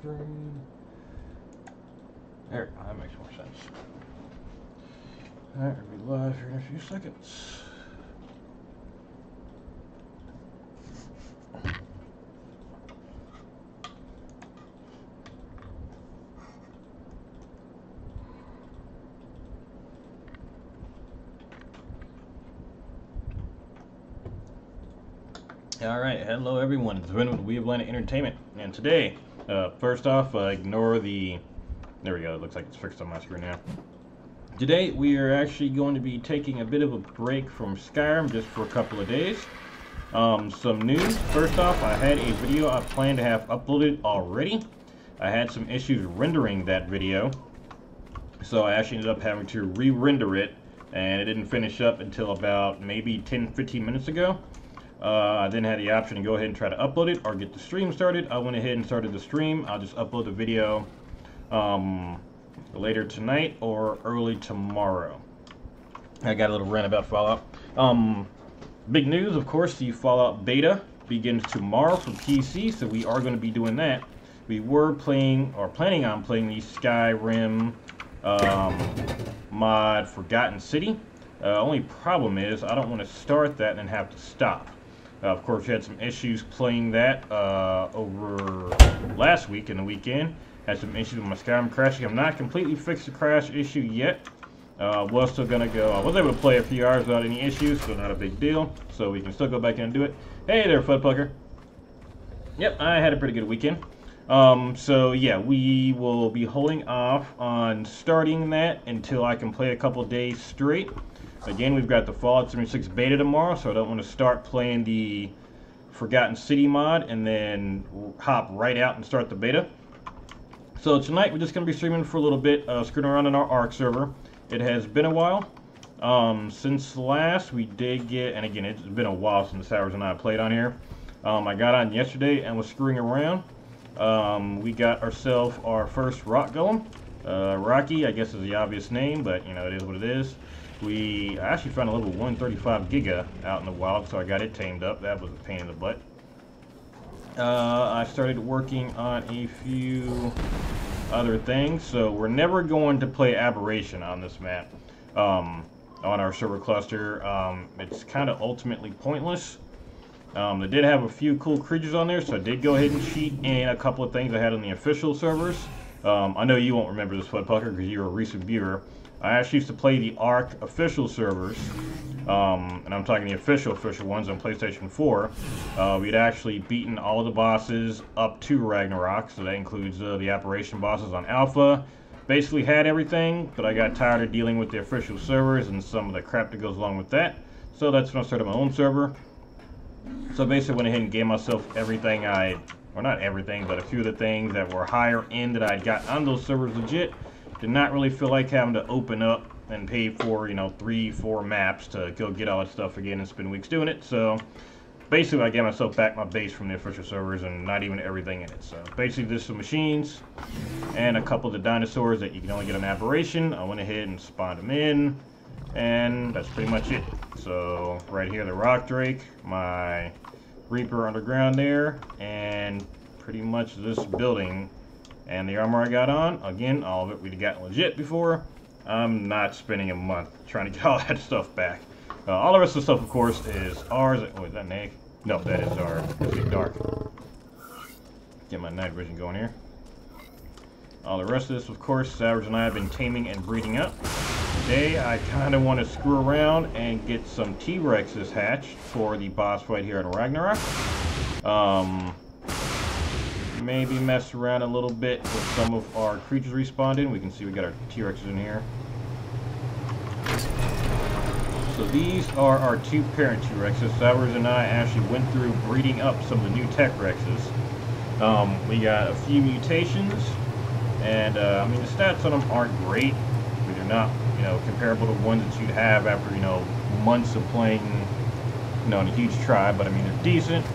screen. There, that makes more sense. Alright, we'll be live here in a few seconds. Alright, hello everyone, it's Venom with We Have Landed Entertainment, and today, first off, ignore the, there we go, it looks like it's fixed on my screen now. Today, we are actually going to be taking a bit of a break from Skyrim just for a couple of days. Some news, first off, I had a video I planned to have uploaded already. I had some issues rendering that video, so I actually ended up having to re-render it, and it didn't finish up until about maybe 10-15 minutes ago. I then had the option to go ahead and try to upload it or get the stream started. I went ahead and started the stream. I'll just upload the video later tonight or early tomorrow. I got a little rant about Fallout. Big news, of course, the Fallout beta begins tomorrow for PC, so we are going to be doing that. We were playing, or planning on playing the Skyrim mod Forgotten City. Only problem is I don't want to start that and then have to stop. Of course, we had some issues playing that over last week and the weekend. Had some issues with my Skyrim crashing. I'm not completely fixed the crash issue yet. Was still gonna go. I was able to play a few hours without any issues, so not a big deal. So we can still go back in and do it. Hey there, Footpucker. Yep, I had a pretty good weekend. So yeah, we will be holding off on starting that until I can play a couple days straight. Again, we've got the Fallout 76 beta tomorrow, so I don't want to start playing the Forgotten City mod and then hop right out and start the beta. So tonight we're just going to be streaming for a little bit, screwing around on our ARC server. It has been a while. Since last we did get, and again it's been a while since Sours and I played on here. I got on yesterday and was screwing around. We got ourselves our first rock golem. Rocky, I guess is the obvious name, but you know, it is what it is. I actually found a level 135 Giga out in the wild, so I got it tamed up. That was a pain in the butt. I started working on a few other things, so we're never going to play Aberration on this map, on our server cluster. It's kind of ultimately pointless. They did have a few cool creatures on there, so I did go ahead and cheat in a couple of things I had on the official servers. I know you won't remember this, Floodpucker, because you're a recent viewer. I actually used to play the ARC official servers, and I'm talking the official ones on PlayStation 4. We'd actually beaten all of the bosses up to Ragnarok, so that includes the Aberration bosses on Alpha. Basically had everything, but I got tired of dealing with the official servers and some of the crap that goes along with that. So that's when I started my own server. So basically went ahead and gave myself everything well, not everything, but a few of the things that were higher end that I'd got on those servers legit. Did not really feel like having to open up and pay for, you know, 3-4 maps to go get all that stuff again and spend weeks doing it. So basically I gave myself back my base from the official servers and not even everything in it. So basically just some machines and a couple of the dinosaurs that you can only get on Aberration. I went ahead and spawned them in, and that's pretty much it. So right here, the Rock Drake, my Reaper underground there, and pretty much this building and the armor I got on. Again, all of it we'd gotten legit before. I'm not spending a month trying to get all that stuff back. All the rest of the stuff, of course, is ours. Oh, is that an egg? No, that is our dark. Get my night vision going here. All the rest of this, of course, Sours and I have been taming and breeding up. Today, I kind of want to screw around and get some T-Rexes hatched for the boss fight here in Ragnarok. Maybe mess around a little bit with some of our creatures respawned in. We can see we got our T-Rexes in here. So these are our two parent T-Rexes. Sours and I actually went through breeding up some of the new Tech Rexes. We got a few mutations, and I mean the stats on them aren't great. They're not, you know, comparable to ones that you'd have after, you know, months of playing, you know, in a huge tribe. But I mean they're decent.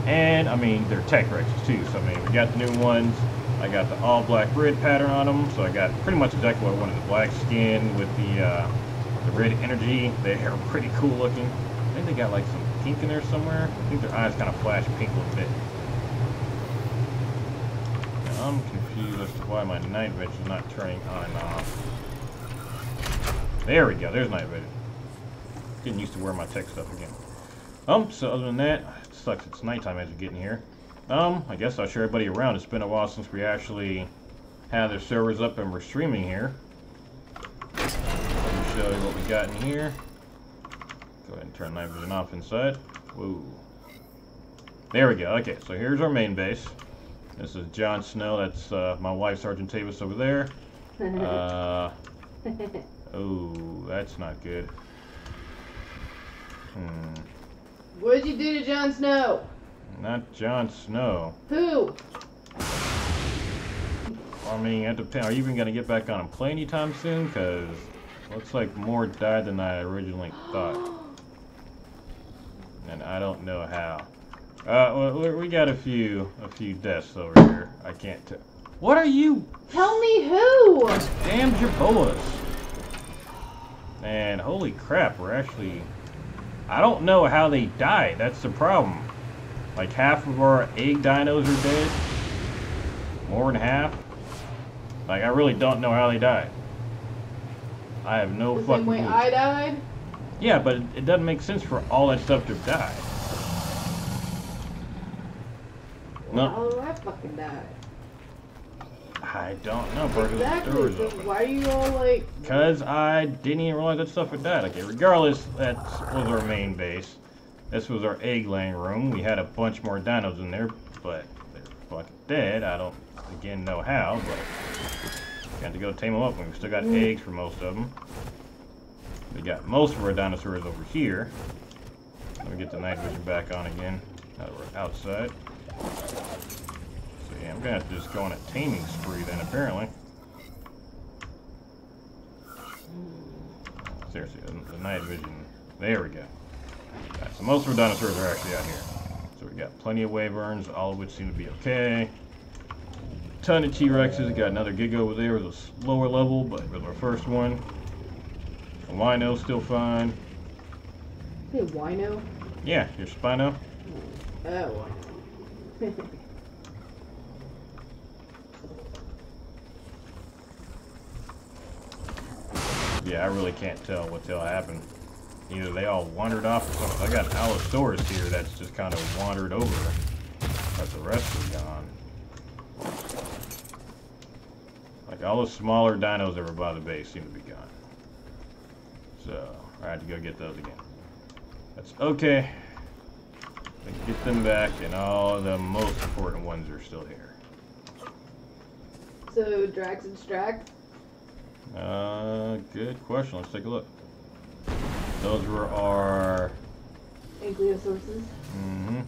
And, I mean, they're Tech Rexes too, so I mean, we got the new ones. I got the all-black red pattern on them, so I got pretty much exactly what I wanted. The black skin with the red energy. They are pretty cool looking. I think they got, like, some pink in there somewhere. I think their eyes kind of flash pink a little bit. I'm confused as to why my night vision is not turning on and off. There we go. There's night vision. Getting used to wear my tech stuff again. So other than that, it sucks. It's nighttime as we get in here. I guess I'll show everybody around. It's been a while since we actually had the servers up and we're streaming here. Let me show you what we got in here. Go ahead and turn night vision off inside. Whoa. There we go. Okay, so here's our main base. This is Jon Snow. That's my wife, Sergeant Tavis, over there. Oh, that's not good. What did you do to Jon Snow? Not Jon Snow. Who? I mean, it depends. Are you even going to get back on and play anytime soon? Because looks like more died than I originally thought. And I don't know how. Well, we got a few deaths over here. I can't tell. What are you? Tell me who! Damn Jabolas. And holy crap, we're actually... I don't know how they died. That's the problem. Like half of our egg dinos are dead. More than half. Like I really don't know how they died. I have no fucking clue. The same way I died? Yeah, but it doesn't make sense for all that stuff to die. No. How do I fucking die? I don't know, bro. Exactly. So why are you all like... Because I didn't even realize that stuff had died. Okay, regardless, that was our main base. This was our egg laying room. We had a bunch more dinos in there, but they're fucking dead. I don't, again, know how, but we had to go tame them up. We've still got eggs for most of them. We got most of our dinosaurs over here. Let me get the night vision back on again. Now that we're outside. So yeah, I'm gonna have to just go on a taming spree then, apparently. Seriously, the night vision. There we go. Right, so most of our dinosaurs are actually out here. So we got plenty of wyverns, all of which seem to be okay. Ton of T-Rexes. Got another Giga over there with a lower level, but it was our first one. The Wino's still fine. Hey, Wino? Yeah, your Spino. Oh, Wino. Yeah, I really can't tell what the hell happened. Either they all wandered off or something. I got an Allosaurus here that's just kind of wandered over, but the rest are gone. Like all the smaller dinos that were by the base seem to be gone. So I had to go get those again. That's okay. Let's get them back, and all the most important ones are still here. So Drax and Strack? Good question. Let's take a look. Those were our... Ankylosaurus? Mm-hmm.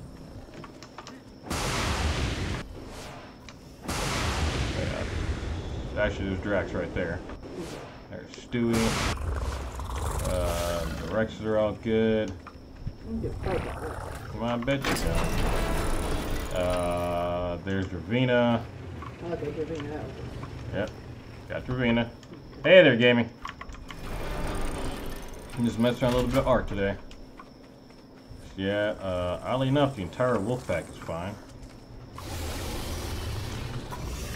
Yeah. Actually, there's Drax right there. There's Stewie. The Rexes are all good. Come on, I bet you can. There's Ravina. Okay, Ravina. Yep. Got Ravina. Hey there, gaming. Just messing around a little bit of art today. Yeah, oddly enough, the entire wolf pack is fine.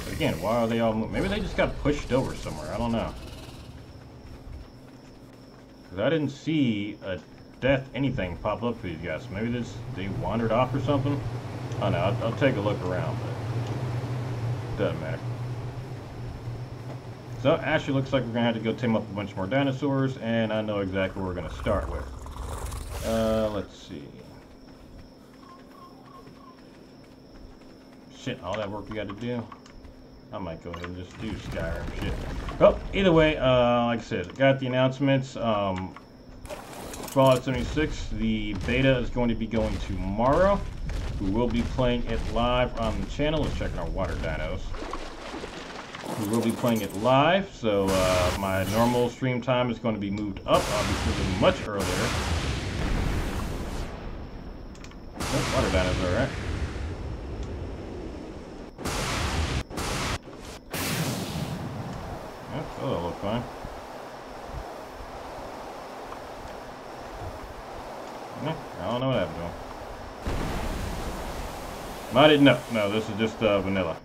But again, why are they all maybe they just got pushed over somewhere. I don't know. Because I didn't see a death anything pop up for these guys. Maybe they wandered off or something. I don't know. I'll take a look around, but it doesn't matter. So, actually looks like we're going to have to go tame up a bunch more dinosaurs, and I know exactly what we're going to start with. Let's see. Shit, all that work we got to do. I might go ahead and just do Skyrim shit. Well, either way, like I said, got the announcements. Fallout 76, the beta is going to be going tomorrow. We will be playing it live on the channel. Let's check our water dinos. We will be playing it live, so my normal stream time is going to be moved up, obviously much earlier. Oh, water dinos are alright. Yep, that'll look fine. I don't know what happened to him. I didn't know. No, this is just vanilla.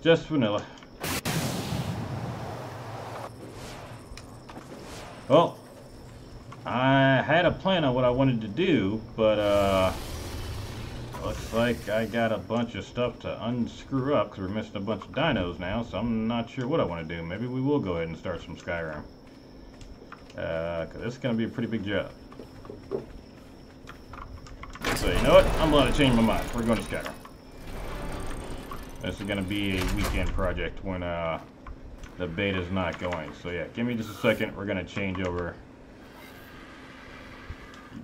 Just vanilla. Well, I had a plan on what I wanted to do, but looks like I got a bunch of stuff to unscrew up because we're missing a bunch of dinos now, so I'm not sure what I want to do. Maybe we will go ahead and start some Skyrim. Because this is going to be a pretty big job. So, you know what? I'm going to change my mind. We're going to Skyrim. This is going to be a weekend project when the beta's not going. So, yeah, give me just a second. We're going to change over.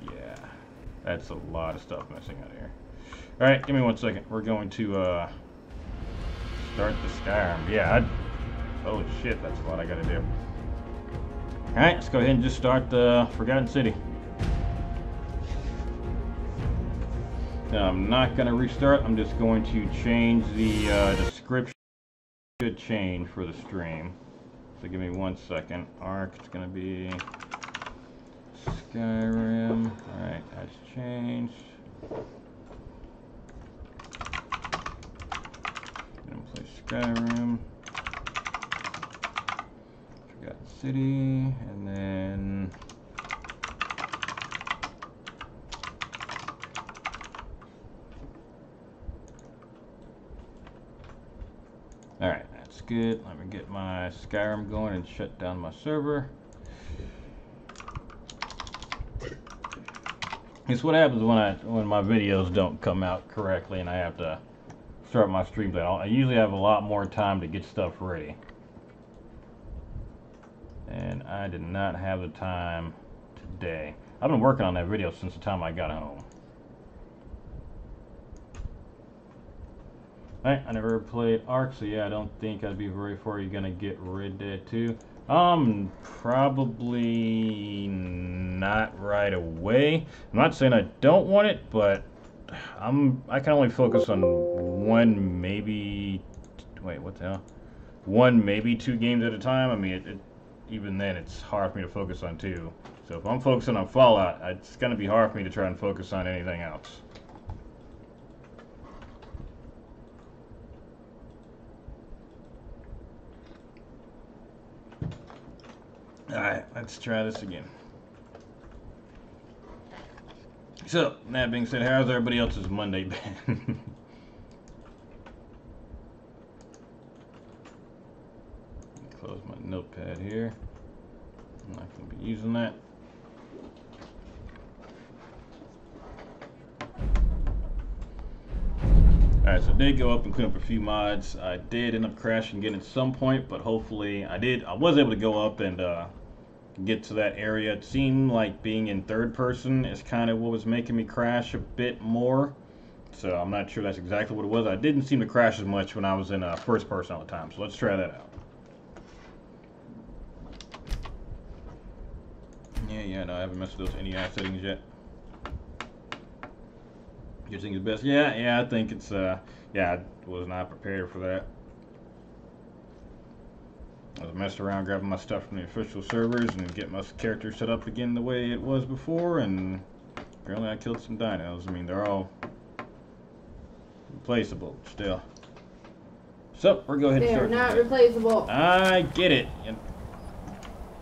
Yeah, that's a lot of stuff missing out here. Alright, give me 1 second. We're going to start the Skyrim. Yeah, holy shit, that's a lot I gotta do. Alright, let's go ahead and just start the Forgotten City. Now, I'm not going to restart. I'm just going to change the description. Should change for the stream. So give me 1 second. Arc, it's going to be Skyrim. Alright, that's changed. Play Skyrim, Forgotten City, and then alright, that's good. Let me get my Skyrim going and shut down my server. It's what happens when my videos don't come out correctly and I have to start my stream late. I usually have a lot more time to get stuff ready. And I did not have the time today. I've been working on that video since the time I got home. Alright, I never played Ark, so yeah, I don't think I'd be very far. You're gonna get Red Dead 2. Probably not right away. I'm not saying I don't want it, but I can only focus on one, maybe, wait, what the hell? One, maybe 2 games at a time. I mean, even then, it's hard for me to focus on 2. So if I'm focusing on Fallout, it's going to be hard for me to try and focus on anything else. Alright, let's try this again. So, that being said, how's everybody else's Monday been? Close my notepad here. I'm not going to be using that. Alright, so I did go up and clean up a few mods. I did end up crashing again at some point, but hopefully I was able to go up and get to that area. It seemed like being in third person is kind of what was making me crash a bit more. So I'm not sure that's exactly what it was. I didn't seem to crash as much when I was in first person all the time. So let's try that out. Yeah, no, I haven't messed with those NEI settings yet. You think it's best? Yeah, I think it's, yeah, I was not prepared for that. I was messing around grabbing my stuff from the official servers and getting my character set up again the way it was before, and apparently I killed some dinos. I mean, they're all replaceable still. So, we're going to go ahead and start. They're not replaceable. I get it. And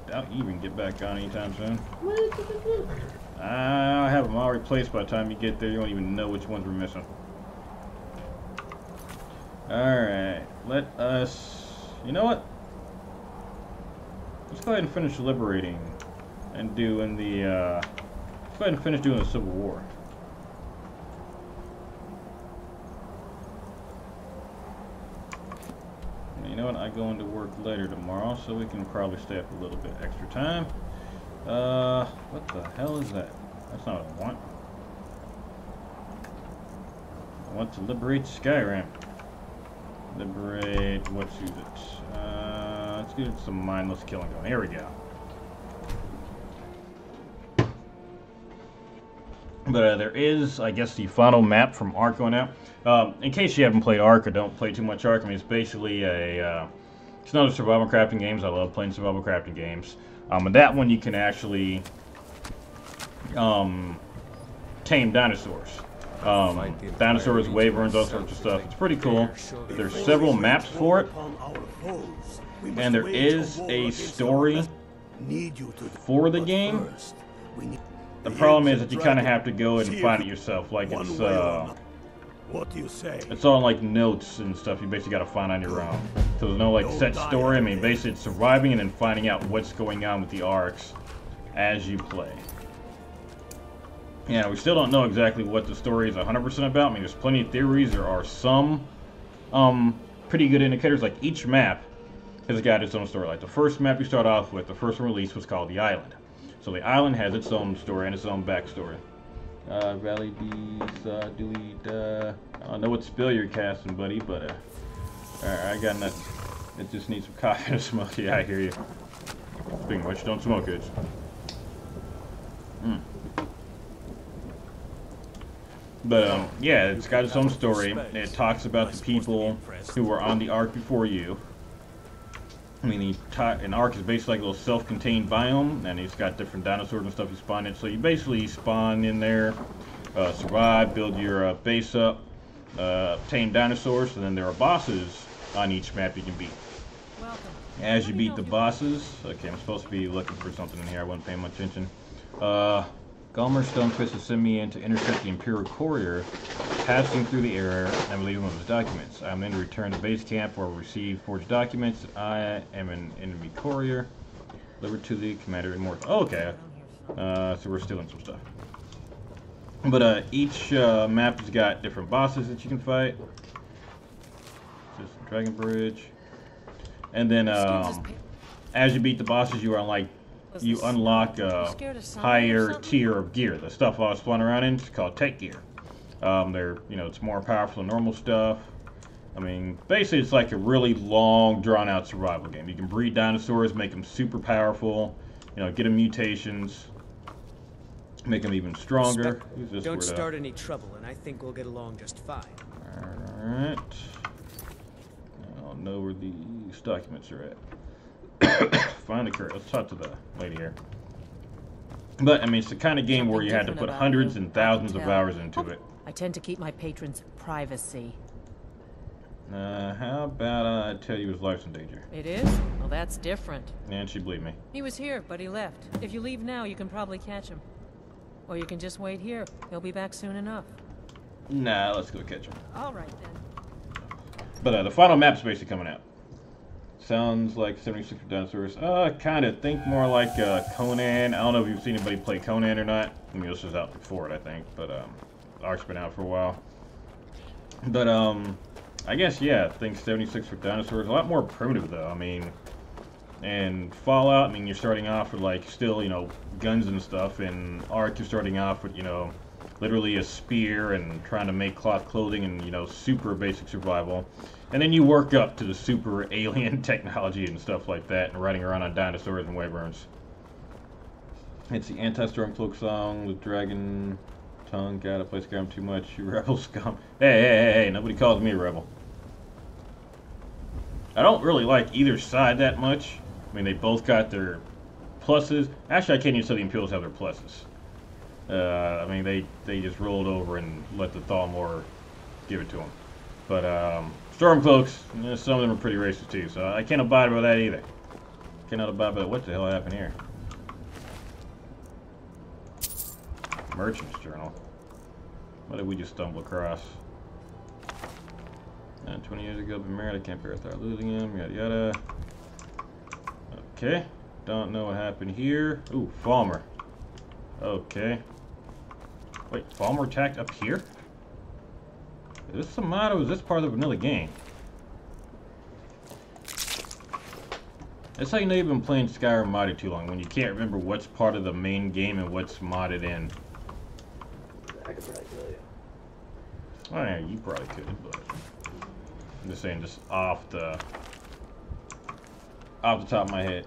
don't even get back on anytime soon. I have them all replaced by the time you get there. You won't even know which ones we're missing. Alright, let us... You know what? Let's go ahead and finish liberating and doing the, let's go ahead and finish doing the Civil War. And you know what? I go into work later tomorrow, so we can probably stay up a little bit extra time. What the hell is that? That's not what I want. I want to liberate Skyrim. Liberate, let's use it. Let's get some mindless killing going. Here we go. But there is, I guess, the final map from Ark going out. In case you haven't played Ark or don't play too much Ark, I mean, it's basically a, it's another survival crafting games. I love playing survival crafting games. And that one you can actually tame dinosaurs. Dinosaurs, wyverns, all sorts of stuff. It's pretty cool. There's several maps for it, and there is a story for the game. The problem is that you kind of have to go and find it yourself. Like it's all like notes and stuff. You basically got to find on your own. So there's no like set story. I mean, basically it's surviving and then finding out what's going on with the arcs as you play. Yeah, we still don't know exactly what the story is 100% about. I mean, there's plenty of theories. There are some pretty good indicators. Like each map has got its own story. Like the first map you start off with, the first one released was called the Island. So the island has its own story and its own backstory. Valley Bees, I don't know what spell you're casting, buddy, but alright, I got nothing. It just needs some coffee and a smoke. Yeah, I hear you. Speaking of which, don't smoke it. But yeah, it's got its own story. It talks about the people who were on the Ark before you. I mean, an Ark is basically like a little self-contained biome, and it's got different dinosaurs and stuff you spawn in. So you basically spawn in there, survive, build your base up, obtain dinosaurs, and then there are bosses on each map you can beat. As you beat the bosses, okay, I'm supposed to be looking for something in here. I wasn't paying much attention. Gomer Stonefish has sent me in to intercept the Imperial Courier passing through the area and leave him with his documents. I'm in to return to base camp where I will receive forged documents. I am an enemy courier. Delivered to the commander in Morth. Oh, okay. So we're stealing some stuff. But each map has got different bosses that you can fight. Just Dragon Bridge. And then as you beat the bosses, you unlock a higher tier of gear. The stuff I was flying around in is called tech gear. It's more powerful than normal stuff. I mean, basically it's like a really long, drawn-out survival game. You can breed dinosaurs, make them super powerful, get them mutations, make them even stronger. Don't start any trouble, and I think we'll get along just fine. Alright. I don't know where these documents are at. Find the courier. Let's talk to the lady here. But, I mean, it's the kind of game where you had to put hundreds and thousands of hours into it. I tend to keep my patrons' privacy. How about I tell you his life's in danger? It is? Well, that's different. And she believed me. He was here, but he left. If you leave now, you can probably catch him. Or you can just wait here. He'll be back soon enough. Nah, let's go catch him. All right, then. But the final map's basically coming out. Sounds like 76 for dinosaurs. Kind of think more like Conan. I don't know if you've seen anybody play Conan or not. I mean, this was out before it, I think. But Ark's been out for a while. But I guess, yeah, I think 76 for dinosaurs. A lot more primitive, though. I mean, and Fallout, I mean, you're starting off with, like, still, guns and stuff. And Ark, you're starting off with, literally a spear and trying to make cloth clothing and, super basic survival. And then you work up to the super alien technology and stuff like that and riding around on dinosaurs and wyverns. It's the anti-Stormcloak song, the dragon tongue, God, I play Skyrim too much, you rebel scum. Hey, nobody calls me a rebel. I don't really like either side that much. I mean, they both got their pluses. Actually, I can't even say the Imperials have their pluses. I mean, they just rolled over and let the Thalmor give it to them. But, Stormcloaks, some of them are pretty racist too, so I can't abide by that either. Cannot abide by what the hell happened here. Merchant's Journal. What did we just stumble across? 20 years ago, been married, I can't bear without losing him, yada yada. Okay, don't know what happened here. Ooh, Falmer. Okay. Wait, Falmer attacked up here? Is this a mod or is this part of the vanilla game? That's how you know you've been playing Skyrim modded too long, when you can't remember what's part of the main game and what's modded in. I could probably tell you. Oh yeah, you probably could, but I'm just saying, just off the top of my head.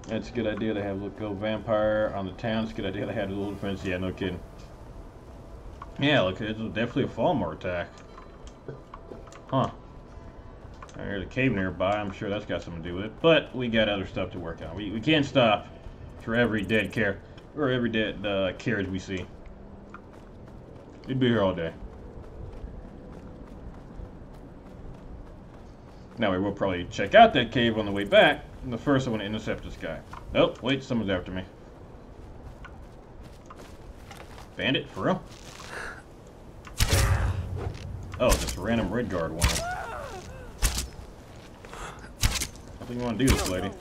That's a good idea. They have Go Vampire on the town. It's a good idea. They had a little defense. Yeah, no kidding. Yeah, look, it's definitely a Falmor attack. Huh. There's a cave nearby. I'm sure that's got something to do with it. But we got other stuff to work on. We can't stop for every dead carriage we see. We'd be here all day. Now we will probably check out that cave on the way back. But first I want to intercept this guy. Oh, wait, someone's after me. Bandit, for real? Oh, just a random red guard one. I think you want to do this, lady.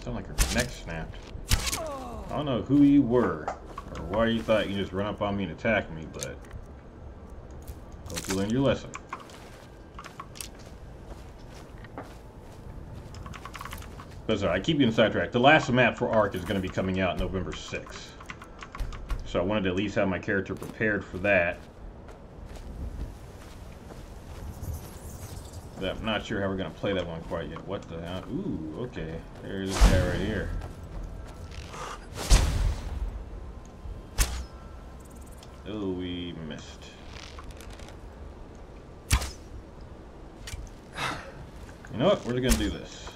Sound like her neck snapped. I don't know who you were, or why you thought you just run up on me and attack me, but hope you learned your lesson. But sorry, I keep getting sidetracked. The last map for Ark is going to be coming out November 6th. So I wanted to at least have my character prepared for that. But I'm not sure how we're going to play that one quite yet. What the hell? Ooh, okay. There's this guy right here. Oh, we missed. You know what? We're going to do this.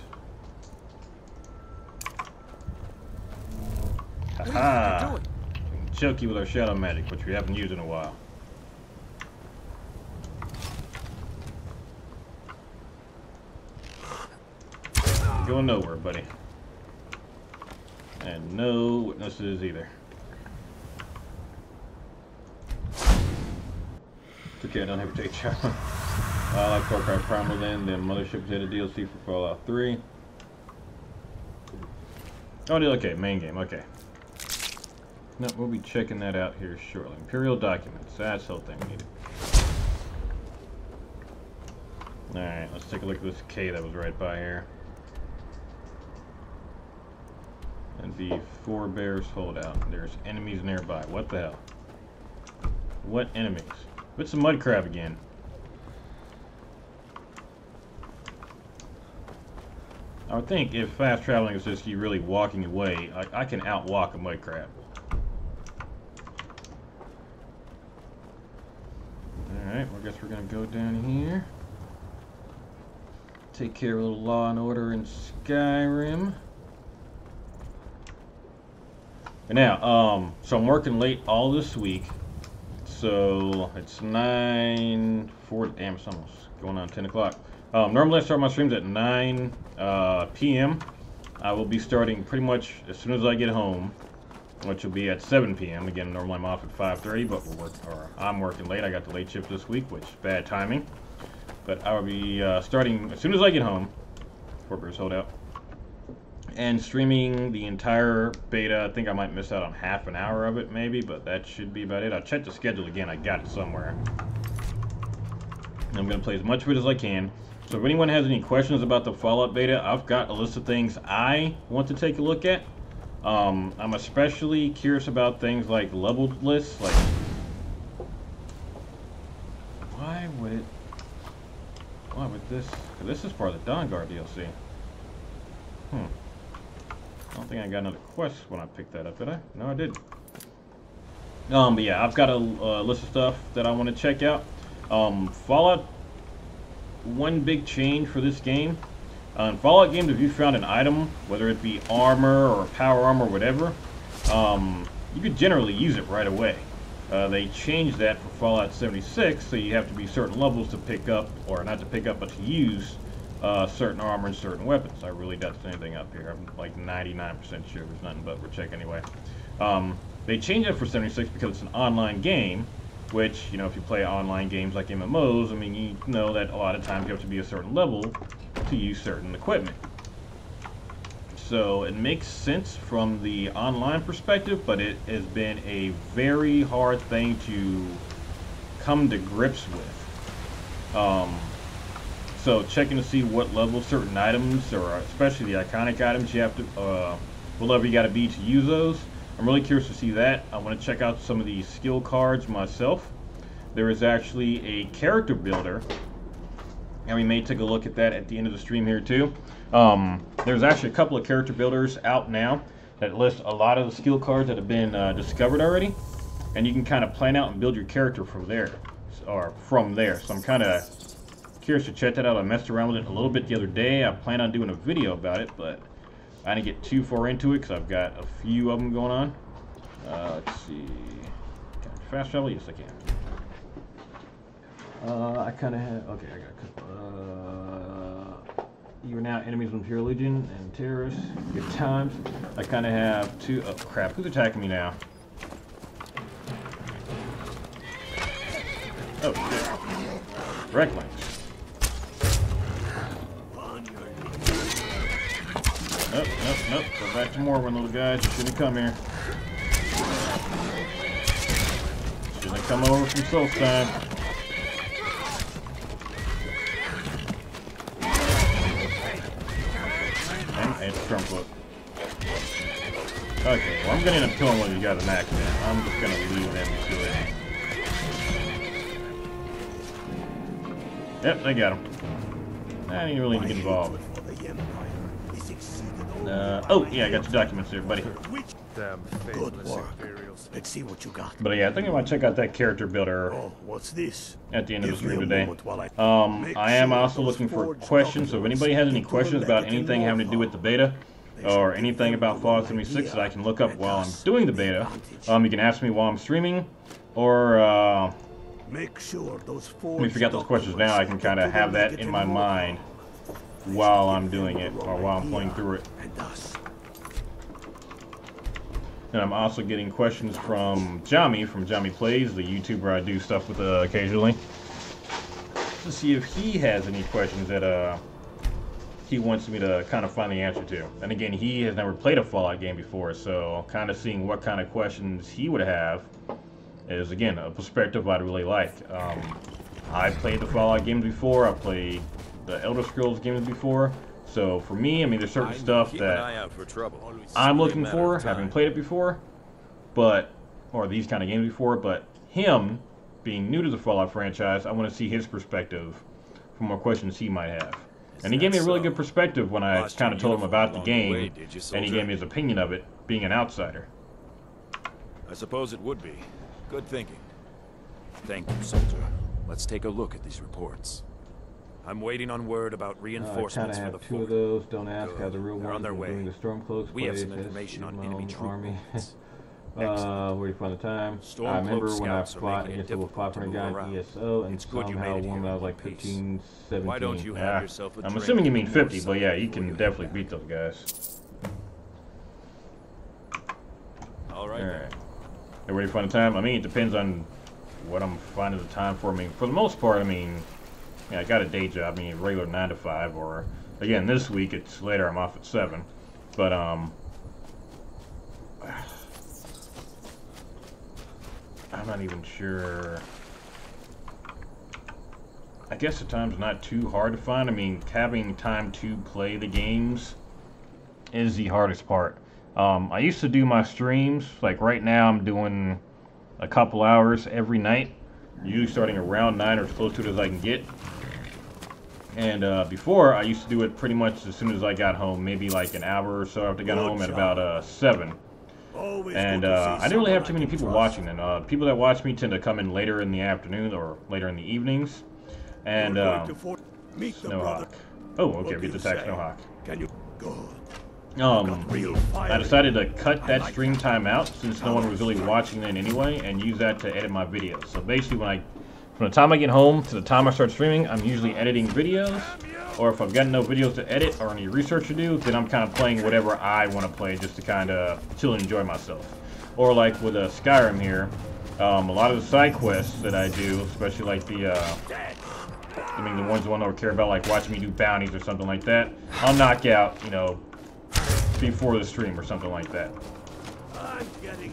Haha! We can choke you with our shadow magic, which we haven't used in a while. Going nowhere, buddy. And no witnesses either. It's okay, I don't have to take challenge. I like Far Cry Primal then Mothership did a DLC for Fallout 3. Oh, okay, main game, okay. No, we'll be checking that out here shortly. Imperial documents, that's the whole thing we needed. Alright, let's take a look at this K that was right by here. And the Four Bears holdout. There's enemies nearby. What the hell? What enemies? What's the mud crab again? I would think if fast traveling is just you really walking away, I can outwalk a mud crab. Alright, well, I guess we're going to go down here. Take care of a little law and order in Skyrim. And now, so I'm working late all this week. So it's 9:40. Damn, it's almost going on 10 o'clock. Normally I start my streams at 9 p.m. I will be starting pretty much as soon as I get home, which will be at 7 p.m. Again, normally I'm off at 5:30, but I'm working late. I got the late shift this week, which is bad timing. But I will be starting as soon as I get home. Four Bears holdout. And streaming the entire beta. I think I might miss out on half an hour of it maybe, but that should be about it. I'll check the schedule again. I got it somewhere. And I'm going to play as much of it as I can. So if anyone has any questions about the Fallout beta, I've got a list of things I want to take a look at. I'm especially curious about things like leveled lists. Like, why would this? This is part of the Dawn Guard DLC. I don't think I got another quest when I picked that up, did I? No, I didn't. But yeah, I've got a list of stuff that I want to check out. Fallout, one big change for this game. In Fallout games, if you found an item, whether it be armor or power armor or whatever, you could generally use it right away. They changed that for Fallout 76, so you have to be certain levels to pick up, or not to pick up, but to use certain armor and certain weapons. I really doubt there's anything up here. I'm like 99% sure there's nothing, but we'll check anyway. They changed it for 76 because it's an online game, which, you know, if you play online games like MMOs, I mean, you know that a lot of times you have to be a certain level to use certain equipment. So it makes sense from the online perspective, but it has been a very hard thing to come to grips with. So checking to see what level certain items, or especially the iconic items, you have to, what level you got to be to use those. I'm really curious to see that. I want to check out some of the skill cards myself. There is actually a character builder, and we may take a look at that at the end of the stream here too. There's actually a couple of character builders out now that list a lot of the skill cards that have been discovered already, and you can kind of plan out and build your character from there, So I'm kind of curious to check that out. I messed around with it a little bit the other day. I plan on doing a video about it, but I didn't get too far into it because I've got a few of them going on. Let's see. Can I fast travel? Yes, I can. I kind of have. Okay, I got a couple. You are now enemies of Imperial Legion and terrorists. Good times. I kind of have two. Oh crap! Who's attacking me now? Oh shit! Recklings. Nope, nope, nope. Go back to Morwen, little guys. You shouldn't come here. Shouldn't come over from Solstein. It's Trumplet. Okay, well I'm gonna end up killing one of these guys in accident. I'm just gonna leave them to it. Yep, they got him. I didn't really need to get involved. Oh, yeah, I got your documents there, buddy. Damn faithless Imperials. Let's see what you got. But yeah, I think I might check out that character builder What's this? at the end of the stream today. I am also looking for questions, so if anybody has any questions about anything having to do with the beta, or anything about Fallout 76 that I can look up while I'm doing the beta, you can ask me while I'm streaming, or Make sure those let me forget those questions now. I can kind of have that in my mind while I'm doing it, or while I'm playing through it. And I'm also getting questions from Jami, from Jami Plays, the YouTuber I do stuff with occasionally, to see if he has any questions that he wants me to kind of find the answer to. And again, he has never played a Fallout game before, so kind of seeing what kind of questions he would have is, again, a perspective I'd really like. I played the Fallout games before, I played the Elder Scrolls games before, so for me, I mean, there's certain stuff that I'm looking for, having played it before, but, or these kind of games before, but him, being new to the Fallout franchise, I want to see his perspective from what questions he might have. And he gave me a really good perspective when I kind of told him about the game, and he gave me his opinion of it, being an outsider. I suppose it would be. Good thinking. Thank you, soldier. Let's take a look at these reports. I'm waiting on word about reinforcements for the fort. Two of those. Don't ask how the real They're on their way. Doing the Stormcloaks. We have some information on enemy army. troops. Where do you find the time? I remember when I fought against over 500 guys in ESO, and somehow one I was like 15, 17. Why don't you have yourself a I'm drink assuming you mean and 50, more but yeah, you something can for definitely that. beat those guys. All right. Alright. Ready to find the time? I mean, it depends on what I'm finding the time for. I mean, for the most part, I mean, yeah, I got a day job. I mean, regular 9 to 5, or again, this week it's later. I'm off at 7, but I'm not even sure. I guess the time's not too hard to find. I mean, having time to play the games is the hardest part. I used to do my streams, like right now I'm doing a couple hours every night, usually starting around 9 or as close to it as I can get. And before, I used to do it pretty much as soon as I got home, maybe like an hour or so after I got home at about 7. And I didn't really have too many people watching, and people that watch me tend to come in later in the afternoon or later in the evenings. And Snowhawk. Oh, okay, we get to attack Snowhawk. Can you go? I decided to cut that stream time out since no one was really watching then anyway, and use that to edit my videos. So basically, from the time I get home to the time I start streaming, I'm usually editing videos, or if I've got no videos to edit or any research to do, then I'm kind of playing whatever I want to play just to kind of chill and enjoy myself. Or like with Skyrim here, a lot of the side quests that I do, especially like the ones that I care about, like watching me do bounties or something like that, I'll knock out, you know, before the stream or something like that.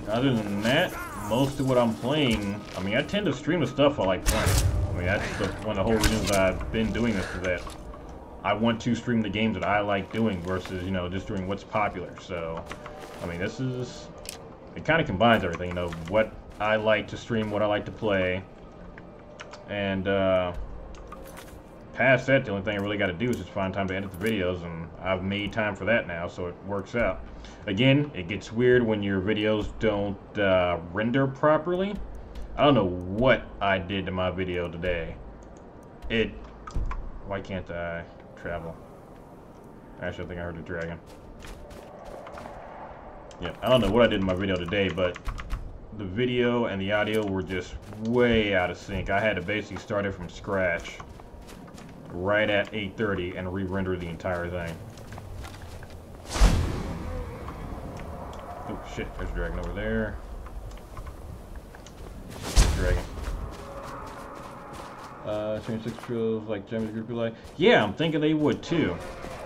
Other than that, most of what I'm playing, I mean, I tend to stream the stuff I like playing. I mean, that's one of the whole reasons I've been doing this, is that I want to stream the games that I like doing versus, you know, just doing what's popular. So, I mean, it kind of combines everything, you know, what I like to stream, what I like to play, and past that, the only thing I really got to do is just find time to edit the videos, and I've made time for that now, so it works out. Again, it gets weird when your videos don't render properly. I don't know what I did to my video today. Why can't I travel? Actually, I think I heard a dragon. Yeah, I don't know what I did in my video today, but the video and the audio were just way out of sync. I had to basically start it from scratch right at 8:30 and re-render the entire thing. Oh shit, there's a dragon over there. Dragon. 26 feels like Gemma's group be like. Yeah, I'm thinking they would too.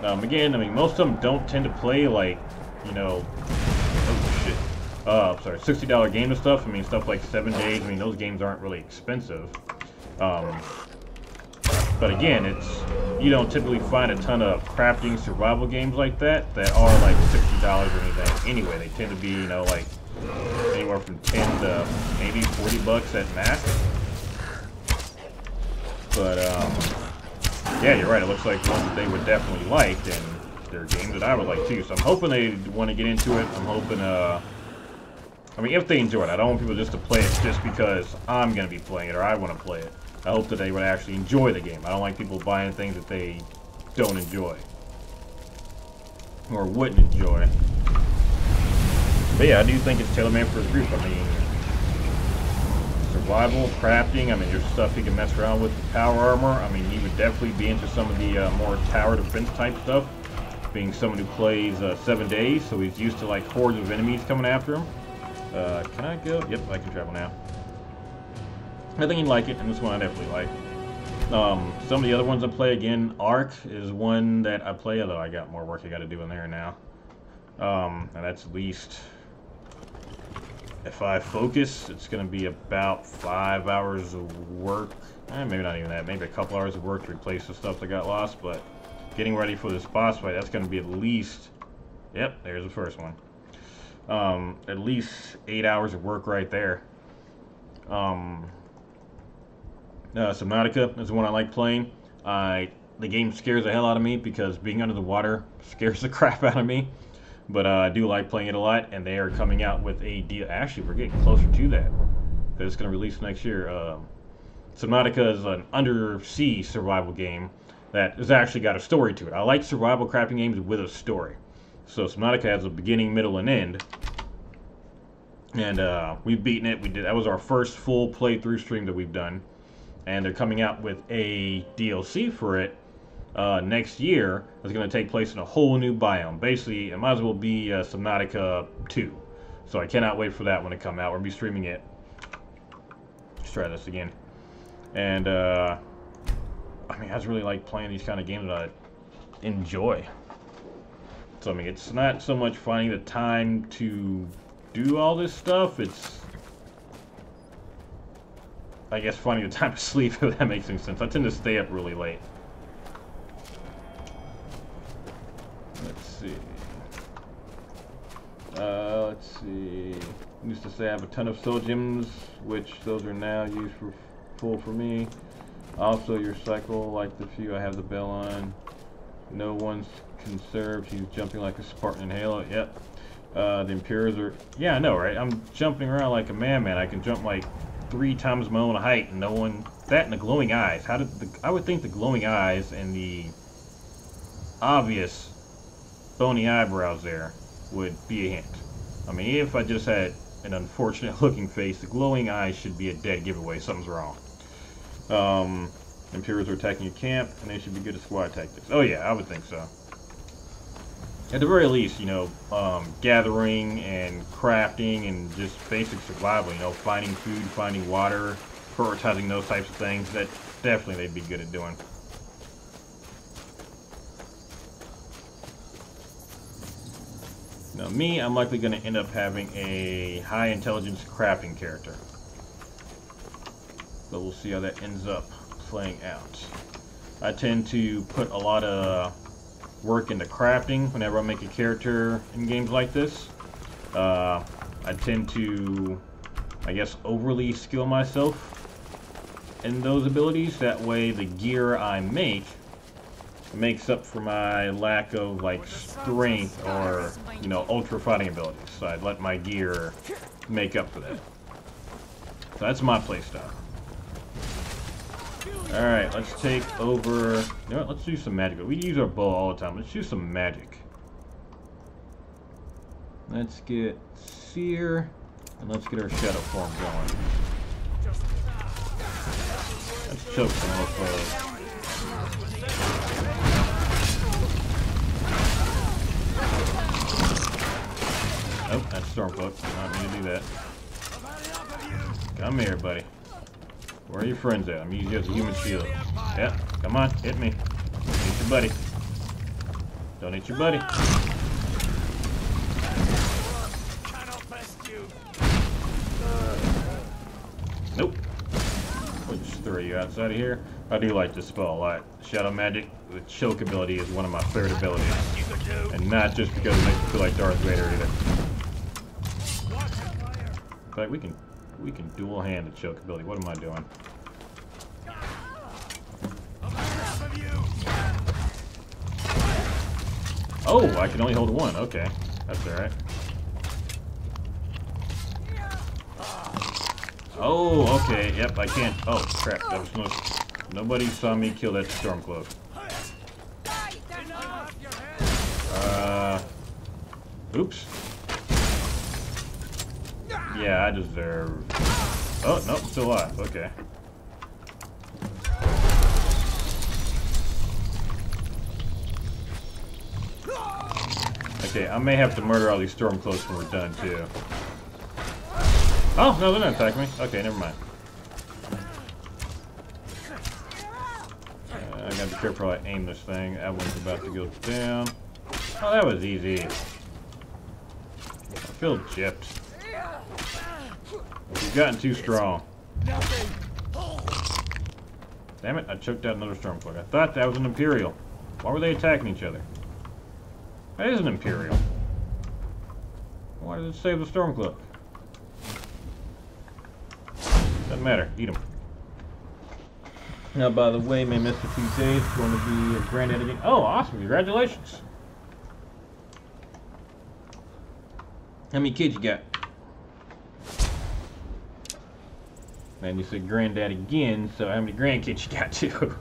Again, I mean, most of them don't tend to play like, you know, oh shit. Sorry, $60 game and stuff. I mean, stuff like 7 Days. I mean, those games aren't really expensive. But again, you don't typically find a ton of crafting survival games like that are like $60 or anything. Anyway, they tend to be, you know, like anywhere from 10 to maybe 40 bucks at max. But yeah, you're right. It looks like ones that they would definitely like, and they're games that I would like too. So I'm hoping they want to get into it. I'm hoping, I mean, if they enjoy it, I don't want people just to play it just because I'm gonna be playing it or I want to play it. I hope that they would actually enjoy the game. I don't like people buying things that they don't enjoy or wouldn't enjoy. But yeah, I do think it's tailor-made for a group. I mean, survival, crafting, I mean, there's stuff you can mess around with. Power armor, I mean, he would definitely be into some of the more tower defense type stuff. Being someone who plays 7 Days, so he's used to like hordes of enemies coming after him. Can I go? Yep, I can travel now. I think he'd like it, and this one I definitely like. Some of the other ones I play, again, Ark is one that I play, although I got more work I got to do in there now. And that's at least, if I focus, it's going to be about 5 hours of work. Maybe not even that, maybe a couple hours of work to replace the stuff that got lost, but getting ready for this boss fight, that's going to be at least, yep, there's the first one. At least 8 hours of work right there. Subnautica is the one I like playing. The game scares the hell out of me because being under the water scares the crap out of me. But I do like playing it a lot, and they are coming out with a deal. Actually, we're getting closer to that because it's going to release next year. Subnautica is an undersea survival game that has actually got a story to it. I like survival crafting games with a story. So Subnautica has a beginning, middle, and end. And we've beaten it. That was our first full playthrough stream that we've done. And they're coming out with a DLC for it next year. It's going to take place in a whole new biome. Basically, it might as well be Subnautica 2. So I cannot wait for that one to come out. We'll be streaming it. Let's try this again. And I mean, I just really like playing these kind of games that I enjoy. So I mean, it's not so much finding the time to do all this stuff. It's, I guess, finding the time to sleep, if that makes any sense. I tend to stay up really late. Let's see. Let's see. I used to say I have a ton of soul gems, which those are now used for full for me. Also, your cycle, like the few I have the bell on. No one's conserved. He's jumping like a Spartan in Halo. Yep. The Imperials are... Yeah, I know, right? I'm jumping around like a man. I can jump like 3 times my own height, and no one... That and the glowing eyes. How did I would think the glowing eyes and the obvious bony eyebrows there would be a hint. I mean, if I just had an unfortunate looking face, the glowing eyes should be a dead giveaway. Something's wrong. Imperials are attacking your camp, and they should be good at squad tactics. Oh yeah, I would think so. At the very least, you know, gathering and crafting and just basic survival, you know, finding food, finding water, prioritizing those types of things, that definitely they'd be good at doing. Now me, I'm likely going to end up having a high intelligence crafting character. But we'll see how that ends up playing out. I tend to put a lot of work into crafting whenever I make a character in games like this. I tend to, I guess, overly skill myself in those abilities. That way the gear I make makes up for my lack of like strength or, you know, ultra fighting abilities. So I'd let my gear make up for that. So that's my playstyle. Alright, let's take over... You know what, let's do some magic. We use our bow all the time. Let's do some magic. Let's get Seer. And let's get our shadow form going. Let's choke some mofos. Oh, that's Stormcloak. Did not mean to do that. Come here, buddy. Where are your friends at? I'm using you as a human shield. Yeah, come on, hit me. Hit your buddy. Don't hit your buddy. Nope. We'll just throw you outside of here. I do like this spell a lot. Shadow Magic with choke ability is one of my favorite abilities. And not just because it makes me feel like Darth Vader either. In fact, we can dual hand the choke ability. What am I doing? Oh, I can only hold one. Okay, that's all right. Oh, okay. Yep, I can't. Oh, crap. That was nobody saw me kill that Stormcloak. Oops. Yeah, I deserve. Oh, nope, still alive. Okay. Okay, I may have to murder all these Stormcloaks when we're done, too. Oh, no, they're not attacking me. Okay, never mind. I gotta be careful how I aim this thing. That one's about to go down. Oh, that was easy. I feel gypped. You've gotten too strong. Damn it, I choked out another Stormcloak. I thought that was an Imperial. Why were they attacking each other? That is an Imperial. Why did it save the Stormcloak? Doesn't matter. Eat them. Now, by the way, may miss a few days. Going to be a granddad again. Oh, awesome! Congratulations. How many kids you got? Man, you said granddad again, so how many grandkids you got too?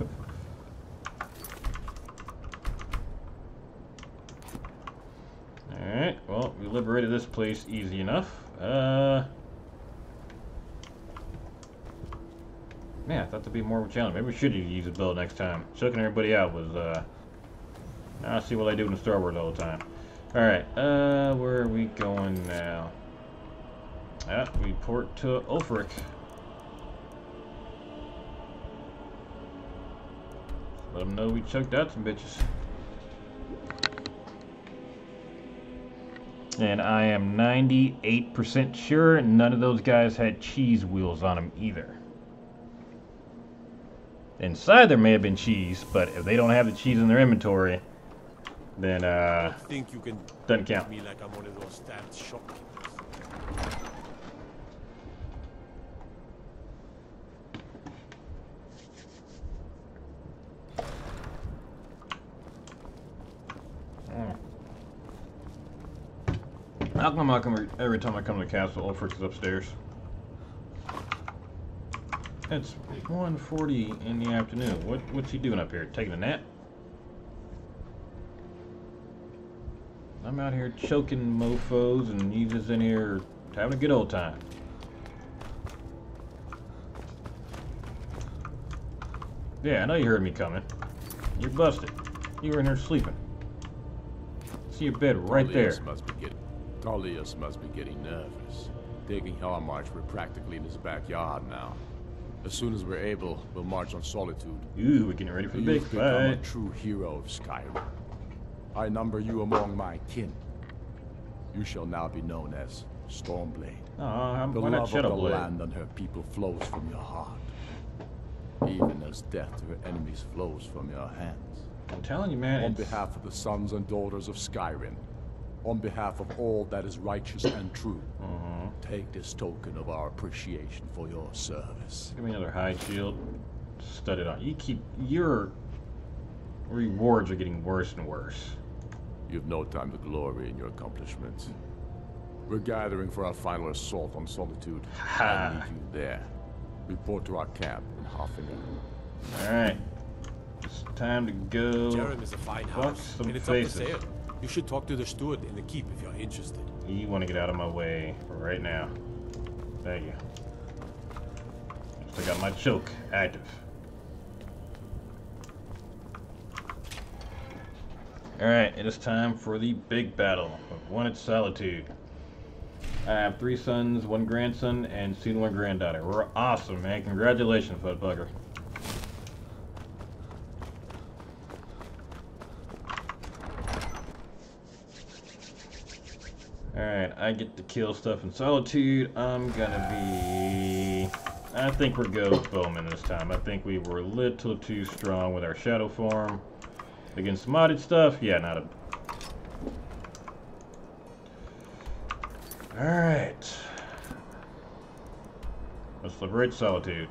Alright, well, we liberated this place easy enough. Man, I thought there'd be more of a challenge. Maybe we should use a build next time. Choking everybody out was, now I see what I do in the Star Wars all the time. Alright, where are we going now? We port to Ulfric. Let them know we choked out some bitches. And I am 98% sure none of those guys had cheese wheels on them either. Inside there may have been cheese, but if they don't have the cheese in their inventory, then think you can doesn't count. me like I'm one of those stabbed shopkeepers. How come every time I come to the castle, Ulfric is upstairs? It's 1:40 in the afternoon. What's he doing up here? Taking a nap? I'm out here choking mofos and he's just in here having a good old time. Yeah, I know you heard me coming. You're busted. You were in here sleeping. See your bed right there. Tullius must be getting nervous. Taking Helmarch, we're practically in his backyard now. As soon as we're able, we'll march on Solitude. Ooh, we're getting ready for the big You've become a fight. true hero of Skyrim. I number you among my kin. You shall now be known as Stormblade. Aw, The why not love of the Shadowblade? land and her people flows from your heart. Even as death to her enemies flows from your hands. I'm telling you, man. On it's- behalf of the sons and daughters of Skyrim, on behalf of all that is righteous and true, take this token of our appreciation for your service. Give me another high shield. Studded on. Your rewards are getting worse and worse. You've no time to glory in your accomplishments. We're gathering for our final assault on Solitude. I need you there. Report to our camp in Hoffinger. Alright. It's time to go. Jerem is a fine fuck house, some and it's up for faces. sale. You should talk to the steward in the keep if you're interested. You want to get out of my way right now. There you go. Still got my choke active. Alright, it is time for the big battle of Wanted Solitude. I have 3 sons, 1 grandson, and soon 1 granddaughter. We're awesome, man. Congratulations, Fudbugger. Alright, I get to kill stuff in Solitude. I'm gonna be... I think we're good with Bowman this time. I think we were a little too strong with our Shadow form. Against modded stuff? Yeah, not a... Alright. Let's liberate Solitude.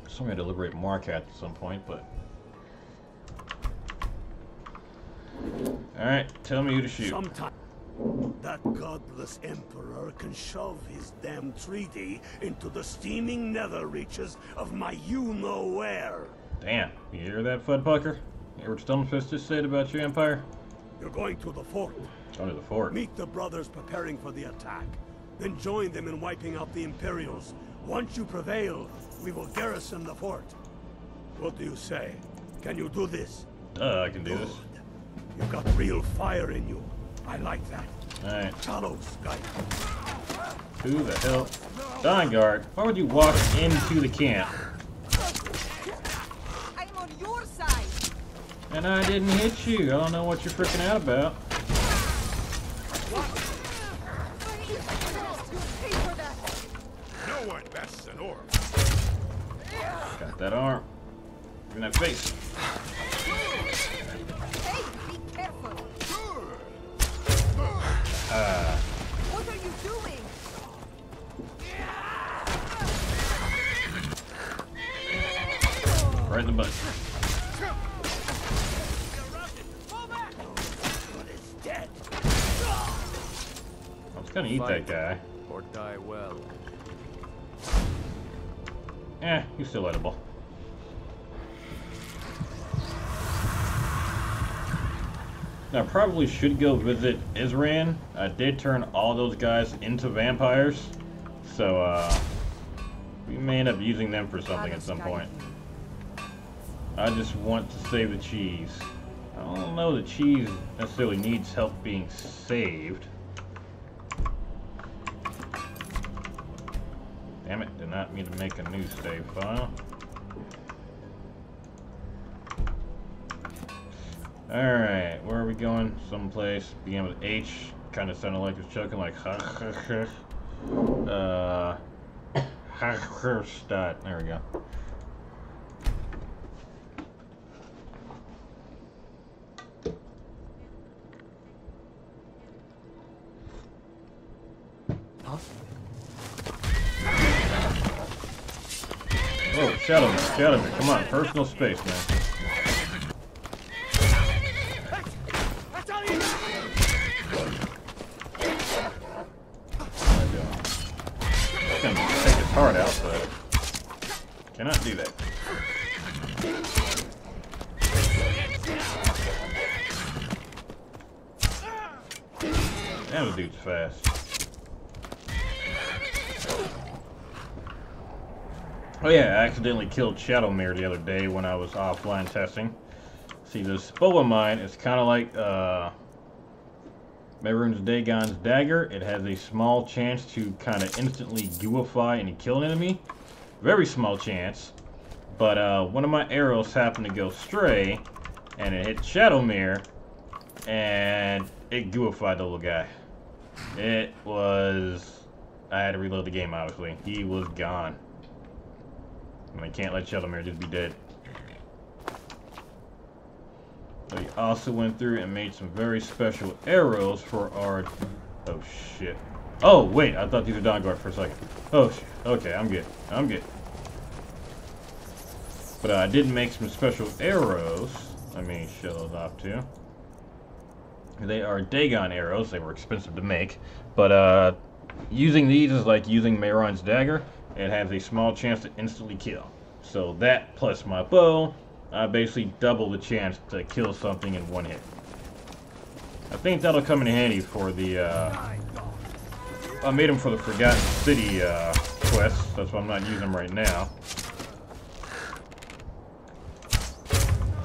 Somebody had to liberate Marquette at some point, but... Alright, tell me who to shoot. Sometime that godless emperor can shove his damn treaty into the steaming nether reaches of my you-know-where. Damn, you hear that, Fudpucker? You hear what Stonefist just said about your empire? You're going to the fort. Going to the fort. Meet the brothers preparing for the attack. Then join them in wiping out the Imperials. Once you prevail, we will garrison the fort. What do you say? Can you do this? I can do this. You've got real fire in you. I like that. Alright. Follow, Sky. Who the hell? Dawnguard, why would you walk into the camp? I'm on your side. And I didn't hit you. I don't know what you're freaking out about. No one bests an orb. Got that arm. Give me that face. Hey, be careful. What are you doing? Right in the butt. I was gonna eat that guy. Or die well. He's still edible. Now, I probably should go visit Isran. I did turn all those guys into vampires, so we may end up using them for something at some point. I just want to save the cheese. I don't know the cheese necessarily needs help being saved. Damn it, did not mean to make a new save file. Alright, where are we going? Someplace. Begin with H. Kind of sounded like it's choking, like ha ha ha. There we go. Oh, Shadowman, come on, personal space, man. I'm gonna take his heart out, but cannot do that. Damn, the dude's fast. Oh yeah, I accidentally killed Shadowmere the other day when I was offline testing. See, this bow of mine is kind of like Mehrunes Dagon's dagger. It has a small chance to kind of instantly gooify and kill an enemy. Very small chance. But one of my arrows happened to go stray, and it hit Shadowmere, and it gooified the little guy. It was... I had to reload the game, obviously. He was gone. And I can't let Shadowmere just be dead. But he also went through and made some very special arrows for our... Oh, shit. Oh, wait. I thought these were Dawnguard for a second. Oh, shit. Okay, I'm good. I'm good. But I did make some special arrows. Let me show those off, too. They are Dagon arrows. They were expensive to make. But using these is like using Mehrunes dagger. It has a small chance to instantly kill. So that plus my bow basically double the chance to kill something in one hit. I think that'll come in handy for the, I made them for the Forgotten City, quests. That's why I'm not using them right now.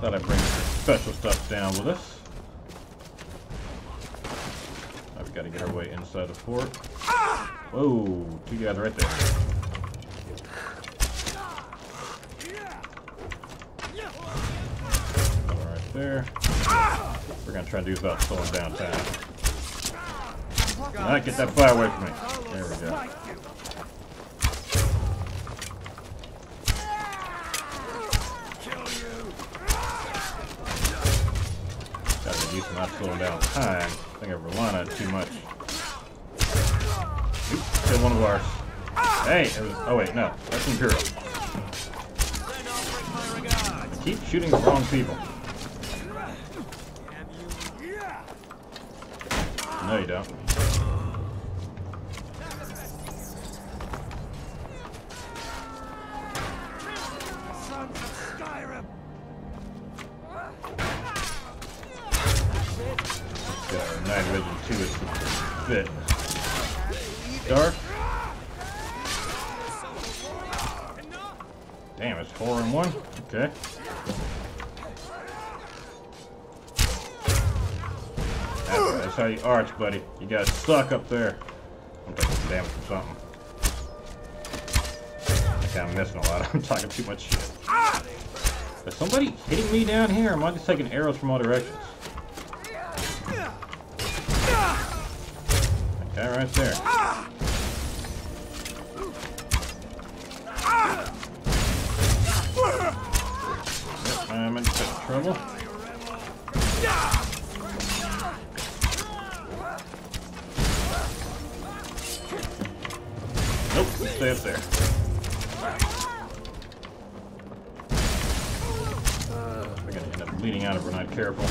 Thought I'd bring some special stuff down with us. Now we gotta get our way inside the fort. Whoa, two guys right there. Right there. We're gonna try to do about slowing down time. Alright, get that fire away from me. There we go. Gotta get used to not slowing down time. I think I'm relying on it too much. Oops, killed one of ours. Hey, it was, oh wait, no, that's Imperial. Keep shooting the wrong people. No, you don't. Sons of Skyrim. Got night vision 2 is fit. Dark. Damn, it's 4 and 1. Okay. That's how you arch, buddy. You got stuck up there. I'm taking some damage from something. I think I'm missing a lot. I'm talking too much shit. Is somebody hitting me down here? Or am I just taking arrows from all directions? Okay, right there. Yep, I'm in trouble. Nope, stay up there. We're gonna end up bleeding out if we're not careful.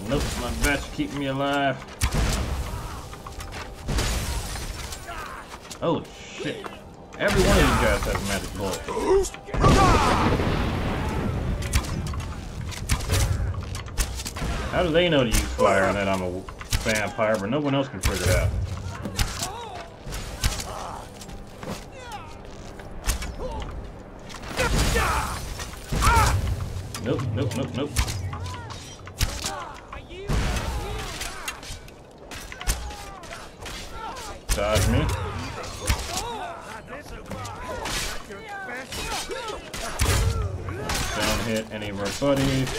Nope, my best keeping me alive. Oh shit. Every one of these guys has a magic bullet. How do they know to use fire and that I'm a vampire, but no one else can figure it out? Nope, nope, nope, nope. Dodge me. Don't hit any of our buddies.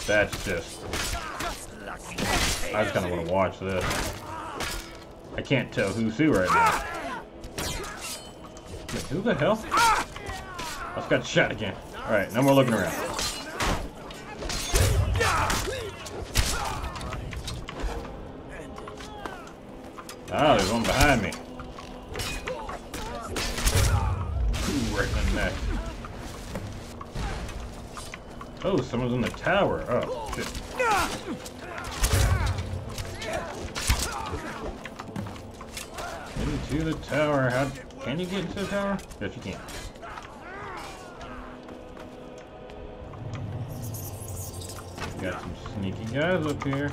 That's just... I just kind of want to watch this. I can't tell who's who right now. Wait, who the hell? I just got shot again. Alright, no more looking around. Ah, there's one behind me. Ooh, right in the neck. Oh, someone's in the tower. Oh, shit. Into the tower. How can you get into the tower? Yes, you can. Got some sneaky guys up here.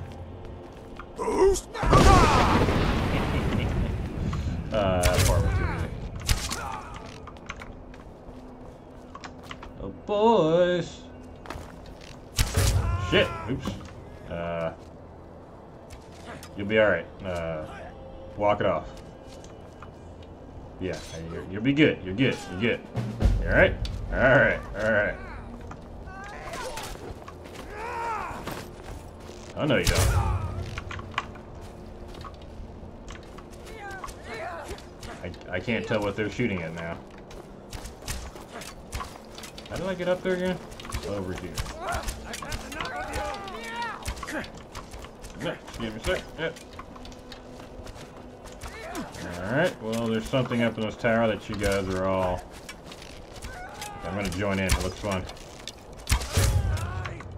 That part was too easy. Oh, boys. Shit. Oops. You'll be alright. Walk it off. Yeah, you'll be good. You're good. You're good. You alright? Alright. Alright. Oh, no, you don't. I can't tell what they're shooting at now. How did I get up there again? Over here. Give me a sec. Yep. Alright, well, there's something up in this tower that you guys are all... I'm gonna join in. It looks fun.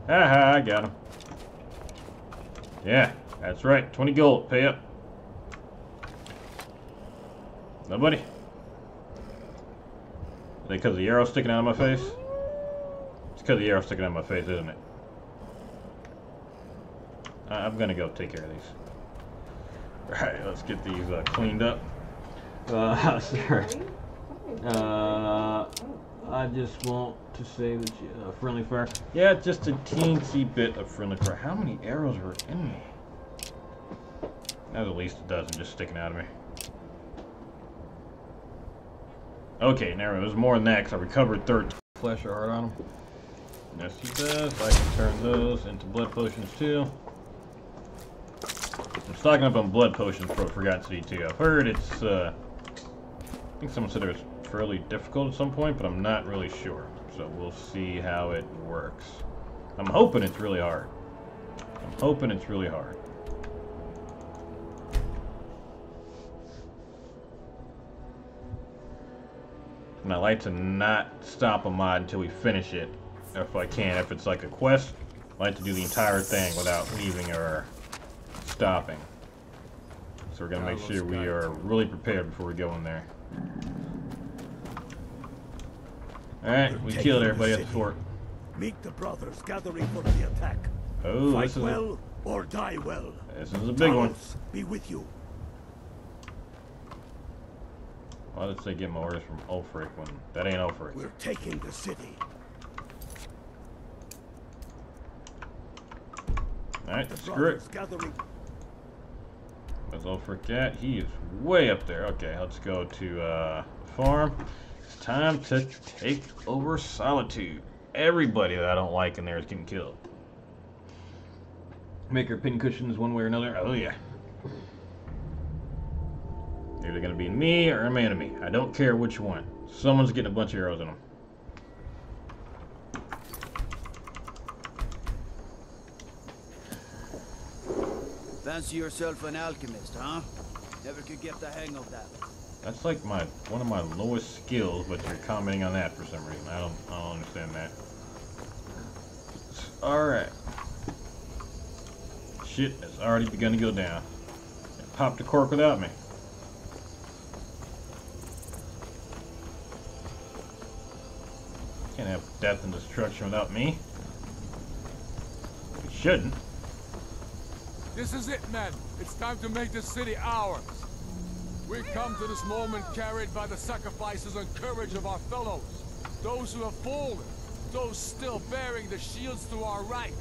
Haha, I got him. Yeah, That's right, 20 gold. Pay up. Nobody? Is it because the arrow sticking out of my face? It's because the arrow sticking out of my face, isn't it? I'm gonna go take care of these. Alright, let's get these cleaned up. Sorry. I just want to say that friendly fire. Yeah, just a teensy bit of friendly fire. How many arrows were in me? That's at least a dozen just sticking out of me. Okay, now there's more than that because I recovered 13 flesh or heart on them. Yes, he does. I can turn those into blood potions too. I'm stocking up on blood potions for Forgotten City too. I've heard it's, I think someone said it was fairly difficult at some point, but I'm not really sure. So we'll see how it works. I'm hoping it's really hard. I'm hoping it's really hard. And I like to not stop a mod until we finish it, if I can. If it's like a quest, I like to do the entire thing without leaving or stopping. So we're going to make sure we are really prepared before we go in there. Alright, we killed everybody at the fort. Meet the brothers gathering for the attack. Oh, Fight this is well or die well. This is a big one. Be with you. Why did they get my orders from Ulfric when that ain't Ulfric? We're taking the city. Alright, screw it. Where's Ulfric at? He is way up there. Okay, let's go to the farm. It's time to take over Solitude. Everybody that I don't like in there is getting killed. Make her pin cushions one way or another. Oh yeah. Either gonna be me or an enemy. I don't care which one. Someone's getting a bunch of arrows in them. Fancy yourself an alchemist, huh? Never could get the hang of that. That's like one of my lowest skills, but you're commenting on that for some reason. I don't understand that. Alright. Shit has already begun to go down. It popped a cork without me. Can't have death and destruction without me. We shouldn't. This is it, men. It's time to make this city ours. We come to this moment carried by the sacrifices and courage of our fellows. Those who have fallen. Those still bearing the shields to our right.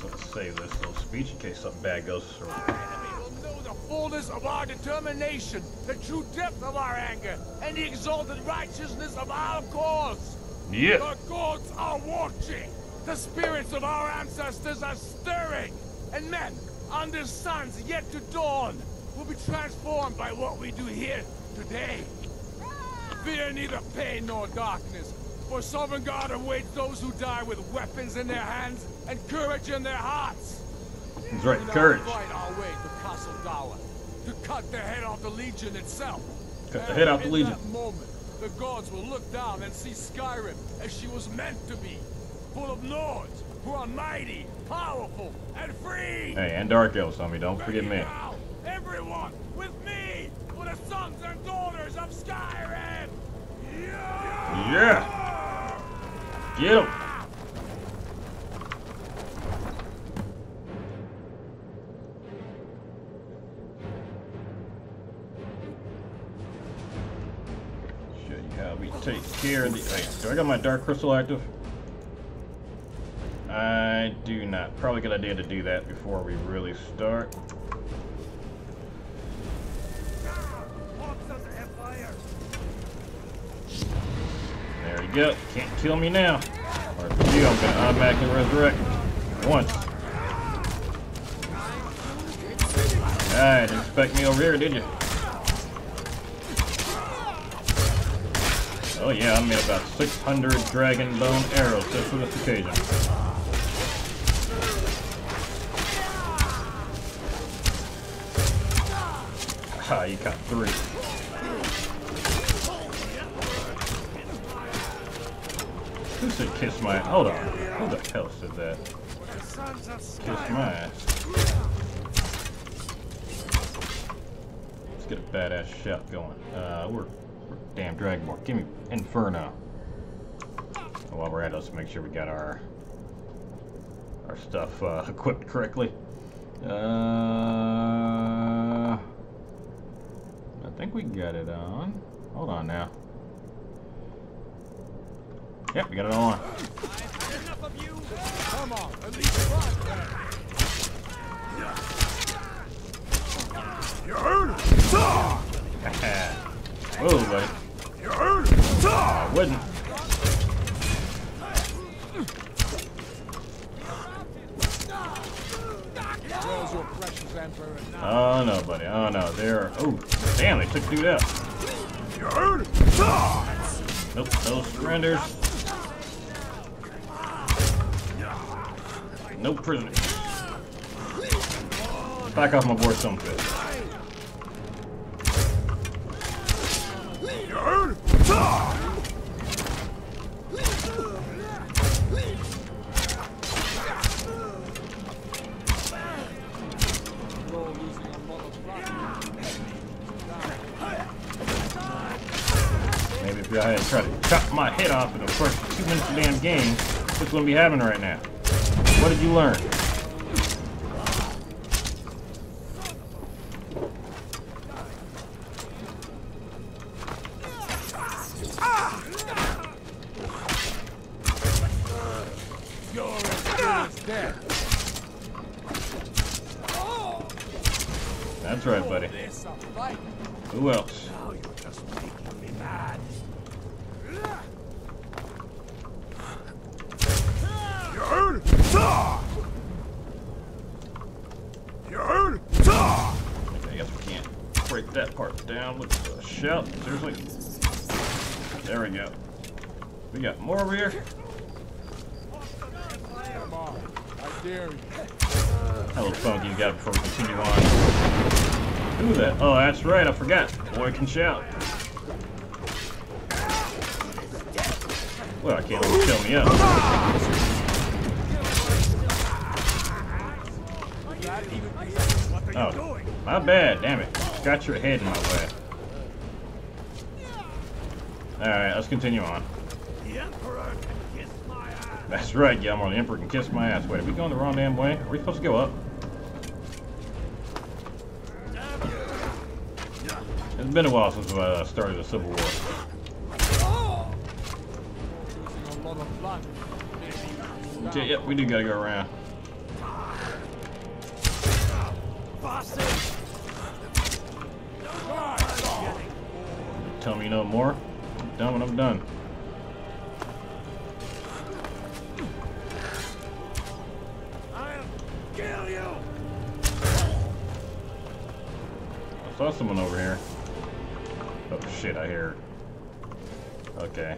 Let's save this little speech in case something bad goes through. Our enemy will know the fullness of our determination, the true depth of our anger, and the exalted righteousness of our cause. Yeah. The gods are watching. The spirits of our ancestors are stirring. And men, under suns yet to dawn, will be transformed by what we do here today. Fear neither pain nor darkness, for Sovereign God awaits those who die with weapons in their hands and courage in their hearts. That's right, courage. We fight our way to Castle Dower, to cut the head off the Legion itself. Cut the head off the Legion. In that moment, the gods will look down and see Skyrim as she was meant to be, full of lords who are mighty, powerful, and free. Hey, and Dark Elves, homie, don't forget me. Now, everyone, with me, for the sons and daughters of Skyrim. Yeah! Get him! Show you how we take care of the... Wait, do I got my Dark Crystal active? I do not. Probably a good idea to do that before we really start. There you go. Can't kill me now. Or for you, I'm going to automatically resurrect once. Alright, didn't expect me over here, did you? Oh yeah, I made about 600 dragon bone arrows just for this occasion. Ah, you got 3. Who said kiss my... Hold on. Who the hell said that? Kiss my ass. Let's get a badass shot going. We're damn Dragonborn. Give me Inferno. While we're at it, let's make sure we got our stuff equipped correctly. I think we got it on. Hold on now. Yep, we got it all on. Enough of you. Come on, at least try. You heard? Whoa, buddy. You heard? I wouldn't. Where's your precious emperor Oh now? no, buddy. Oh no, they're. Oh, damn! They took dude out. You heard? Nope, no surrenders. No prisoners. Back off my board, Stonefist. You heard? Maybe if I had to try to chop my head off in the first 2 minutes of the damn game, what's going to be happening right now? What did you learn? Your experience dead. That's right, buddy. This a fight. Who else? Now you're just making me mad. You heard? You heard? I guess we can't break that part down with a shout. Seriously? There we go. We got more over here. Come on, I dare you. How little funky you got before we continue on. Who that? Oh, that's right, I forgot. Boy can shout. Well, I can't let him show me up. Oh, my bad, damn it. Got your head in my way. Alright, let's continue on. The Emperor can kiss my ass. That's right, Gilmore, the Emperor can kiss my ass. Wait, are we going the wrong damn way? Are we supposed to go up? It's been a while since I started the Civil War. Losing a lot of blood. Okay, yep, we do gotta go around. Tell me no more. I'm done when I'm done. I'll kill you. I saw someone over here. Oh shit, I hear. Okay.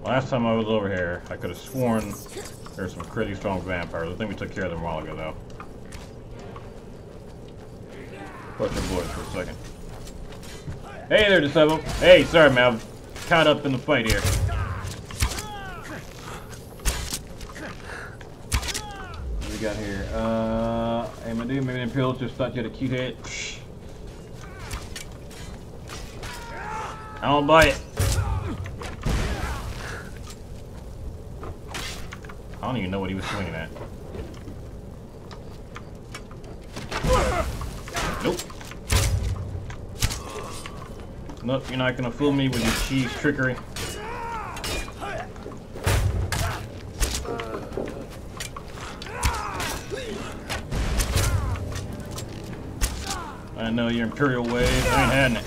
Last time I was over here, I could have sworn there's some pretty strong vampires. I think we took care of them a while ago, though. Put your boys for a second. Hey there, Disciple. Hey, sorry, man. I'm caught up in the fight here. What do we got here? Hey, my dude, maybe the Imperials just thought you had a cute head. I don't buy it. I don't even know what he was swinging at. Nope. Nope, you're not gonna fool me with your cheese trickery. I know your Imperial ways, I ain't having it.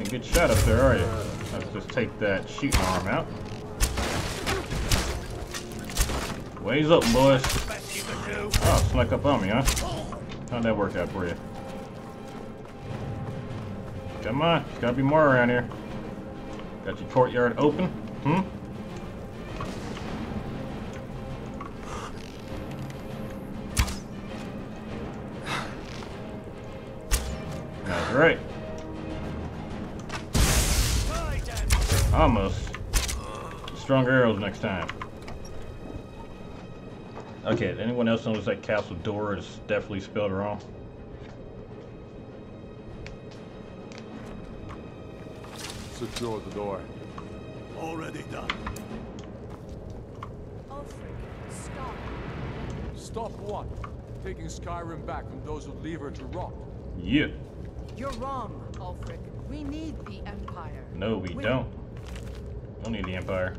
Good shot up there, are you? Let's just take that shooting arm out. Ways up, boys. Oh, snuck up on me, huh? How'd that work out for you? Come on, there's gotta be more around here. Got your courtyard open? Hmm? That's right. Almost. stronger arrows next time. Okay, anyone else notice that castle door is definitely spelled wrong? Secure the door. Already done. Alfred, stop. Stop what? Taking Skyrim back from those who leave her to rot. Yeah. You're wrong, Alfred. We need the Empire. No, we don't. Don't need the Empire.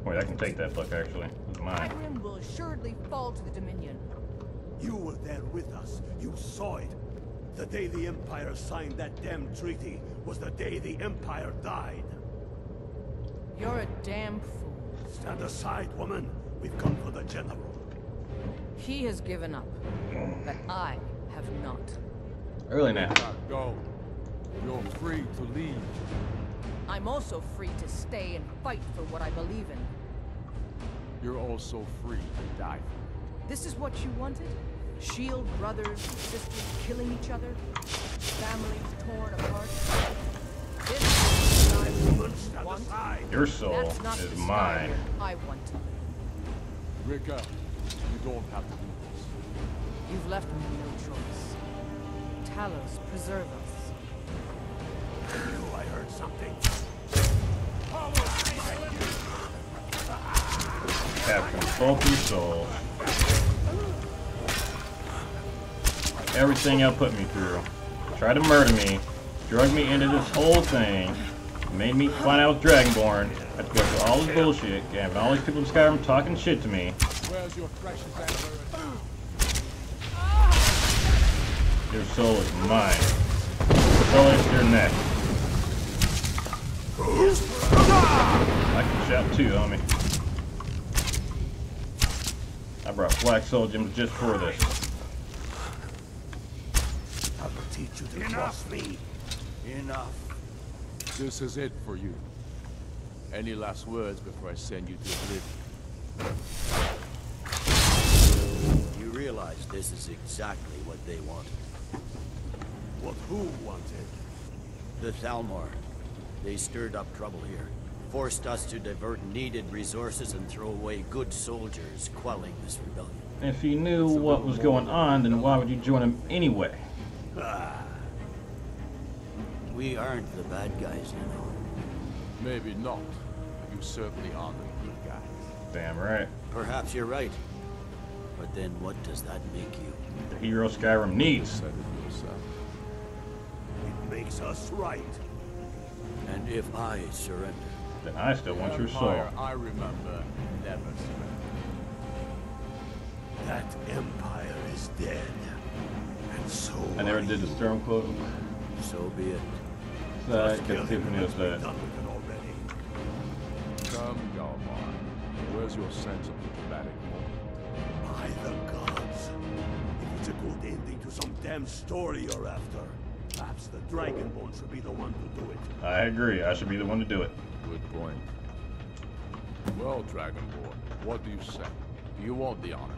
Wait, I can take that book actually. It's mine. Skyrim will assuredly fall to the Dominion. You were there with us. You saw it. The day the Empire signed that damn treaty was the day the Empire died. You're a damn fool. Stand aside, woman. We've come for the General. He has given up, but I have not. Early now. Go. You're free to leave. I'm also free to stay and fight for what I believe in. You're also free to die. This is what you wanted? Shield brothers and sisters killing each other? Families torn apart? This is what I want. Your soul That's not is the mine. Skyrim I want. Rika, you don't have to do this. You've left me no choice. Talos, preserve us. I knew I heard something. Have control through soul. Everything y'all put me through. Tried to murder me. Drug me into this whole thing. Made me find out with Dragonborn. Had to go through all this bullshit. Having all these people in Skyrim talking shit to me. Where's your precious Emperor? Your soul is mine. Soul is your neck. I can shout too, homie. I brought Black Soul Gems just for this. I will teach you to trust me. Enough. This is it for you. Any last words before I send you to oblivion? You realize this is exactly what they wanted. What who wanted? The Thalmor. They stirred up trouble here. Forced us to divert needed resources and throw away good soldiers, quelling this rebellion. If you knew what was going on, then why would you join him anyway? We aren't the bad guys, you know. Maybe not. You certainly are the good guys. Damn right. Perhaps you're right. But then what does that make you? The hero Skyrim needs. Said it yourself. It makes us right. And if I surrender? Then I still want your soul. Empire, I remember, never surrendered. That Empire is dead. And so I never did the Storm quote. So be it. Because Tiffany was done that. with it already. Come, Galmar. Where's your sense of diplomatic moment? By the gods. If it's a good ending to some damn story you're after, perhaps the Dragonborn should be the one to do it. I agree. I should be the one to do it. Good point. Well, Dragonborn, what do you say? Do you want the honor?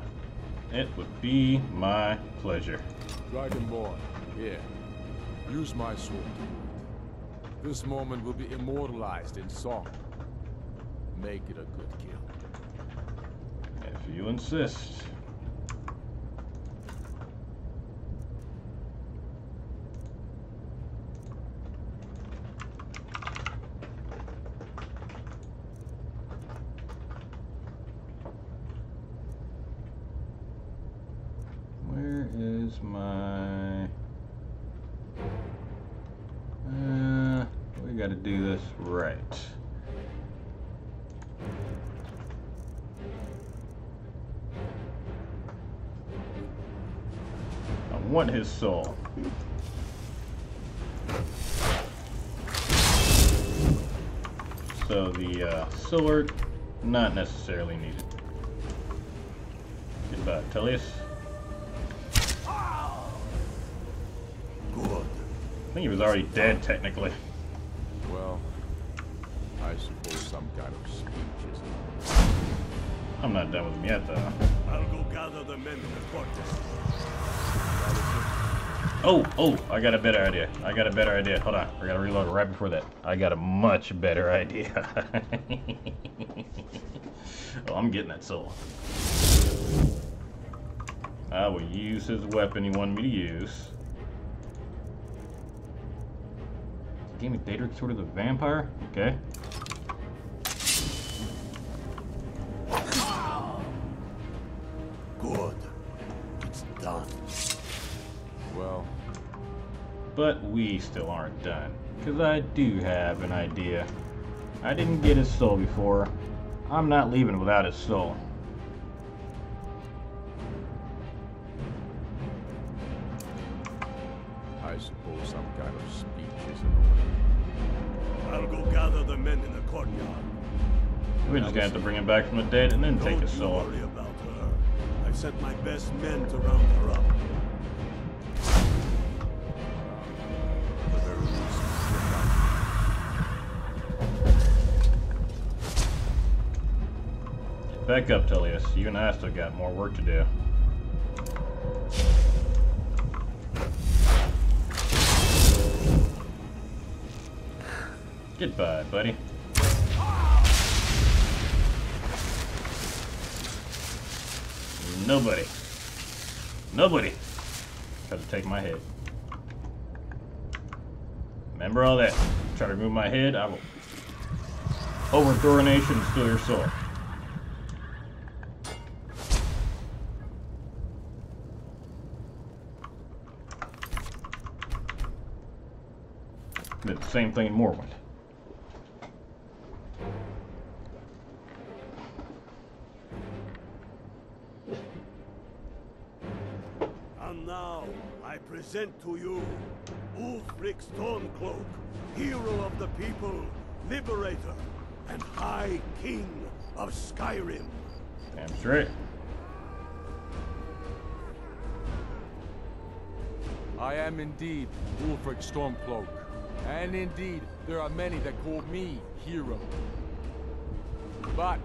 It would be my pleasure. Dragonborn, here. Use my sword to do it. This moment will be immortalized in song. Make it a good kill. If you insist. Where is my... we gotta do this right. I want his soul. So the sword, not necessarily needed. Goodbye, Tullius. Good. I think he was already dead, technically. Well, I suppose some kind of speech is I'm not done with him yet, though. I'll go gather the men in the fortress. Oh, I got a better idea. Hold on, I gotta reload right before that. I got a much better idea. Oh, I'm getting that soul. I will use his weapon he wanted me to use. Gave me Daedric Sword of the Vampire? Okay. Good. It's done. Well, but we still aren't done. Because I do have an idea. I didn't get his soul before. I'm not leaving without his soul. I suppose some kind of speech is in order. I'll go gather the men in the courtyard. We're just gonna have to bring him back from the dead and then take his soul. Don't worry about her. I've sent my best men to round her up. The very least, Back up, Tullius. You and I still got more work to do. Goodbye, buddy. Nobody tried to take my head. Remember all that. Try to remove my head, I will overthrow a nation and steal your soul. Did the same thing in Morrowind. And now, I present to you Ulfric Stormcloak, hero of the people, liberator, and High King of Skyrim. Damn straight. I am indeed Ulfric Stormcloak. And indeed, there are many that call me hero. But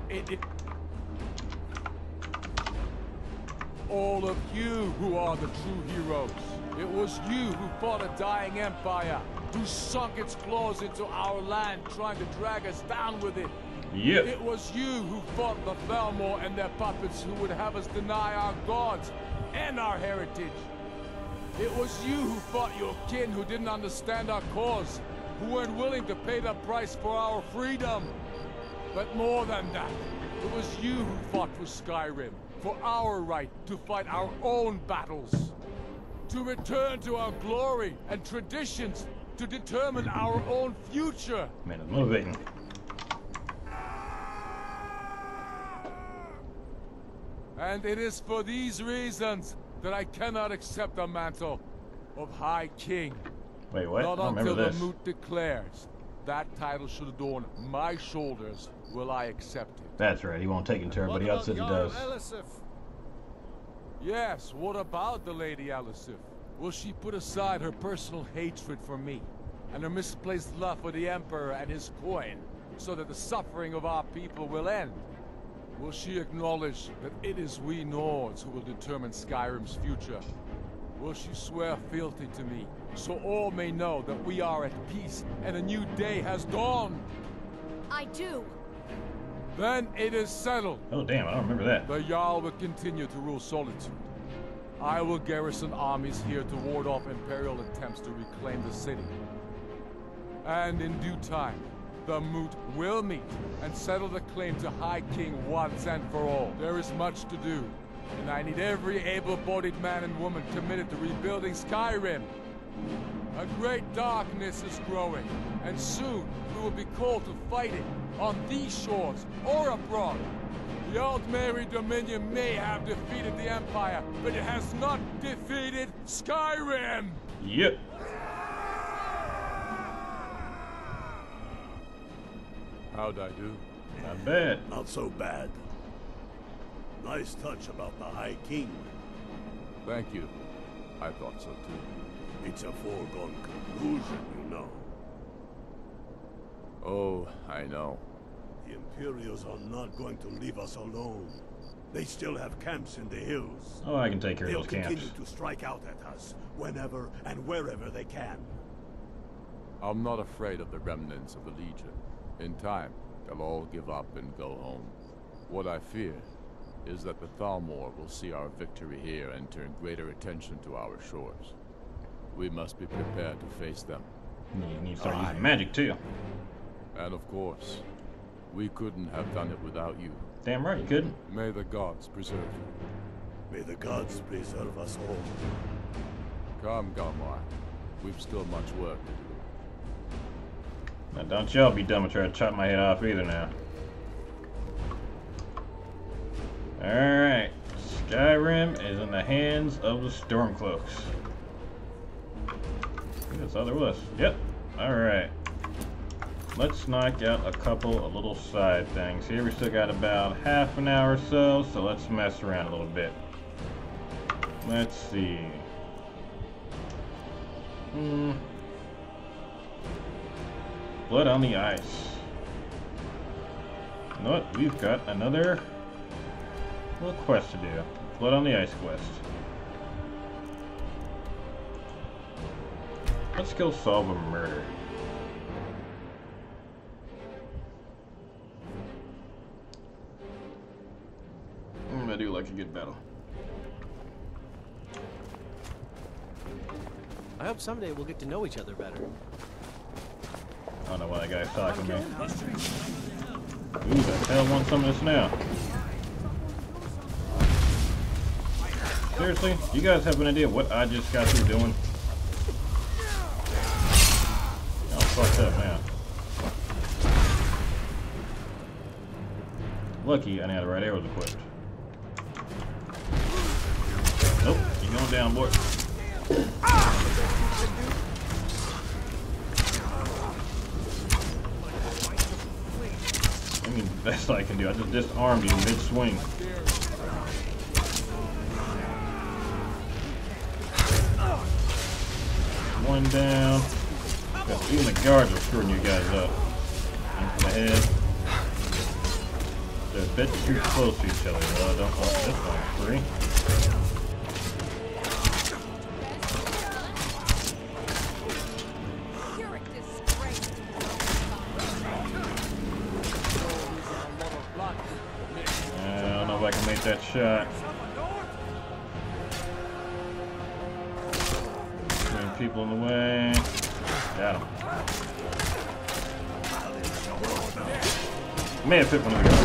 all of you who are the true heroes. It was you who fought a dying empire, who sunk its claws into our land, trying to drag us down with it. Yep. It was you who fought the Thalmor and their puppets who would have us deny our gods and our heritage. It was you who fought your kin who didn't understand our cause, who weren't willing to pay the price for our freedom. But more than that, it was you who fought for Skyrim, for our right to fight our own battles, to return to our glory and traditions, to determine our own future. Man, it's motivating. And it is for these reasons that I cannot accept the mantle of High King. Wait, what? Not I don't until remember the this. moot declares that title should adorn my shoulders will I accept it. That's right, he won't take it to everybody else says he does. Yes, what about the Lady Elisif? Will she put aside her personal hatred for me and her misplaced love for the Emperor and his coin so that the suffering of our people will end? Will she acknowledge that it is we Nords who will determine Skyrim's future? Will she swear fealty to me, so all may know that we are at peace and a new day has dawned? I do. Then it is settled. Oh damn, I don't remember that. The Jarl will continue to rule Solitude. I will garrison armies here to ward off Imperial attempts to reclaim the city. And in due time, the Moot will meet and settle the claim to High King once and for all. There is much to do, and I need every able-bodied man and woman committed to rebuilding Skyrim. A great darkness is growing, and soon we will be called to fight it, on these shores or abroad. The Altmeri Dominion may have defeated the Empire, but it has not defeated Skyrim! Yep. How'd I do? Not bad. Not so bad. Nice touch about the High King. Thank you. I thought so too. It's a foregone conclusion, you know. Oh, I know. The Imperials are not going to leave us alone. They still have camps in the hills. Oh, I can take care of They'll those camps. continue to strike out at us whenever and wherever they can. I'm not afraid of the remnants of the Legion. In time, they'll all give up and go home. What I fear is that the Thalmor will see our victory here and turn greater attention to our shores. We must be prepared to face them. You need to start using magic too. And of course, we couldn't have done it without you. Damn right you couldn't. May the gods preserve you. May the gods preserve us all. Come, Galmar. We've still much work to do. Now don't y'all be dumb and try to chop my head off either now. Alright. Skyrim is in the hands of the Stormcloaks. I think that's all there was. Yep. Alright. Let's knock out a couple of little side things here. We still got about half an hour or so, so let's mess around a little bit. Let's see. Blood on the ice. You know what? We've got another little quest to do. Blood on the ice quest. Let's go solve a murder. I do like a good battle. I hope someday we'll get to know each other better. I don't know why that guy's talking to me. Who the hell wants some of this now? Seriously? You guys have an idea what I just got through doing? I'm fucked up now. Lucky I had the right arrows equipped. Nope, you're going down, boy. I mean, the best I can do. I just disarmed you mid-swing. One down. Even the guards are screwing you guys up. Aim for the head. They're a bit too close to each other, though. I don't want this one free. I don't know if I can make that shot. Three people in the way. Got him. May have hit one of the guys.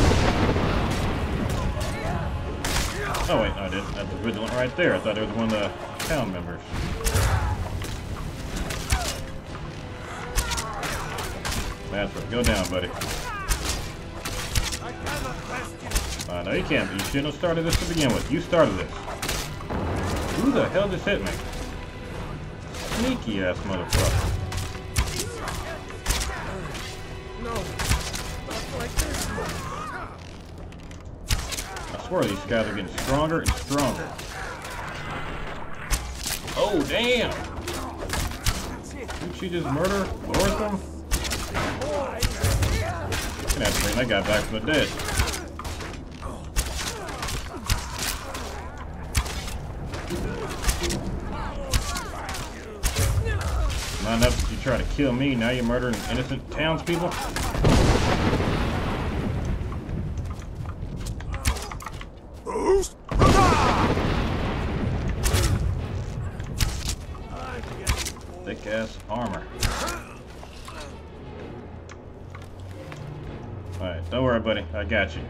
Oh wait, no I didn't. That's a vigilant right there. I thought it was one of the town members. That's right. Go down, buddy. No, you can't. You shouldn't have started this to begin with. You started this. Who the hell just hit me? Sneaky ass motherfucker. No, not like this. I swear these guys are getting stronger and stronger. Oh, damn! Didn't she just murder both of them? Gonna have to bring that guy back from the dead. Not enough that you try to kill me, now you're murdering innocent townspeople? Thick ass armor. Alright, don't worry, buddy. I got you.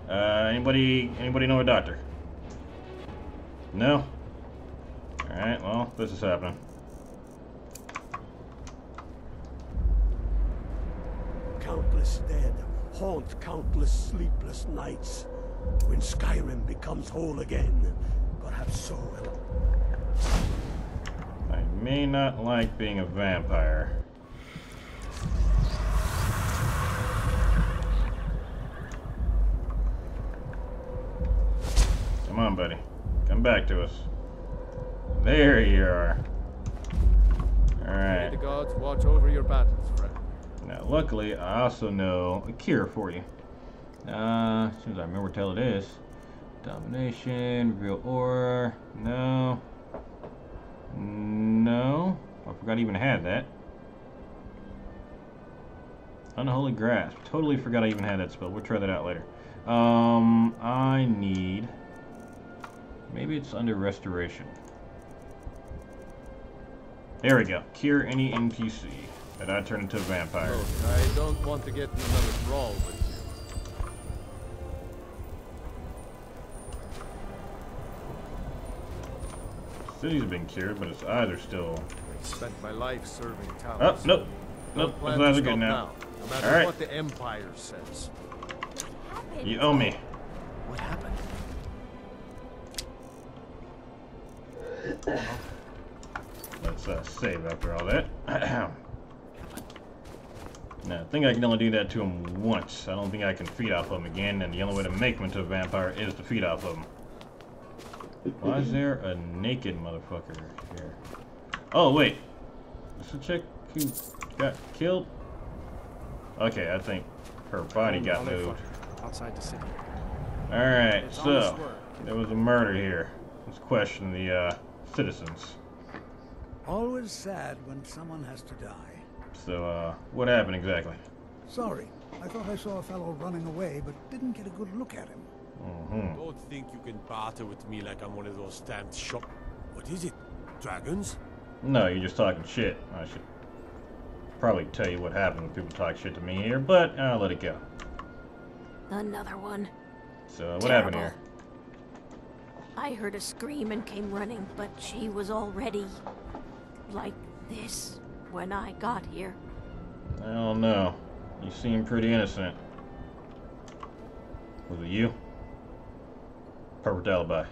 Anybody know a doctor? No? Alright, well, this is happening. Countless dead haunt countless sleepless nights. When Skyrim becomes whole again, perhaps so will. I may not like being a vampire. Come on, buddy. Come back to us. There you are. Alright. May the gods watch over your battles, friend. Now, luckily, I also know a cure for you. As soon as I remember what the hell it is. Domination, real aura. No. No. I forgot I even had that. Unholy Grasp. Totally forgot I even had that spell. We'll try that out later. I need... Maybe it's under Restoration. There we go. Cure any NPC that I turn into a vampire. Look, I don't want to get in another brawl with you. City's been cured, but its eyes are still... I spent my life serving town. Oh, nope. Nope, Plan those eyes to are good stop now. No matter All right. what the Empire says. You owe me. What happened? Let's save after all that. Now, I think I can only do that to him once. I don't think I can feed off him again, and the only way to make him into a vampire is to feed off of him. Why is there a naked motherfucker here? Oh, wait. Is the chick who got killed? Okay, I think her body got moved. Outside the city. Alright, so there was a murder here. Let's question the citizens. Always sad when someone has to die. So, what happened exactly? Sorry, I thought I saw a fellow running away, but didn't get a good look at him. Don't think you can barter with me like I'm one of those stamped shop. What is it? Dragons? No, you're just talking shit. I should probably tell you what happened when people talk shit to me here, but I'll let it go. Another one. So, what happened here? I heard a scream and came running, but she was already like this when I got here. I don't know. You seem pretty innocent. Was it you? Perfect alibi.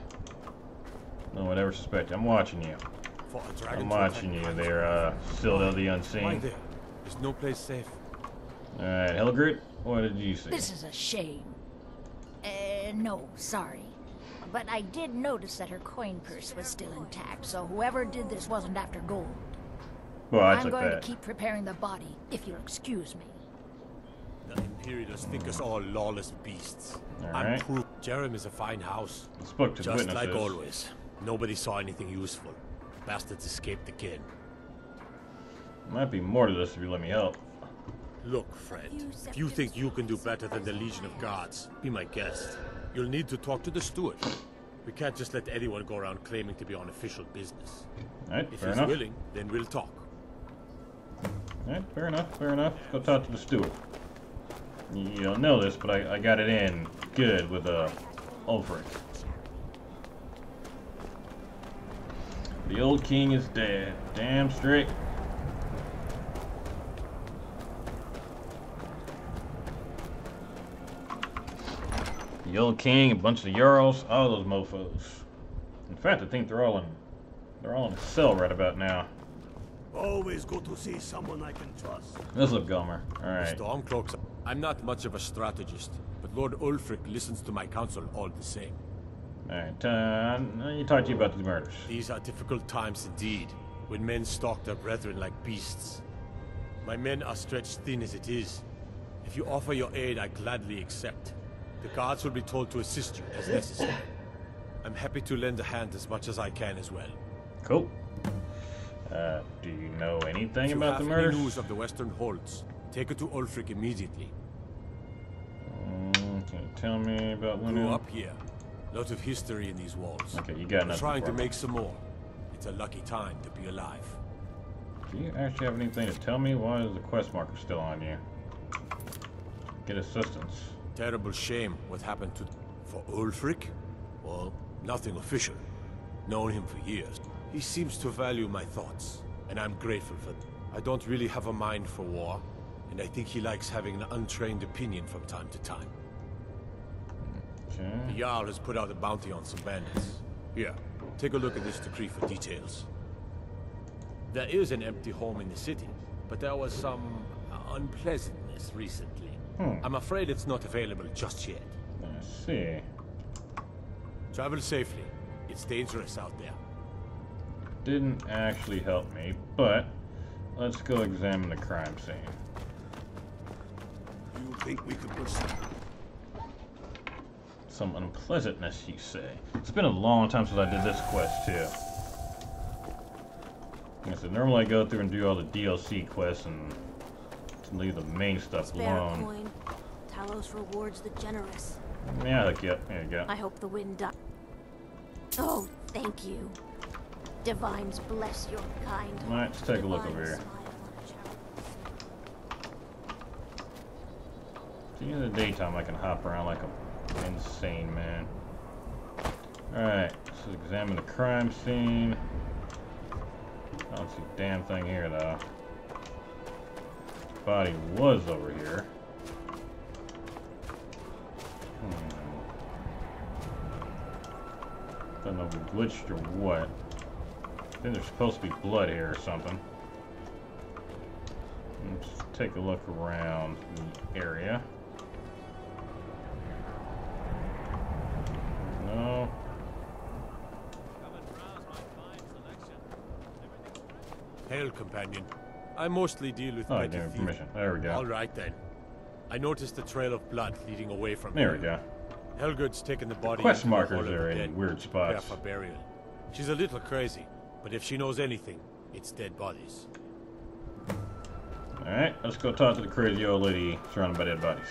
No one ever suspected. I'm watching you. I'm watching you there, Silda the Unseen. Why there? There's no place safe. Alright, Helgrit, what did you see? This is a shame. No, sorry. But I did notice that her coin purse was still intact, so whoever did this wasn't after gold. Well, I I'm took going that. to keep preparing the body, if you'll excuse me. The Imperials think us all lawless beasts. All I'm right. proof. Jerem is a fine house. I spoke to the Just witnesses. like always. Nobody saw anything useful. Bastards escaped again. Might be more to this if you let me help. Look, friend, if you think you can do better than the Legion of Guards, be my guest. You'll need to talk to the steward. We can't just let anyone go around claiming to be on official business. Alright, If fair he's enough. willing, then we'll talk. Alright, fair enough, fair enough. Let's go talk to the steward. You don't know this, but I got it in good with Ulfric. The old king is dead. Damn straight. The old king, a bunch of Jarls, all those mofos. In fact, I think they're all in a cell right about now. Always good to see someone I can trust. What's up, Gomer? Alright. Stormcloaks. I'm not much of a strategist, but Lord Ulfric listens to my counsel all the same. Alright, let me talk to you about the murders. These are difficult times indeed, when men stalk their brethren like beasts. My men are stretched thin as it is. If you offer your aid, I gladly accept. The guards will be told to assist you as necessary. I'm happy to lend a hand as much as I can as well. Cool. Do you know anything If you about the have murders? any news of the Western Holds, take it to Ulfric immediately. Can you tell me about when? Grew up here. Lot of history in these walls. Okay, you got I'm nothing trying for to me. make some more. It's a lucky time to be alive. Do you actually have anything to tell me? Why is the quest marker still on you? Get assistance. Terrible shame what happened to... For Ulfric? Well, nothing official. Known him for years. He seems to value my thoughts, and I'm grateful for them. I don't really have a mind for war, and I think he likes having an untrained opinion from time to time. Okay. The Jarl has put out a bounty on some bandits. Here, take a look at this decree for details. There is an empty home in the city, but there was some unpleasantness recently. I'm afraid it's not available just yet. I see. Travel safely. It's dangerous out there. Didn't actually help me, but let's go examine the crime scene. You think we could proceed? Some unpleasantness, you say. It's been a long time since I did this quest, too. Like I said, normally I go through and do all the DLC quests and leave the main stuff alone. Coin. Talos rewards the generous. Yeah, look, yeah, there you go. I hope the wind dies. Oh, thank you. Divines bless your kind. Alright, let's take a look over here. See, in the daytime I can hop around like a insane man. Alright, let's examine the crime scene. I don't see a damn thing here though. Body was over here. Don't know if we glitched or what. I think there's supposed to be blood here or something. Let's take a look around the area. No. Hail, companion. I mostly deal with Oh, damn permission. There we go. All right, then. I noticed a trail of blood leading away from There here. we go. Helgut's taken the body Quest into the markers Hall of are the in Dead, weird spots. prepare for burial. She's a little crazy, but if she knows anything, it's dead bodies. Alright, let's go talk to the crazy old lady surrounded by dead bodies.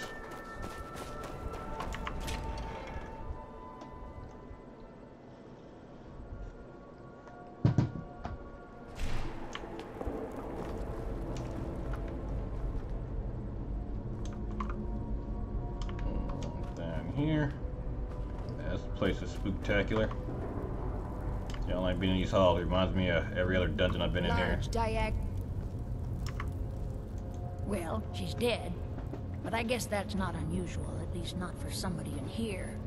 Down here. This place is spooktacular. Y'all like being in these halls. It reminds me of every other dungeon I've been in here. Well, she's dead, but I guess that's not unusual, at least not for somebody in here.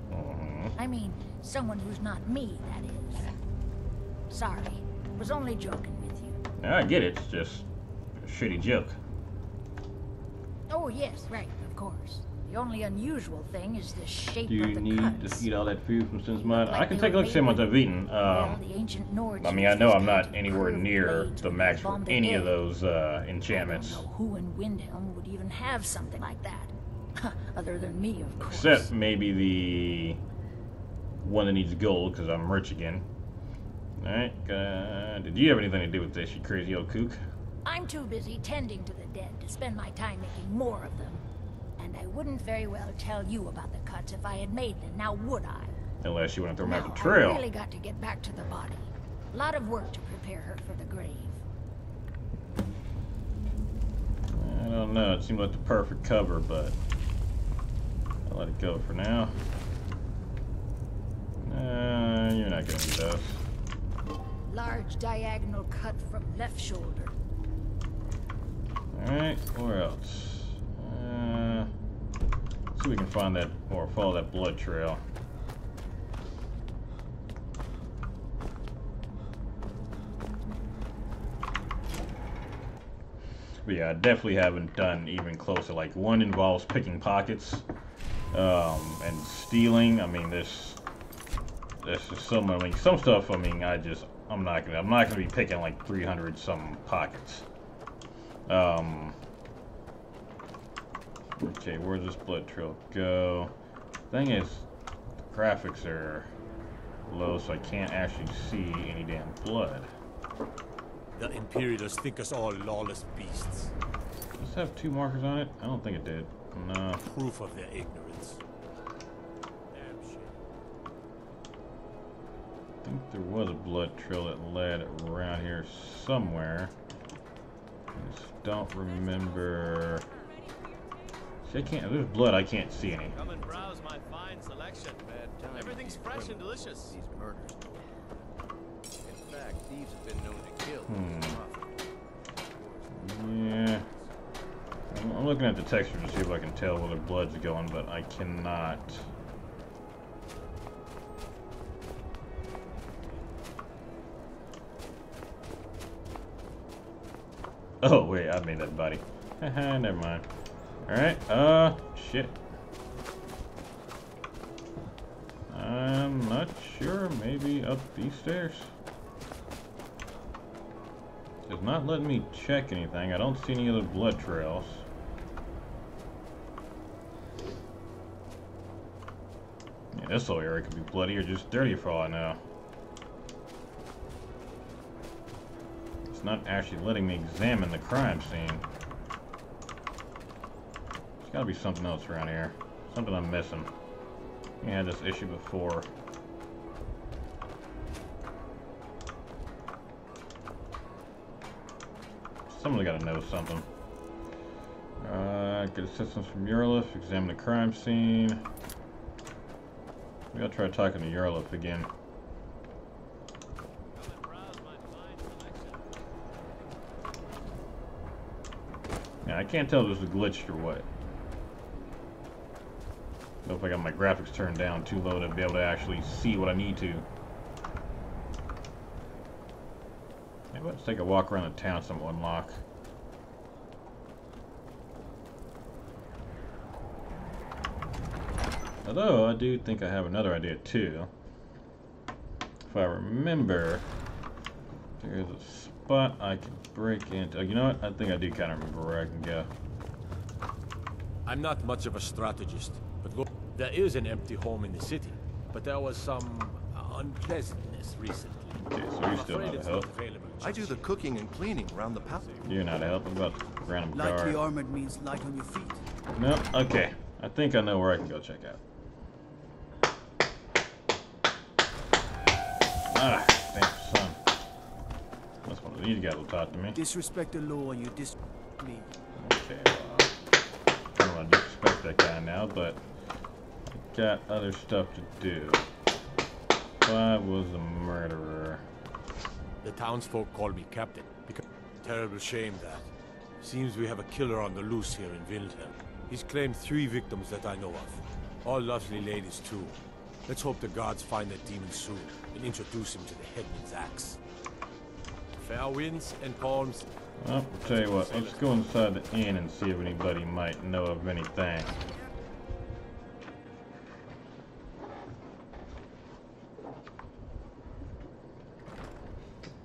I mean, someone who's not me, that is. Sorry, was only joking with you. I get it, it's just a shitty joke. Oh yes, right, of course. The only unusual thing is the shape Do you of the need cuts. to eat all that food from Sin's Mud? Like I can they take a were look to see how much made I've eaten. Well, the ancient Nords I mean, I used know these I'm not kinds of anywhere curved near blades the to max for bomb the any of dead. those enchantments. I don't know who in Windhelm would even have something like that. Other than me, of course. Except maybe the one that needs gold, because I'm rich again. Alright, did you have anything to do with this, you crazy old kook? I'm too busy tending to the dead to spend my time making more of them. And I wouldn't very well tell you about the cuts if I had made them, now would I? Unless you want to throw them out No, the trail. I really got to get back to the body. A lot of work to prepare her for the grave. I don't know, it seemed like the perfect cover, but I'll let it go for now. You're not gonna do those. Large diagonal cut from left shoulder. Alright, where else? See if we can find that, or follow that blood trail. But yeah, I definitely haven't done even closer. Like, one involves picking pockets, and stealing. I mean, there's just so many. I mean, some stuff. I mean, I'm not gonna be picking like 300 some pockets. Okay, where does this blood trail go? Thing is, the graphics are low, so I can't actually see any damn blood. The Imperials think us all lawless beasts. Does this have 2 markers on it? I don't think it did. No. Proof of their ignorance. I think there was a blood trail that led around here somewhere. I just don't remember. See, I can't. There's blood. I can't see any. Come and browse my fine selection. Everything's fresh and delicious. These murders. In fact, thieves have been known to kill. Yeah. I'm looking at the texture to see if I can tell where the blood's going, but I cannot. Oh, wait, I made that body. Haha, never mind. Alright, shit. I'm not sure. Maybe up these stairs? It's not letting me check anything. I don't see any other blood trails. Yeah, This whole area could be bloody or just dirty for all I know. It's not actually letting me examine the crime scene. There's gotta be something else around here. Something I'm missing. We had this issue before. Someone's gotta know something. Get assistance from Eurolif, examine the crime scene. We gotta try talking to Eurolif again. Yeah, I can't tell if this is glitched or what. I don't know if I got my graphics turned down too low to be able to actually see what I need to. Maybe let's take a walk around the town, some unlock. Although, I do think I have another idea too. If I remember, there's a spot I can break into. You know what? I think I do kind of remember where I can go. I'm not much of a strategist, but look, there is an empty home in the city, but there was some unpleasantness recently. Okay, so you're still not a help. I do the cooking and cleaning around the palace. You're not a help. I'm about to random guard. Lightly armored means light on your feet. No, okay. I think I know where I can go check out. Ah, thanks, son. That's one of these guys will talk to me. Disrespect the law and you disrespect me. Okay, well, I don't want to disrespect that guy now, but I got other stuff to do. I was a murderer. The townsfolk call me captain because terrible shame that. Seems we have a killer on the loose here in Wilhelm. He's claimed 3 victims that I know of. All lovely ladies too. Let's hope the gods find that demon soon and introduce him to the headman's axe. Fair winds and calms. Well, I'll tell you what, let's go inside the inn and see if anybody might know of anything.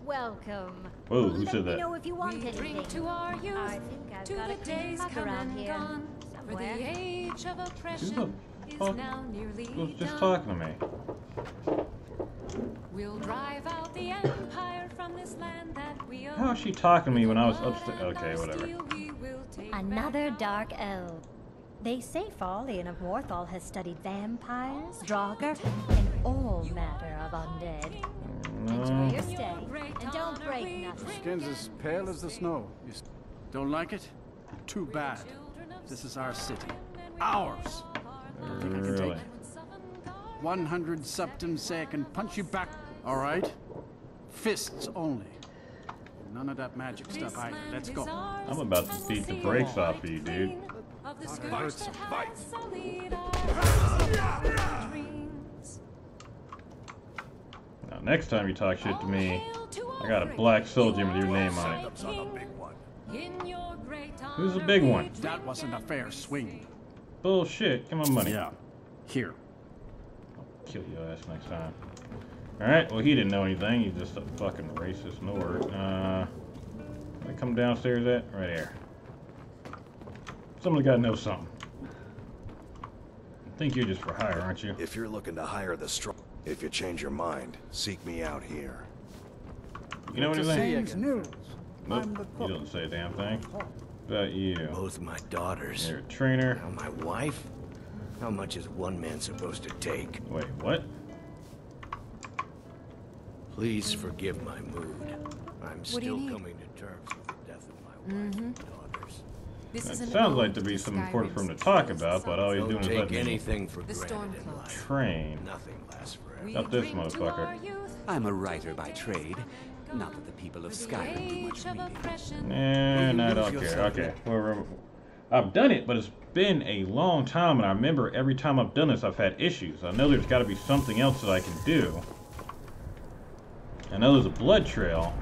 Welcome. Whoa, who said that? Let me know if you want anything. To our youth, I think I've to got a the clean days mug come around and here. gone, for the Somewhere. age of Who oppression the is fuck now nearly was just done. talking to me? We'll drive out the empire from this land that we own. How is she talking to me when I was upstairs? Okay, whatever. Another dark elf. They say Farlian of Morthal has studied vampires, Draugr, and all matter of undead. Enjoy your stay, and don't break nothing. Skin's as pale as the snow. You don't like it? Too bad. This is our city. Ours! I think I can take 100 septums say I can punch you back. All right? Fists only. None of that magic stuff either. Let's go. I'm about to beat the brakes off of you, dude. Now, next time you talk shit to me, I got a black soldier with your name on it. Who's the big one? That wasn't a fair swing. Bullshit. Give me money. Yeah. Here. I'll kill your ass next time. Alright, well, he didn't know anything. He's just a fucking racist Nord. I come downstairs at? Right here. Someone's gotta know something. I think you're just for hire, aren't you? If you're looking to hire the strong, if you change your mind, seek me out here. You know anything? News. Nope, he doesn't say a damn thing. What about you? Both my daughters. You're a trainer. Now my wife? How much is one man supposed to take? Wait, what? Please forgive my mood. I'm What do you still need? coming to terms with the death of my wife and daughters. This is It an sounds ode like to to be the something important for him to Skyrim talk spirits about, but all he's Don't doing is take letting me anything for The granted in Stormcloak. life. train. Nothing lasts forever. Got this motherfucker. I'm a writer by trade. Not that the people of Skyrim do much reading. And I don't care. Okay. I've done it, but it's been a long time, and I remember every time I've done this, I've had issues. I know there's got to be something else that I can do. I know there's a blood trail.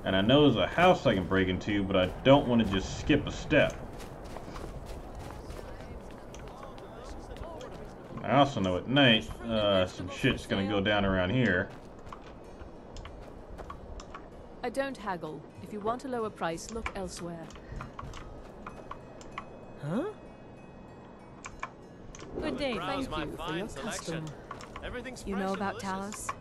And I know there's a house I can break into, but I don't want to just skip a step. I also know at night, some shit's gonna go down around here. I don't haggle. If you want a lower price, look elsewhere. Huh? We're Good day. Browse Thank my you for fine your selection. custom. Everything's You fresh know and about delicious. Talos?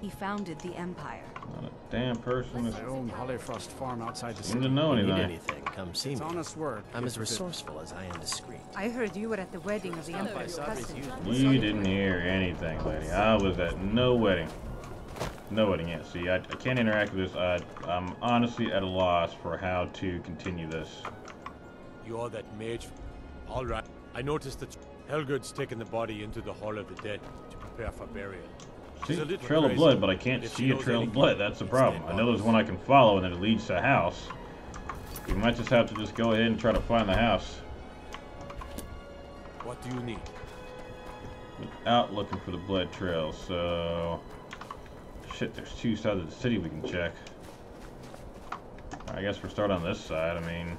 He founded the Empire. Not a damn person is I own Hollyfrost Farm outside the seem city. to know If you need anything. anything, come see It's me. honest word. I'm as If it- resourceful as I am discreet. I heard you were at the wedding of the Emperor's cousin. You didn't hear anything, lady. I was at no wedding. No wedding yet. See, I can't interact with this. I'm honestly at a loss for how to continue this. You're that mage. All right. I noticed that Helgud's taken the body into the Hall of the Dead to prepare for burial. See, She's a little trail of crazy, blood, but I can't if see she a knows trail of anything, blood. That's the it's problem. dead I know there's bodies. one I can follow, and it leads to a house. We might just have to just go ahead and try to find the house What do you need? without looking for the blood trail. So, shit, there's two sides of the city we can check. I guess we'll start on this side. I mean,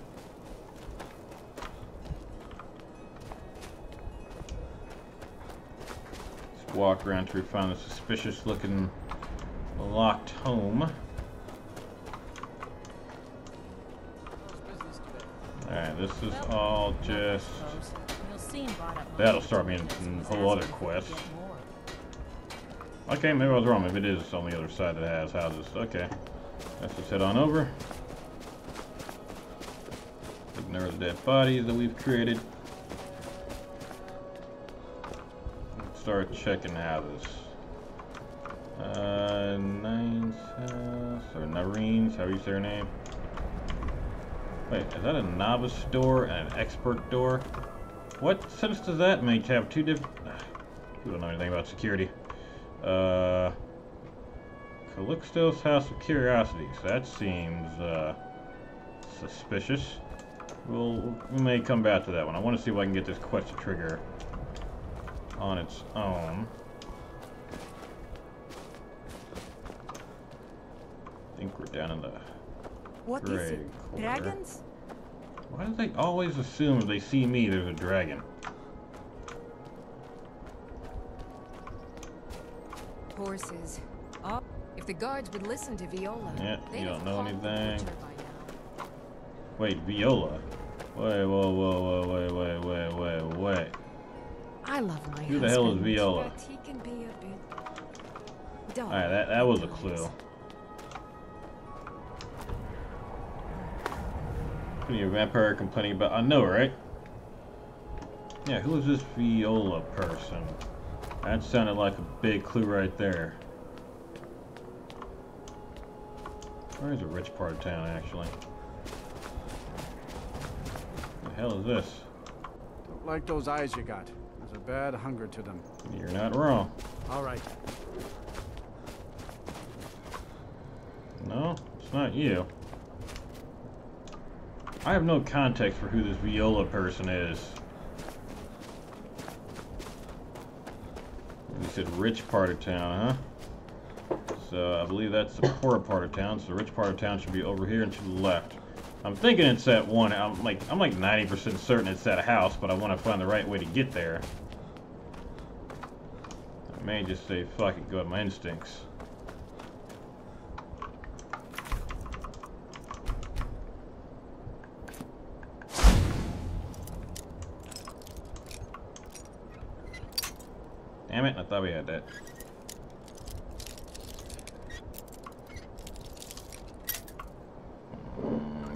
let's walk around till we find a suspicious looking locked home. Alright, this is all just... That'll start me in a whole other quest. Okay, maybe I was wrong. Maybe it is on the other side that has houses. Okay. Let's just head on over. Ignore the dead bodies that we've created. Start checking houses. Nine's house, or Nareen's, however you say her name. Wait, is that a novice door and an expert door? What sense does that make to have two different... We don't know anything about security. Calixto's House of Curiosities. That seems, suspicious. We may come back to that one. I want to see if I can get this quest to trigger on its own. I think we're down in the... What is it? Dragons? Why do they always assume if they see me there's a dragon? Horses. Oh, if the guards would listen to Viola. Yeah, they'd you have don't know caught the anything. butcher by now. Wait, Viola? Wait, wait. I love my Who the hell is husband, Viola? but he can be a bit dull. Alright, that was a clue. Your vampire complaining about... I know, right? Yeah, who is this Viola person? That sounded like a big clue right there. Where's a rich part of town, actually? What the hell is this? Don't like those eyes you got. There's a bad hunger to them. You're not wrong. All right. No, it's not you. I have no context for who this Viola person is. You said rich part of town, huh? So I believe that's the poor part of town. So the rich part of town should be over here and to the left. I'm thinking it's that one. I'm like 90% certain it's that house, but I want to find the right way to get there. I may just say fuck it, go with my instincts. Damn it, I thought we had that.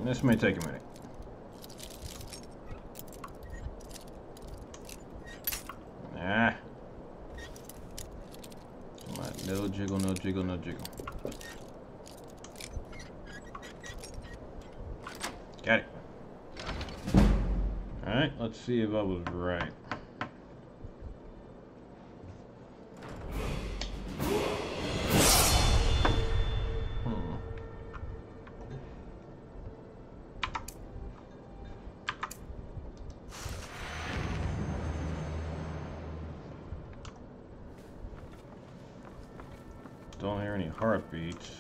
This may take a minute. Ah. Come on, no jiggle, no jiggle, no jiggle. Got it. Alright, let's see if I was right. Don't hear any heartbeats.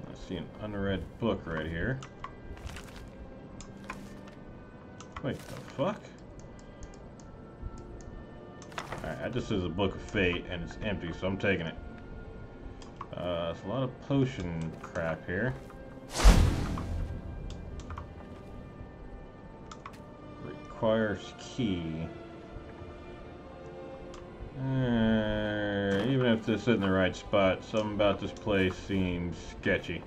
I see an unread book right here. Wait, the fuck? Alright, that just says a book of fate and it's empty, so I'm taking it. There's a lot of potion crap here. requires key. Even if this isn't the right spot, something about this place seems sketchy.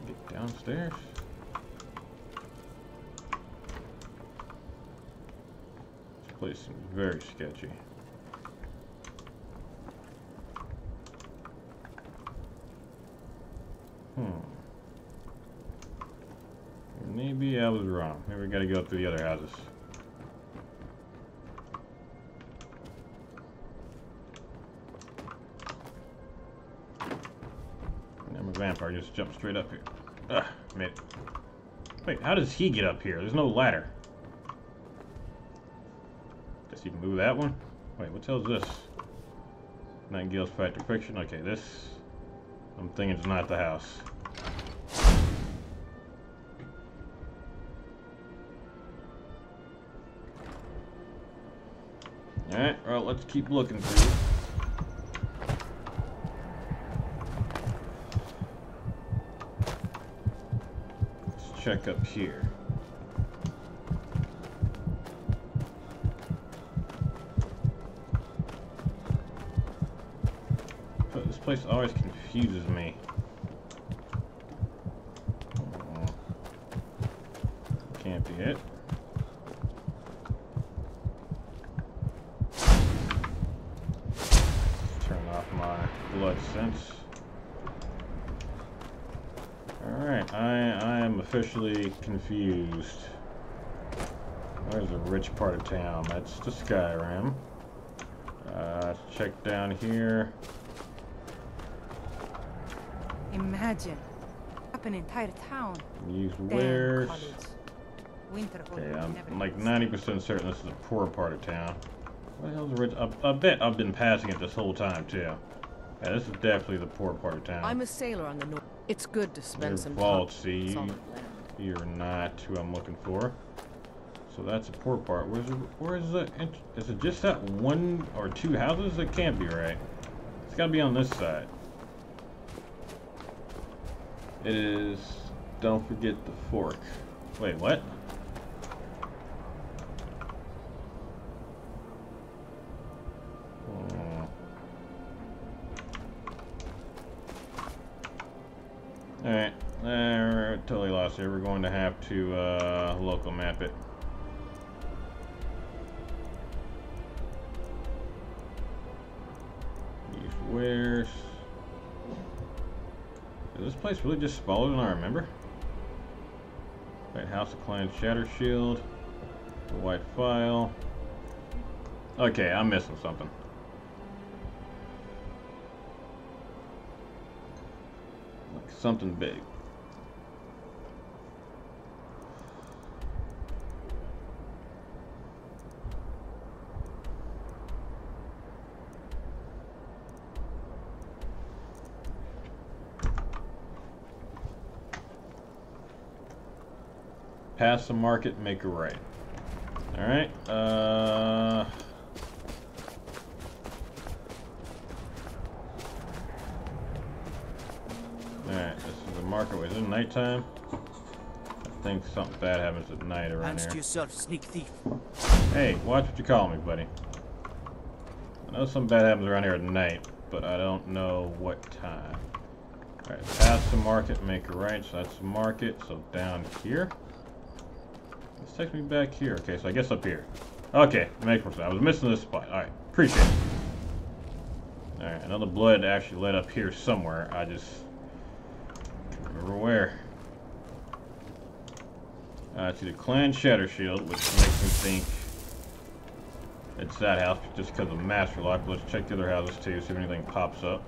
Get downstairs. This place seems very sketchy. Maybe I was wrong. Maybe we gotta go through the other houses. I'm a vampire, just jump straight up here. Ugh, made it. Wait, how does he get up here? There's no ladder. Does he move that one? Wait, what the hell is this? Nightingale's Factory Fiction. Okay, this I'm thinking it's not the house. Alright, well, let's keep looking through. Let's check up here. But this place always confuses me. Can't be it. Blood sense. Alright, I am officially confused. Where's the rich part of town? That's the Skyrim. Let's check down here. Imagine up an entire town. Use wares. Okay, I'm like 90% certain this is a poor part of town. What the hell's the rich? I bet I've been passing it this whole time too. Yeah, this is definitely the poor part of town. I'm a sailor on the north. It's good to spend some time. See, you're not who I'm looking for. So that's the poor part. Where's the? Is it just that one or two houses? It can't be right. It's got to be on this side. It is. Don't forget the fork. Wait, what? Alright, we're totally lost here. We're going to have to local map it. Use wares. Is this place really just smaller than I remember? Right, House of Clan Shatter Shield. The white file. Okay, I'm missing something. Something big. Pass the market, make a right. Alright, alright, this is the market. Wait, is it nighttime? I think something bad happens at night around Hands here. to yourself, sneak thief. Hey, watch what you call me, buddy. I know something bad happens around here at night, but I don't know what time. Alright, pass the market, make a right, so that's the market. So down here. This takes me back here. Okay, so I guess up here. Okay, makes more sense. I was missing this spot. Alright, appreciate it. Alright, another blood actually led up here somewhere. I just can't remember where. It's either Clan Shatter Shield, which makes me think it's that house just because of Master Lock. Let's check the other houses too, see if anything pops up.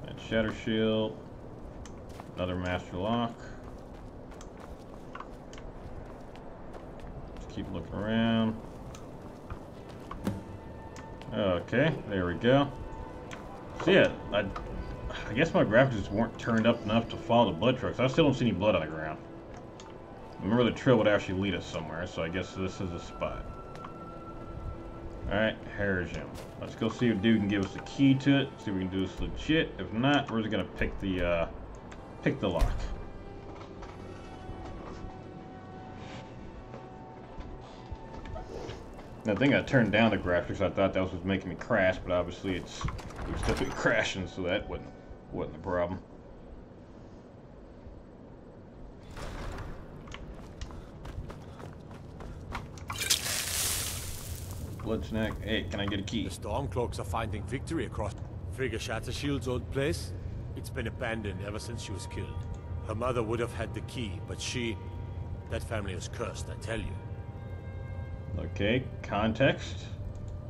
And Shatter Shield, another Master Lock. Just keep looking around. Okay, there we go. So yeah, I guess my graphics just weren't turned up enough to follow the blood trucks. I still don't see any blood on the ground. Remember, the trail would actually lead us somewhere, so I guess this is a spot. Alright, Harrigan. Let's go see if dude can give us the key to it. See if we can do this legit. If not, we're just gonna pick the lock. I think I turned down the graphics. I thought that was making me crash, but obviously it was still crashing, so that wasn't the problem. Bloodsnack. Hey, can I get a key? The Stormcloaks are finding victory across Frigga Shattershield's old place. It's been abandoned ever since she was killed. Her mother would have had the key, but that family is cursed, I tell you. Okay, context.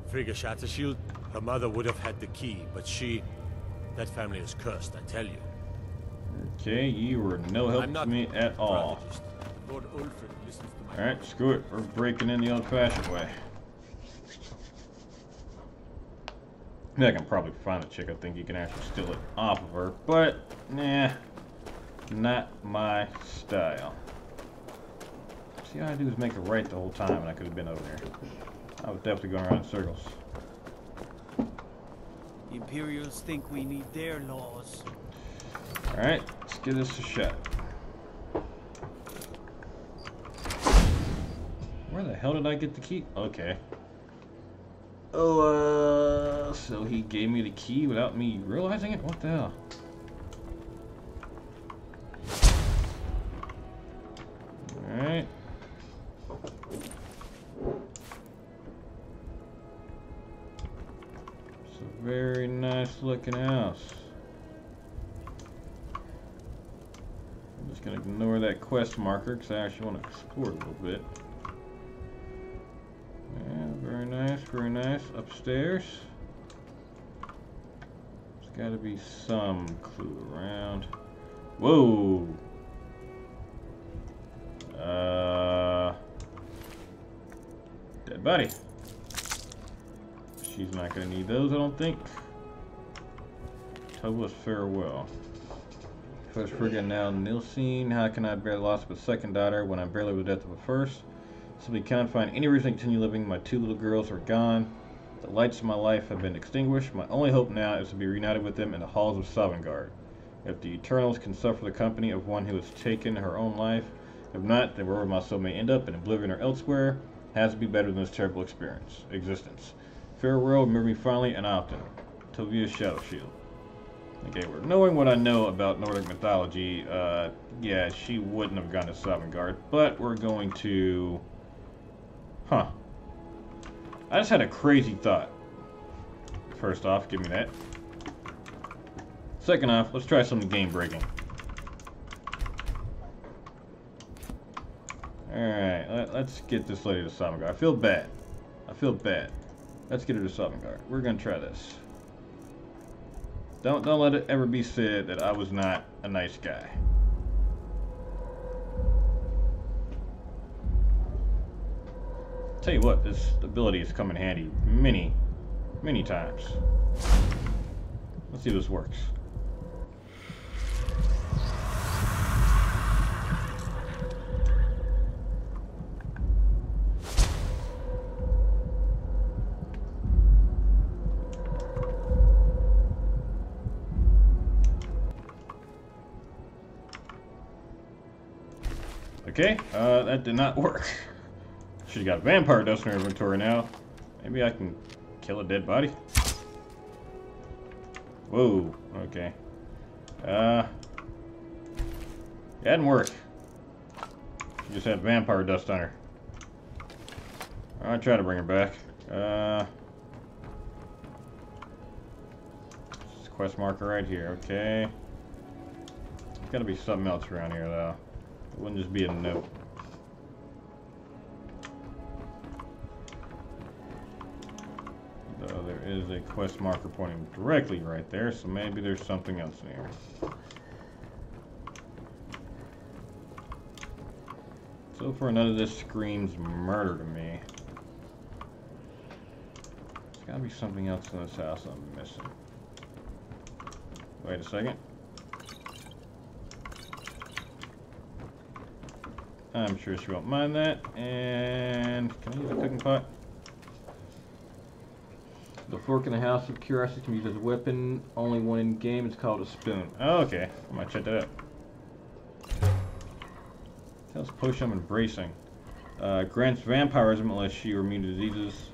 Frigga Shattershield, her mother would have had the key, but that family is cursed, I tell you. Okay, you were no help to me at all. Lord Ulfred listens to my Alright, screw it. We're breaking in the old-fashioned way. I can probably find a chick. I think you can actually steal it off of her, but nah, not my style. See, all I do is make it right the whole time, and I could have been over there. I was definitely going around in circles. The Imperials think we need their laws. Alright, let's give this a shot. Where the hell did I get the key? Okay. Oh, so he gave me the key without me realizing it? What the hell? Alright. It's a very nice looking house. I'm just gonna ignore that quest marker because I actually want to explore a little bit. Yeah, very nice, very nice. Upstairs. There's got to be some clue around. Whoa! Dead body. She's not going to need those, I don't think. Toba's farewell. First frigate now Nilsine. How can I bear the loss of a second daughter when I'm barely with the death of a first? Simply can't find any reason to continue living. My two little girls are gone. The lights of my life have been extinguished. My only hope now is to be reunited with them in the halls of Sovngarde. If the Eternals can suffer the company of one who has taken her own life, if not, then wherever my soul may end up, in oblivion or elsewhere, has to be better than this terrible existence. Farewell, remember me finally and often. Tovia Shadowshield. Okay, we're knowing what I know about Nordic mythology. Yeah, she wouldn't have gone to Sovngarde, but we're going to... Huh. I just had a crazy thought. First off, give me that. Second off, let's try some game breaking. Alright, let's get this lady to Sovngarde. I feel bad. Let's get her to Sovngarde. We're gonna try this. Don't let it ever be said that I was not a nice guy. Tell you what, this ability has come in handy many times. Let's see if this works. Okay, that did not work. Should've got vampire dust in her inventory now. Maybe I can kill a dead body? Whoa, okay. It didn't work. She just had vampire dust on her. I'll try to bring her back. This is quest marker right here, okay. There's gotta be something else around here though. It wouldn't just be a note. Though there is a quest marker pointing directly right there, so maybe there's something else in here. So far, none of this screams murder to me. There's gotta be something else in this house I'm missing. Wait a second. I'm sure she won't mind that. And can I use a cooking pot? The fork in the House of Curiosity can be used as a weapon. Only one in game. It's called a spoon. Oh, okay. I might check that out. Tells potion I'm embracing. Grants vampirism unless you are immune to diseases.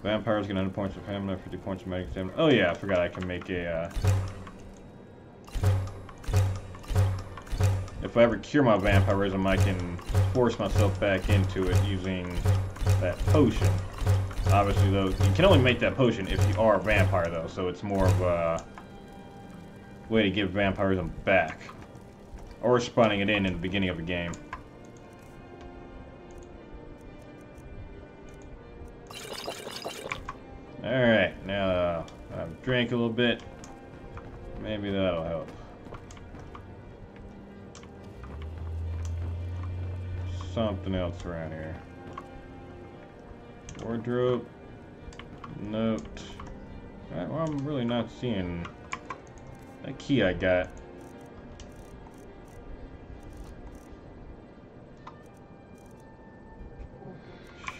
Vampires get 100 points of stamina, 50 points of magic stamina. Oh yeah, I forgot I can make a. If I ever cure my vampirism, I can force myself back into it using that potion. Obviously, though, you can only make that potion if you are a vampire, though, so it's more of a way to give vampirism back. Or spawning it in the beginning of the game. Alright, now I've drank a little bit. Maybe that'll help. Something else around here. Wardrobe. Note. Alright, well, I'm really not seeing that key I got.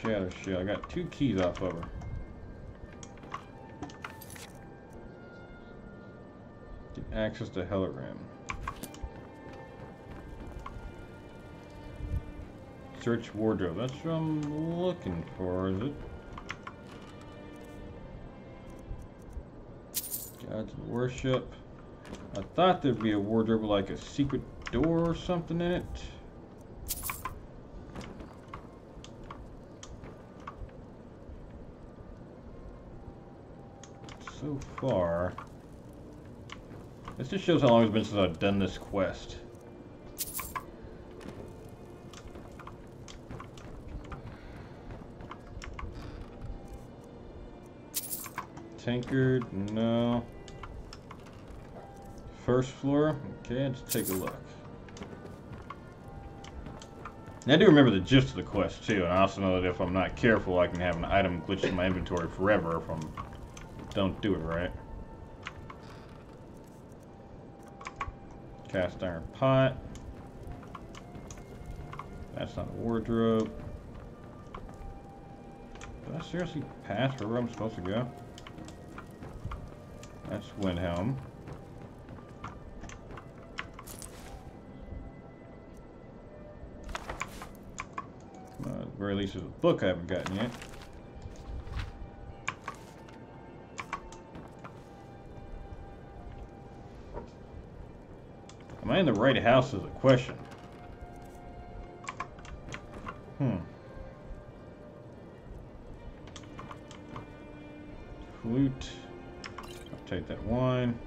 Shadow Shield. I got 2 keys off of her. Get access to Hellerim. Search wardrobe. That's what I'm looking for, is it? Gods of worship. I thought there'd be a wardrobe with like a secret door or something in it. So far, this just shows how long it's been since I've done this quest. Tankard, no. First floor, okay, let's take a look. Now, I do remember the gist of the quest too, and I also know that if I'm not careful, I can have an item glitch in my inventory forever if I don't do it right. Cast iron pot. That's not a wardrobe. Did I seriously pass where I'm supposed to go? That's Windhelm. At the very least, there's a book I haven't gotten yet. Am I in the right house is a question. Flute. I'll take that wine.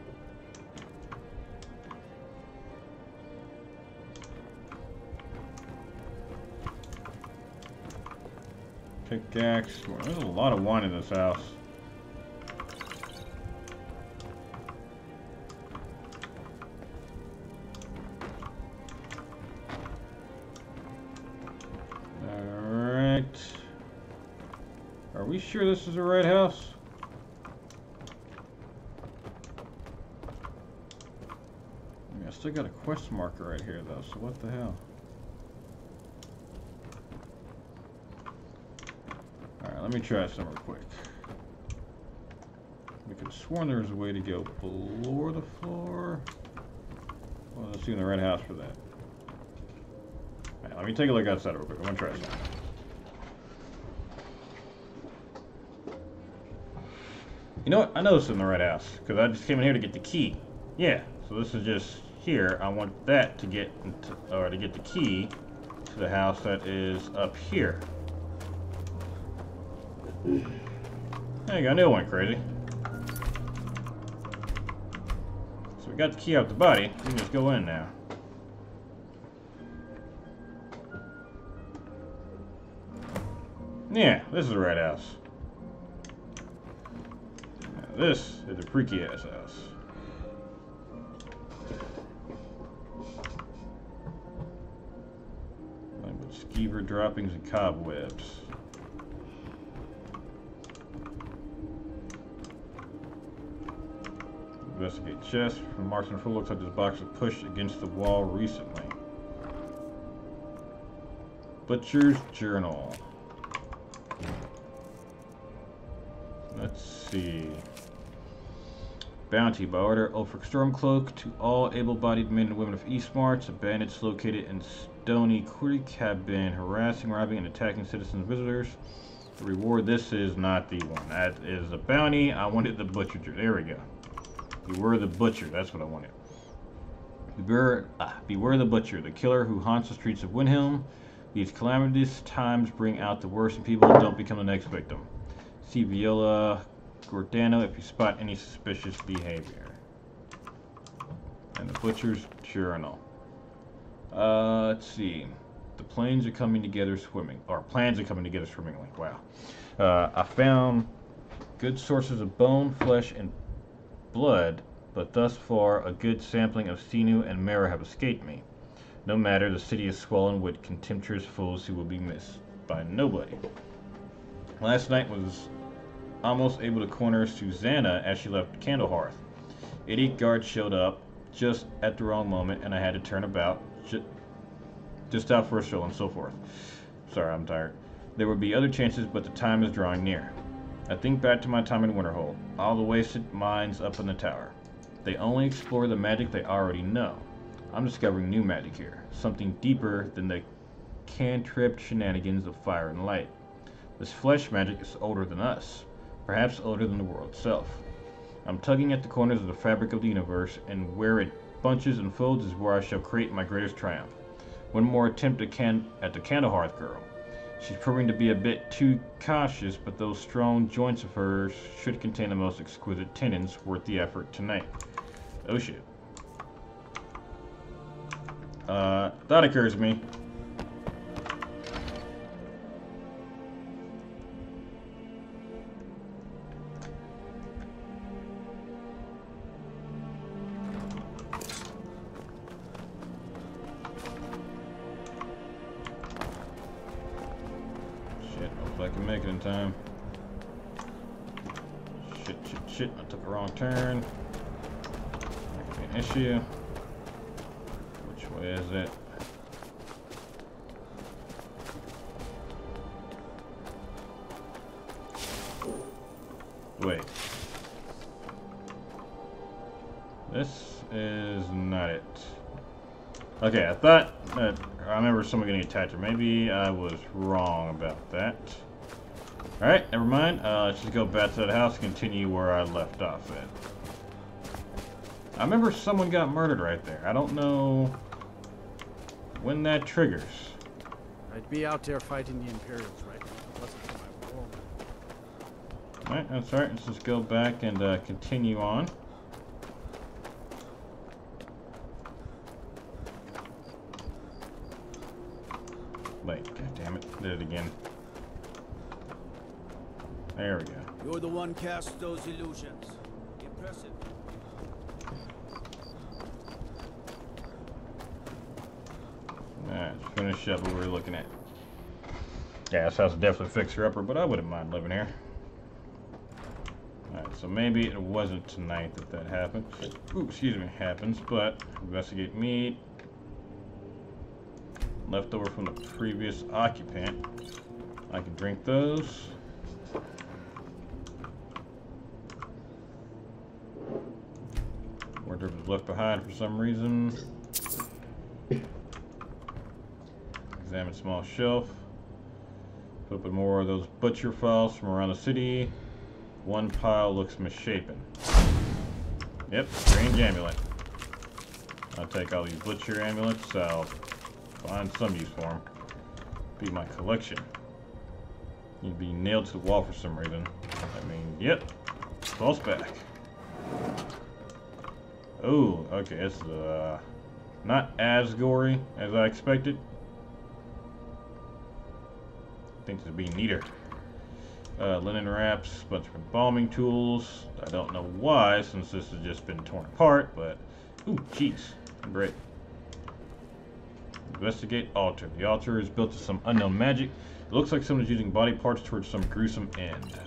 Pickaxe. There's a lot of wine in this house. Alright. Are we sure this is the right house? I still got a quest marker right here though, so what the hell? Alright, let me try some real quick. We could have sworn there was a way to go below the floor. Well, let's see in the right house for that. Alright, let me take a look outside real quick. I'm gonna try something. You know what? I know this is in the right house, because I just came in here to get the key. Yeah, so this is just here. I want that to get into, or to get the key to the house that is up here. There you go, I knew it went crazy. So we got the key out the body. We can just go in now. Yeah, this is the right house. Now this is a freaky ass house. Nothing but skeever droppings and cobwebs. Investigate chest. From marks on the floor, looks like this box was pushed against the wall recently. Butcher's journal. Let's see. Bounty by order Ulfric Stormcloak to all able-bodied men and women of Eastmarch. The bandits located in Stony Creek have been harassing, robbing, and attacking citizens and visitors. The reward, this is not the one. That is a bounty. I wanted the butcher. There we go. Beware the butcher. That's what I wanted. Beware the butcher, the killer who haunts the streets of Windhelm. These calamitous times bring out the worst in people. Don't become the next victim. See Viola Gordano if you spot any suspicious behavior. And the butcher's journal. Let's see. The planes are coming together swimming. Or plans are coming together swimmingly. Wow. I found good sources of bone, flesh, and blood, but thus far a good sampling of sinew and marrow have escaped me. No matter, the city is swollen with contemptuous fools who will be missed by nobody. Last night was almost able to corner Susanna as she left Candlehearth. 8 guards showed up just at the wrong moment, and I had to turn about, just out for a stroll and so forth. Sorry, I'm tired. There would be other chances, but the time is drawing near. I think back to my time in Winterhold, all the wasted minds up in the tower. They only explore the magic they already know. I'm discovering new magic here, something deeper than the cantrip shenanigans of fire and light. This flesh magic is older than us, perhaps older than the world itself. I'm tugging at the corners of the fabric of the universe, and where it bunches and folds is where I shall create my greatest triumph. One more attempt at the Candlehearth girl. She's proving to be a bit too cautious, but those strong joints of hers should contain the most exquisite tendons worth the effort tonight. Oh shit. That occurs to me. Shit, hope I can make it in time. Shit, I took a wrong turn. That could be an issue. Which way is it? Wait. This is not it. Okay, I thought that I remember someone getting attacked, or maybe I was wrong about that. Alright, never mind. Let's just go back to that house and continue where I left off at. I remember someone got murdered right there. I don't know when that triggers. I'd be out there fighting the Imperials right now. It wasn't for my war. Alright, that's alright. Let's just go back and continue on. Wait, goddammit. Did it again. There we go. You're the one cast those illusions. Impressive. Alright, let's finish up what we were looking at. Yeah, this house is definitely fixer-upper, but I wouldn't mind living here. Alright, so maybe it wasn't tonight that happened. Ooh, excuse me, happens, but investigate meat. Leftover from the previous occupant. I can drink those. Wardrobe was left behind for some reason. Examine small shelf. Open more of those butcher files from around the city. One pile looks misshapen. Yep, strange amulet. I'll take all these butcher amulets. I'll find some use for them. Be my collection. You'd be nailed to the wall for some reason. I mean, yep. False back. Oh, okay, it's not as gory as I expected. I think this would be neater. Linen wraps, bunch of embalming tools. I don't know why, since this has just been torn apart, but ooh, jeez, great. Investigate altar. The altar is built to some unknown magic. It looks like someone is using body parts towards some gruesome end.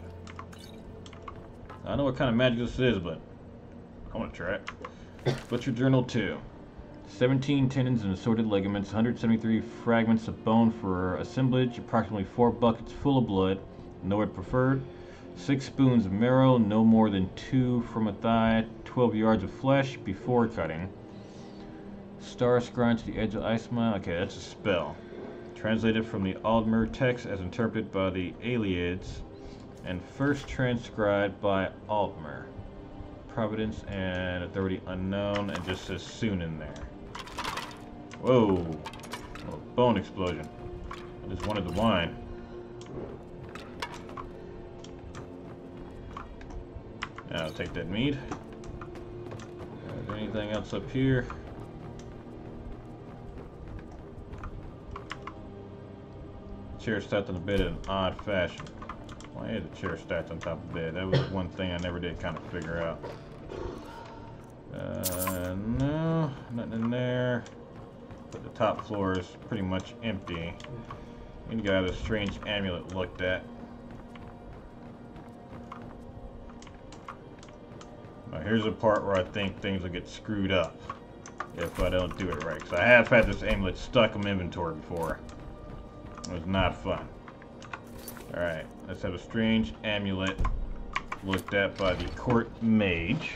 I don't know what kind of magic this is, but I want to try it. Butcher Journal 2. 17 tendons and assorted ligaments, 173 fragments of bone for assemblage, approximately 4 buckets full of blood, nowhere preferred. 6 spoons of marrow, no more than 2 from a thigh, 12 yards of flesh before cutting. Star scrunch to the edge of ice mile. Okay, that's a spell. Translated from the Aldmer text as interpreted by the Aelids and first transcribed by Altmer. Providence and authority unknown, and just says soon in there. Whoa. Oh, bone explosion. I just wanted the wine. I'll take that meat. Is there anything else up here? Chair stacked on the bed in an odd fashion. Why is the chair stacked on top of the bed? That was one thing I never did kind of figure out. No, nothing in there. But the top floor is pretty much empty. We got a strange amulet looked at. Now here's the part where I think things will get screwed up if I don't do it right. Because I have had this amulet stuck in my inventory before. It was not fun. Alright, let's have a strange amulet looked at by the court mage.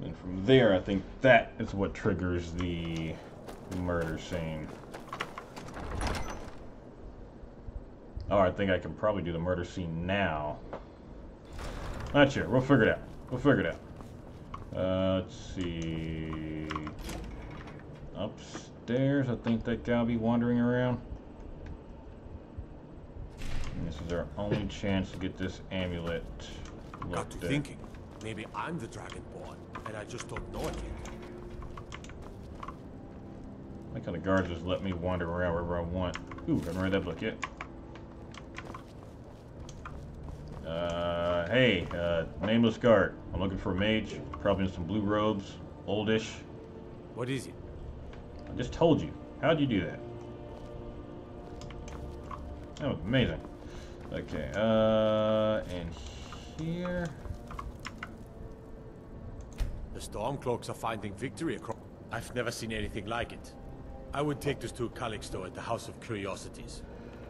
And from there, I think that is what triggers the murder scene. Oh, I think I can probably do the murder scene now. Not sure. We'll figure it out. We'll figure it out. Let's see. Upstairs, I think that guy will be wandering around. And this is our only chance to get this amulet Got to thinking. Maybe I'm the Dragonborn, and I just don't know it yet. I like how the guards just let me wander around wherever I want. Ooh, haven't read that book yet. Hey, nameless guard. I'm looking for a mage, probably in some blue robes, oldish. What is it? I just told you. How'd you do that? That was amazing. Okay, and here... The Stormcloaks are finding victory across... I've never seen anything like it. I would take this to Calixto at the House of Curiosities.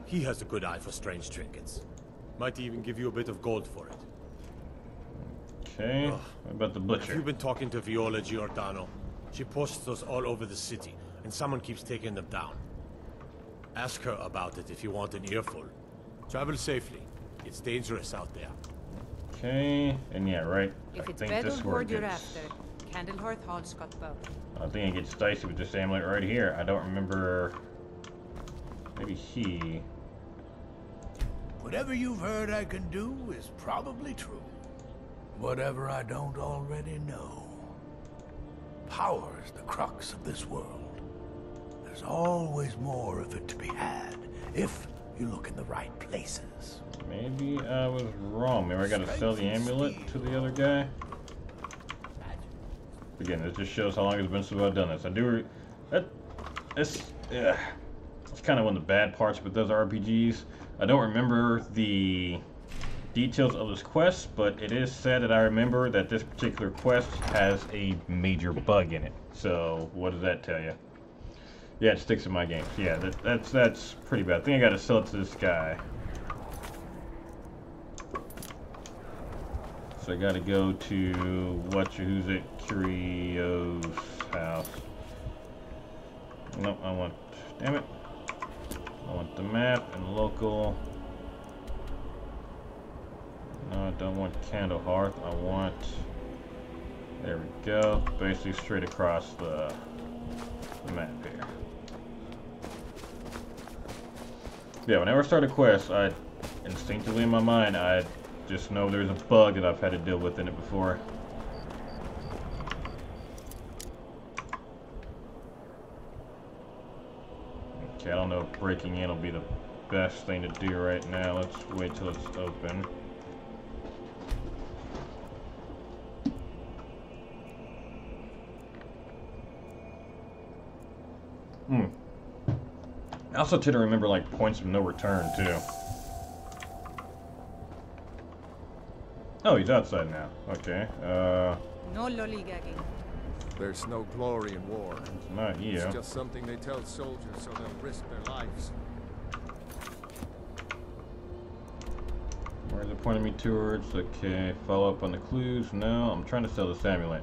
He has a good eye for strange trinkets. Might even give you a bit of gold for it. Okay, what about the butcher? Have you been talking to Viola Giordano? She posts those all over the city, and someone keeps taking them down. Ask her about it if you want an earful. Travel safely. It's dangerous out there. Okay, and yeah, right. If it's I think bed this or is where board it you're gets... after, Candlehearth Hall's got both. I think it gets dicey with this amulet right here. I don't remember... Maybe he... Whatever you've heard I can do is probably true. Whatever I don't already know. Power's the crux of this world. There's always more of it to be had, if you look in the right places. Maybe I was wrong. Maybe I gotta sell the amulet to the other guy? Again, this just shows how long it's been since I've done this. I do... It's kind of one of the bad parts with those RPGs. I don't remember the details of this quest, but it is said that I remember that this particular quest has a major bug in it. So, what does that tell you? Yeah, it sticks in my games. Yeah, that's pretty bad. I think I gotta sell it to this guy. So I gotta go to who's it? Curio's house. Nope, I want... Damn it. I want the map and local. No, I don't want Candlehearth. I want... There we go. Basically straight across the map here. Yeah, whenever I start a quest, I instinctively in my mind, I just know there's a bug that I've had to deal with in it before. Okay, I don't know if breaking in will be the best thing to do right now. Let's wait till it's open. I also tend to remember like points of no return too. Oh, he's outside now. Okay. No lollygagging. There's no glory in war. It's not you. It's just something they tell soldiers so they'll risk their lives. Where's it pointing me towards? Okay, follow up on the clues. No, I'm trying to sell this amulet.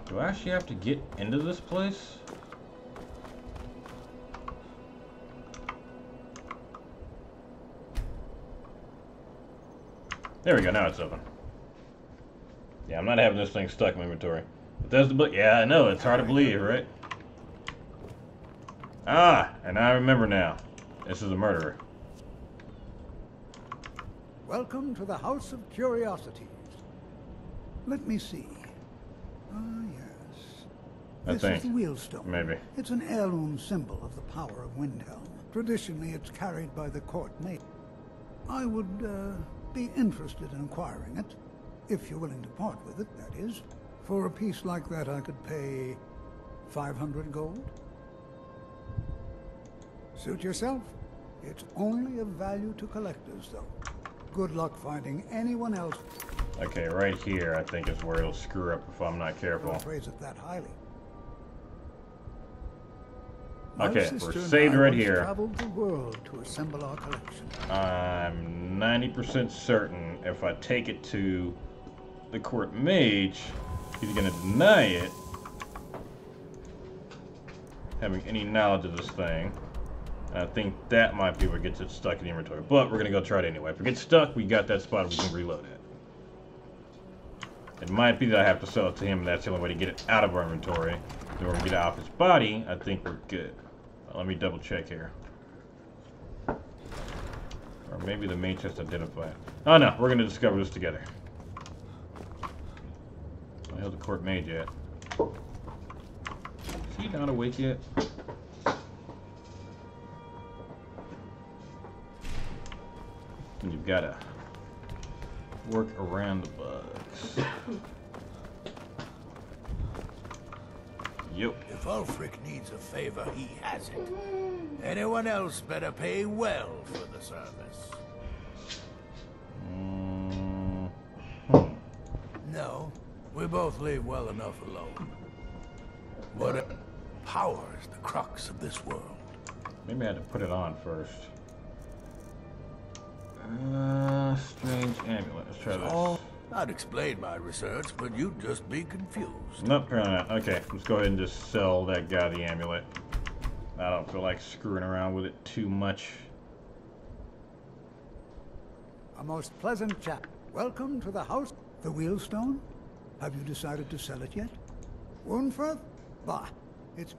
Do I actually have to get into this place? There we go, now it's open. Yeah, I'm not having this thing stuck in my inventory. But there's the book. Yeah, I know, it's hard to believe, right? Ah, and I remember now. This is a murderer. Welcome to the House of Curiosities. Let me see. Ah, yes. This is the Wheelstone. Maybe. It's an heirloom symbol of the power of Windhelm. Traditionally, it's carried by the court maid. I would, be interested in acquiring it, if you're willing to part with it, that is. For a piece like that, I could pay 500 gold. Suit yourself. It's only of value to collectors, though. Good luck finding anyone else. Okay, right here, I think is where it'll screw up if I'm not careful. Don't praise it that highly. Okay, we're saved right here. Traveled the world to assemble our collection. I'm 90% certain if I take it to the court mage, he's gonna deny it having any knowledge of this thing. And I think that might be what gets it stuck in the inventory. But we're gonna go try it anyway. If it gets stuck, we got that spot we can reload it. It might be that I have to sell it to him, and that's the only way to get it out of our inventory. In order to get it off his body, I think we're good. Let me double check here. Or maybe the mage has to identify it. Oh no, we're gonna discover this together. I held the court mage yet. Is he not awake yet? And you've gotta work around the bugs. Yep. If Ulfric needs a favor, he has it. Anyone else better pay well for the service. No, we both leave well enough alone. What power is the crux of this world? Maybe I had to put it on first. Strange amulet. Let's try this. Oh, I'd explain my research, but you'd just be confused. Nope, apparently not. Okay, let's go ahead and just sell that guy the amulet. I don't feel like screwing around with it too much. A most pleasant chap. Welcome to the house. The Wheelstone? Have you decided to sell it yet? Woundfirth? Bah, it's...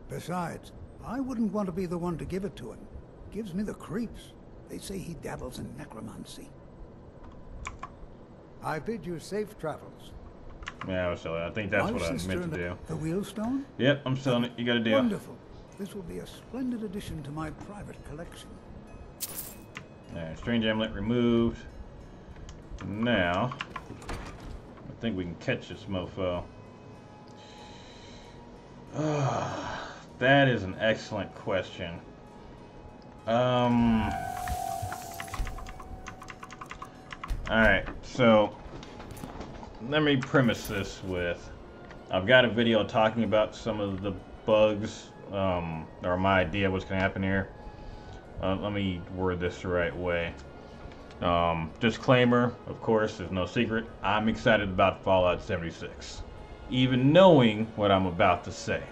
Besides, I wouldn't want to be the one to give it to him. Gives me the creeps. They say he dabbles in necromancy. I bid you safe travels. Yeah, I was selling it. I think that's what I meant to do. The Wheelstone? Yep, I'm selling it. You got a deal. Wonderful. This will be a splendid addition to my private collection. Alright, strange amulet removed. Now, I think we can catch this mofo. That is an excellent question. Alright, so let me premise this with, I've got a video talking about some of the bugs, or my idea of what's going to happen here. Let me word this the right way. Disclaimer, of course, there's no secret. I'm excited about Fallout 76. Even knowing what I'm about to say.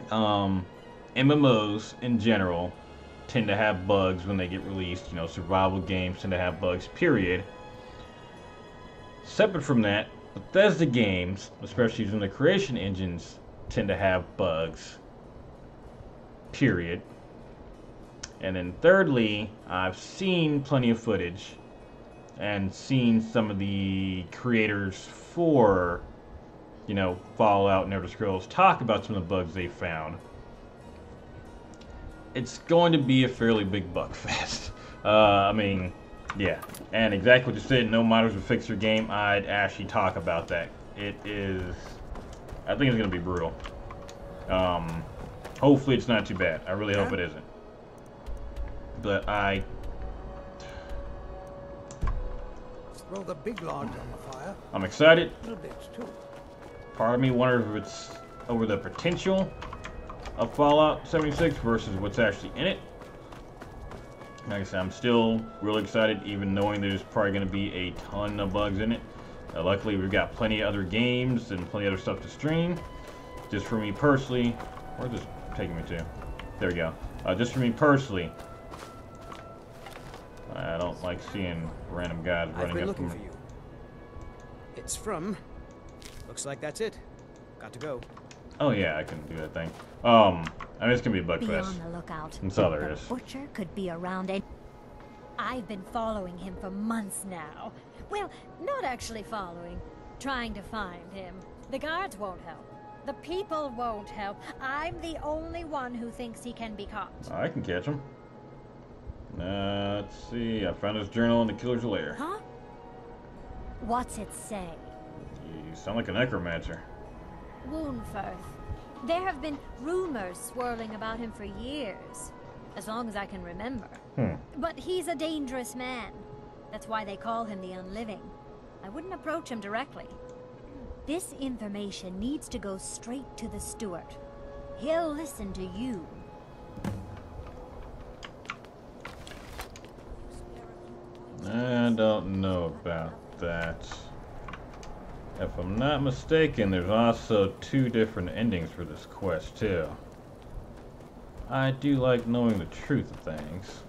MMOs in general tend to have bugs when they get released. You know, survival games tend to have bugs, period. Separate from that, Bethesda games, especially using the creation engines, tend to have bugs, period. And then thirdly, I've seen plenty of footage and seen some of the creators for, you know, Fallout and Elder Scrolls talk about some of the bugs they found. It's going to be a fairly big bug fest. I mean, yeah. And exactly what you said, no modders will fix your game. I'd actually talk about that. It is, I think it's going to be brutal. Hopefully it's not too bad. I really hope it isn't. But Throw the big logs on the fire. I'm excited. Little bits too. Part of me wonders if it's over the potential of Fallout 76 versus what's actually in it. Like I said, I'm still really excited, even knowing there's probably going to be a ton of bugs in it. Luckily, we've got plenty of other games and plenty of other stuff to stream. Just for me personally, where's this taking me to? There we go. Just for me personally, I don't like seeing random guys running up from... for you. It's from... Looks like that's it. Got to go. Oh yeah, I can do that thing. I mean, it's gonna be a bug Be fest. on the lookout. That's all there The is. butcher could be around it. I've been following him for months now. Well, not actually following. Trying to find him. The guards won't help. The people won't help. I'm the only one who thinks he can be caught. I can catch him. Let's see. I found his journal in the killer's lair. Huh? What's it say? You sound like a necromancer. Woundfirth. There have been rumors swirling about him for years. As long as I can remember. But he's a dangerous man. That's why they call him the Unliving. I wouldn't approach him directly. This information needs to go straight to the steward. He'll listen to you. I don't know about that. If I'm not mistaken, there's also 2 different endings for this quest, too. I do like knowing the truth of things.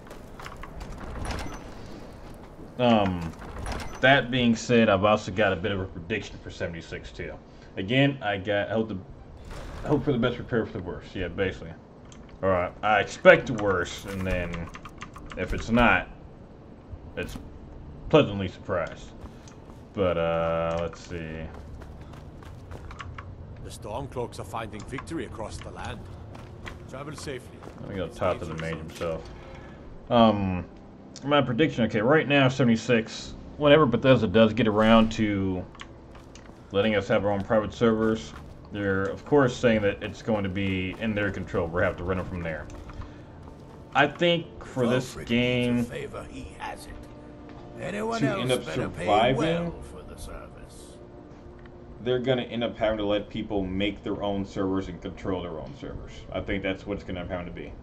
That being said, I've also got a bit of a prediction for 76 too. Again, I hope for the best, prepare for the worst. Yeah, basically. Alright, I expect the worst, and then if it's not, it's pleasantly surprised. But let's see. The Stormcloaks are finding victory across the land. Travel safely. Let me go talk to the mage himself. My prediction, okay, right now 76, whenever Bethesda does get around to letting us have our own private servers, they're of course saying that it's going to be in their control. We'll have to run it from there. I think for this game Favor, he has it. Anyone to else end up better pay surviving, well for the service. they're going to end up having to let people make their own servers and control their own servers. I think that's what it's going to have to be.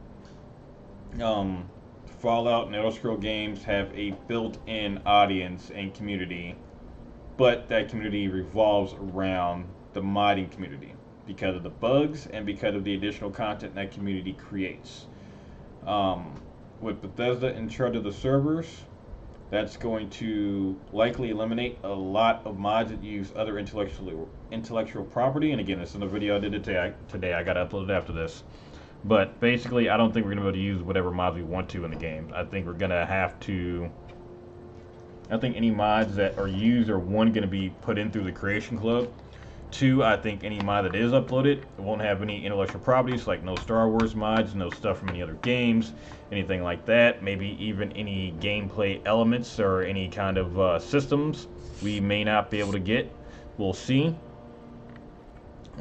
Fallout and Elder Scrolls games have a built-in audience and community, but that community revolves around the modding community because of the bugs and because of the additional content that community creates. With Bethesda in charge of the servers, that's going to likely eliminate a lot of mods that use other intellectual property. And again, this is a video I did today. I got to upload it after this. But basically, I don't think we're going to be able to use whatever mods we want to in the game. I think we're going to have to... I think any mods that are used are, 1, going to be put in through the Creation Club. 2, I think any mod that is uploaded won't have any intellectual properties, like no Star Wars mods, no stuff from any other games, anything like that. Maybe even any gameplay elements or any kind of systems we may not be able to get. We'll see.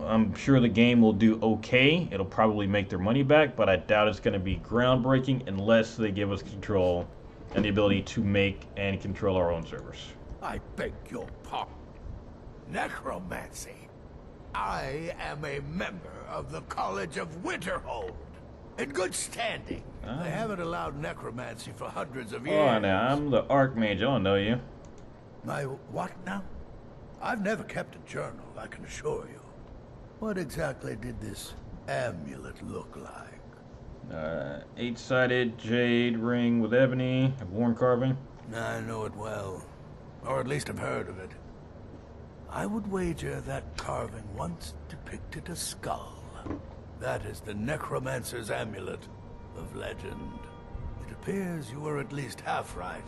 I'm sure the game will do okay. It'll probably make their money back, but I doubt it's going to be groundbreaking unless they give us control and the ability to make and control our own servers. I beg your pardon. Necromancy. I am a member of the College of Winterhold. In good standing. They haven't allowed necromancy for hundreds of years. Oh, now, I'm the Archmage. I don't know you. My what now? I've never kept a journal, I can assure you. What exactly did this amulet look like? 8-sided jade ring with ebony, a worn carving. I know it well. Or at least I've heard of it. I would wager that carving once depicted a skull. That is the necromancer's amulet of legend. It appears you were at least half right.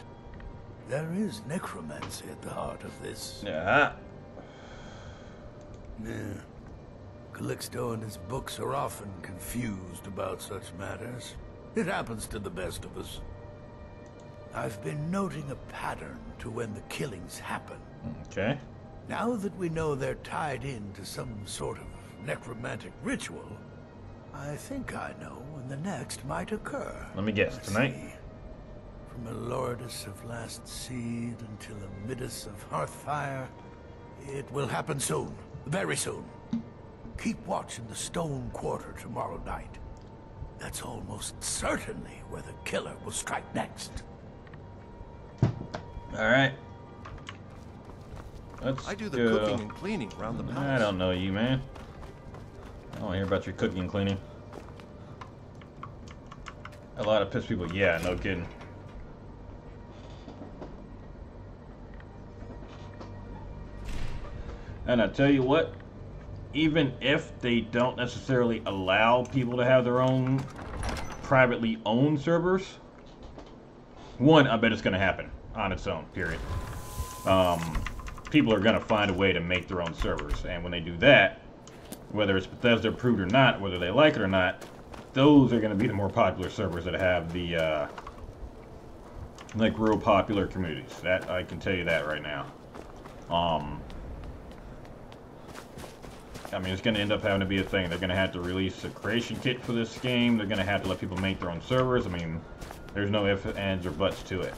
There is necromancy at the heart of this. Yeah. Calixto and his books are often confused about such matters. It happens to the best of us. I've been noting a pattern to when the killings happen. Okay. Now that we know they're tied into some sort of necromantic ritual, I think I know when the next might occur. Let me guess, tonight? See. From a Lordess of Last Seed until a Midas of Hearthfire, it will happen soon. Very soon. Keep watch in the Stone Quarter tomorrow night. That's almost certainly where the killer will strike next. Alright. I do the cooking and cleaning around the palace. I don't know you, man. I don't hear about your cooking and cleaning. A lot of pissed people. Yeah, no kidding. And I tell you what, even if they don't necessarily allow people to have their own privately owned servers, one, I bet it's going to happen on its own, period. People are going to find a way to make their own servers, and when they do that, whether it's Bethesda approved or not, whether they like it or not, those are going to be the more popular servers that have the, like, real popular communities. That, I can tell you that right now. I mean, it's going to end up having to be a thing. They're going to have to release a creation kit for this game. They're going to have to let people make their own servers. I mean, there's no ifs, ands, or buts to it.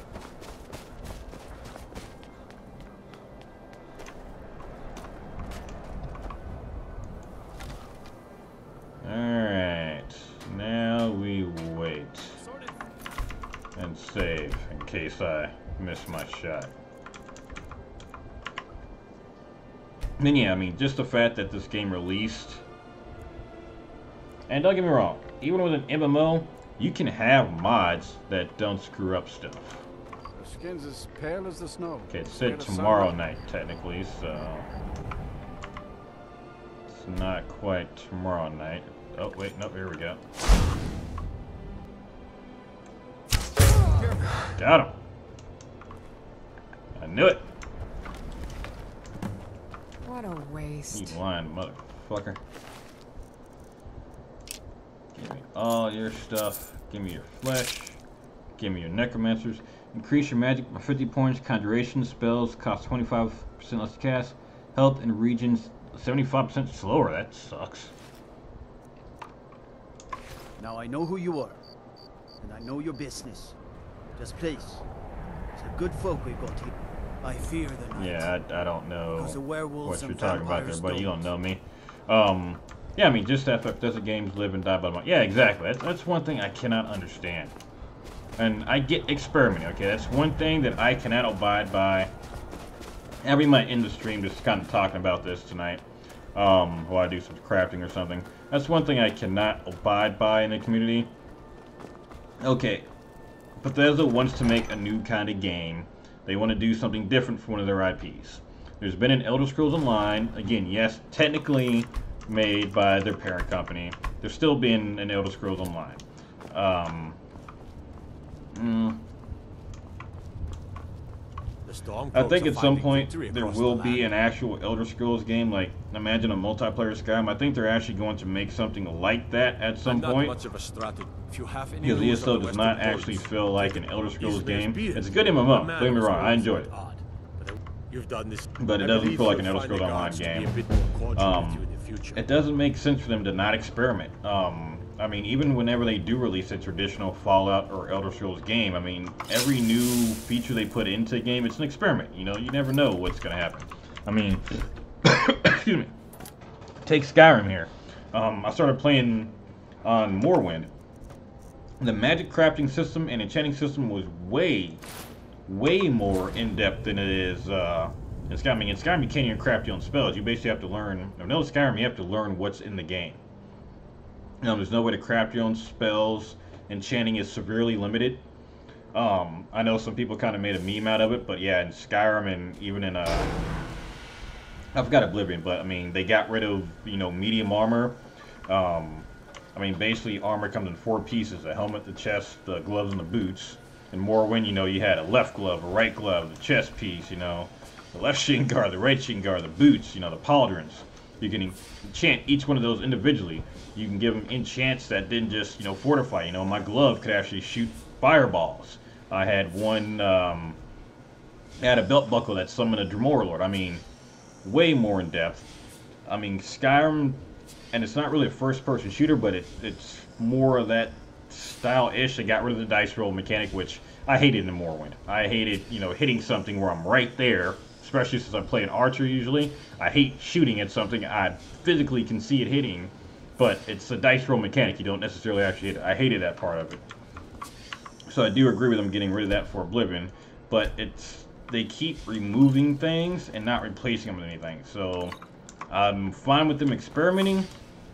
Alright. Now we wait. And save in case I miss my shot. And yeah, I mean, just the fact that this game released, and don't get me wrong, even with an MMO, you can have mods that don't screw up stuff. The skin's as pale as the snow. Okay, it said tomorrow night, technically, so it's not quite tomorrow night. Oh, wait, no, here we go. Got him. I knew it. What a waste. You lying motherfucker. Give me all your stuff. Give me your flesh. Give me your necromancers. Increase your magic by 50 points. Conjuration spells cost 25% less to cast. Health in regions 75% slower. That sucks. Now I know who you are, and I know your business. Just please, it's a good folk we've got here. I fear the night. Yeah, I don't know what you're talking about there, but you don't know me. Yeah, I mean, just that Bethesda games live and die by the money. Yeah, exactly. That's one thing I cannot understand. And I get experimenting, okay? That's one thing that I cannot abide by. We might end the stream just kind of talking about this tonight. While I do some crafting or something. That's one thing I cannot abide by in the community. Okay, Bethesda wants to make a new kind of game. They want to do something different for one of their IPs. There's been an Elder Scrolls Online. Again, yes, technically made by their parent company. There's still been an Elder Scrolls Online. I think at some point there will be an actual Elder Scrolls game, like imagine a multiplayer Skyrim. I think they're actually going to make something like that at some point. Because ESO does not actually feel like an Elder Scrolls game. It's a good MMO, don't get me wrong, I enjoy it. But it doesn't feel like an Elder Scrolls Online game. It doesn't make sense for them to not experiment. I mean, even whenever they do release a traditional Fallout or Elder Scrolls game, I mean, every new feature they put into a game, it's an experiment. You know, you never know what's going to happen. I mean, excuse me. Take Skyrim here. I started playing on Morrowind. The magic crafting system and enchanting system was way more in-depth than it is in Skyrim. I mean, in Skyrim, you can't even craft your own spells. You basically have to learn, in Skyrim, you have to learn what's in the game. There's no way to craft your own spells. Enchanting is severely limited. I know some people kind of made a meme out of it, but yeah, in Skyrim and even in I forgot Oblivion, but I mean, they got rid of, medium armor. I mean, basically armor comes in 4 pieces: a helmet, the chest, the gloves, and the boots. In Morrowind, you had a left glove, a right glove, the chest piece, the left shin guard, the right shin guard, the boots, the pauldrons. You can enchant each one of those individually. You can give them enchants that didn't just, fortify. My glove could actually shoot fireballs. I had one, had a belt buckle that summoned a Dremora Lord. I mean, way more in depth. I mean, Skyrim and it's not really a first-person shooter, but it's more of that style-ish. They got rid of the dice roll mechanic, which I hated in Morrowind. I hated, you know, hitting something where I'm right there, especially since I play an archer usually. I hate shooting at something I physically can see it hitting, but it's a dice roll mechanic. You don't necessarily actually hit it. I hated that part of it. So I do agree with them getting rid of that for Oblivion, but they keep removing things and not replacing them with anything. So I'm fine with them experimenting,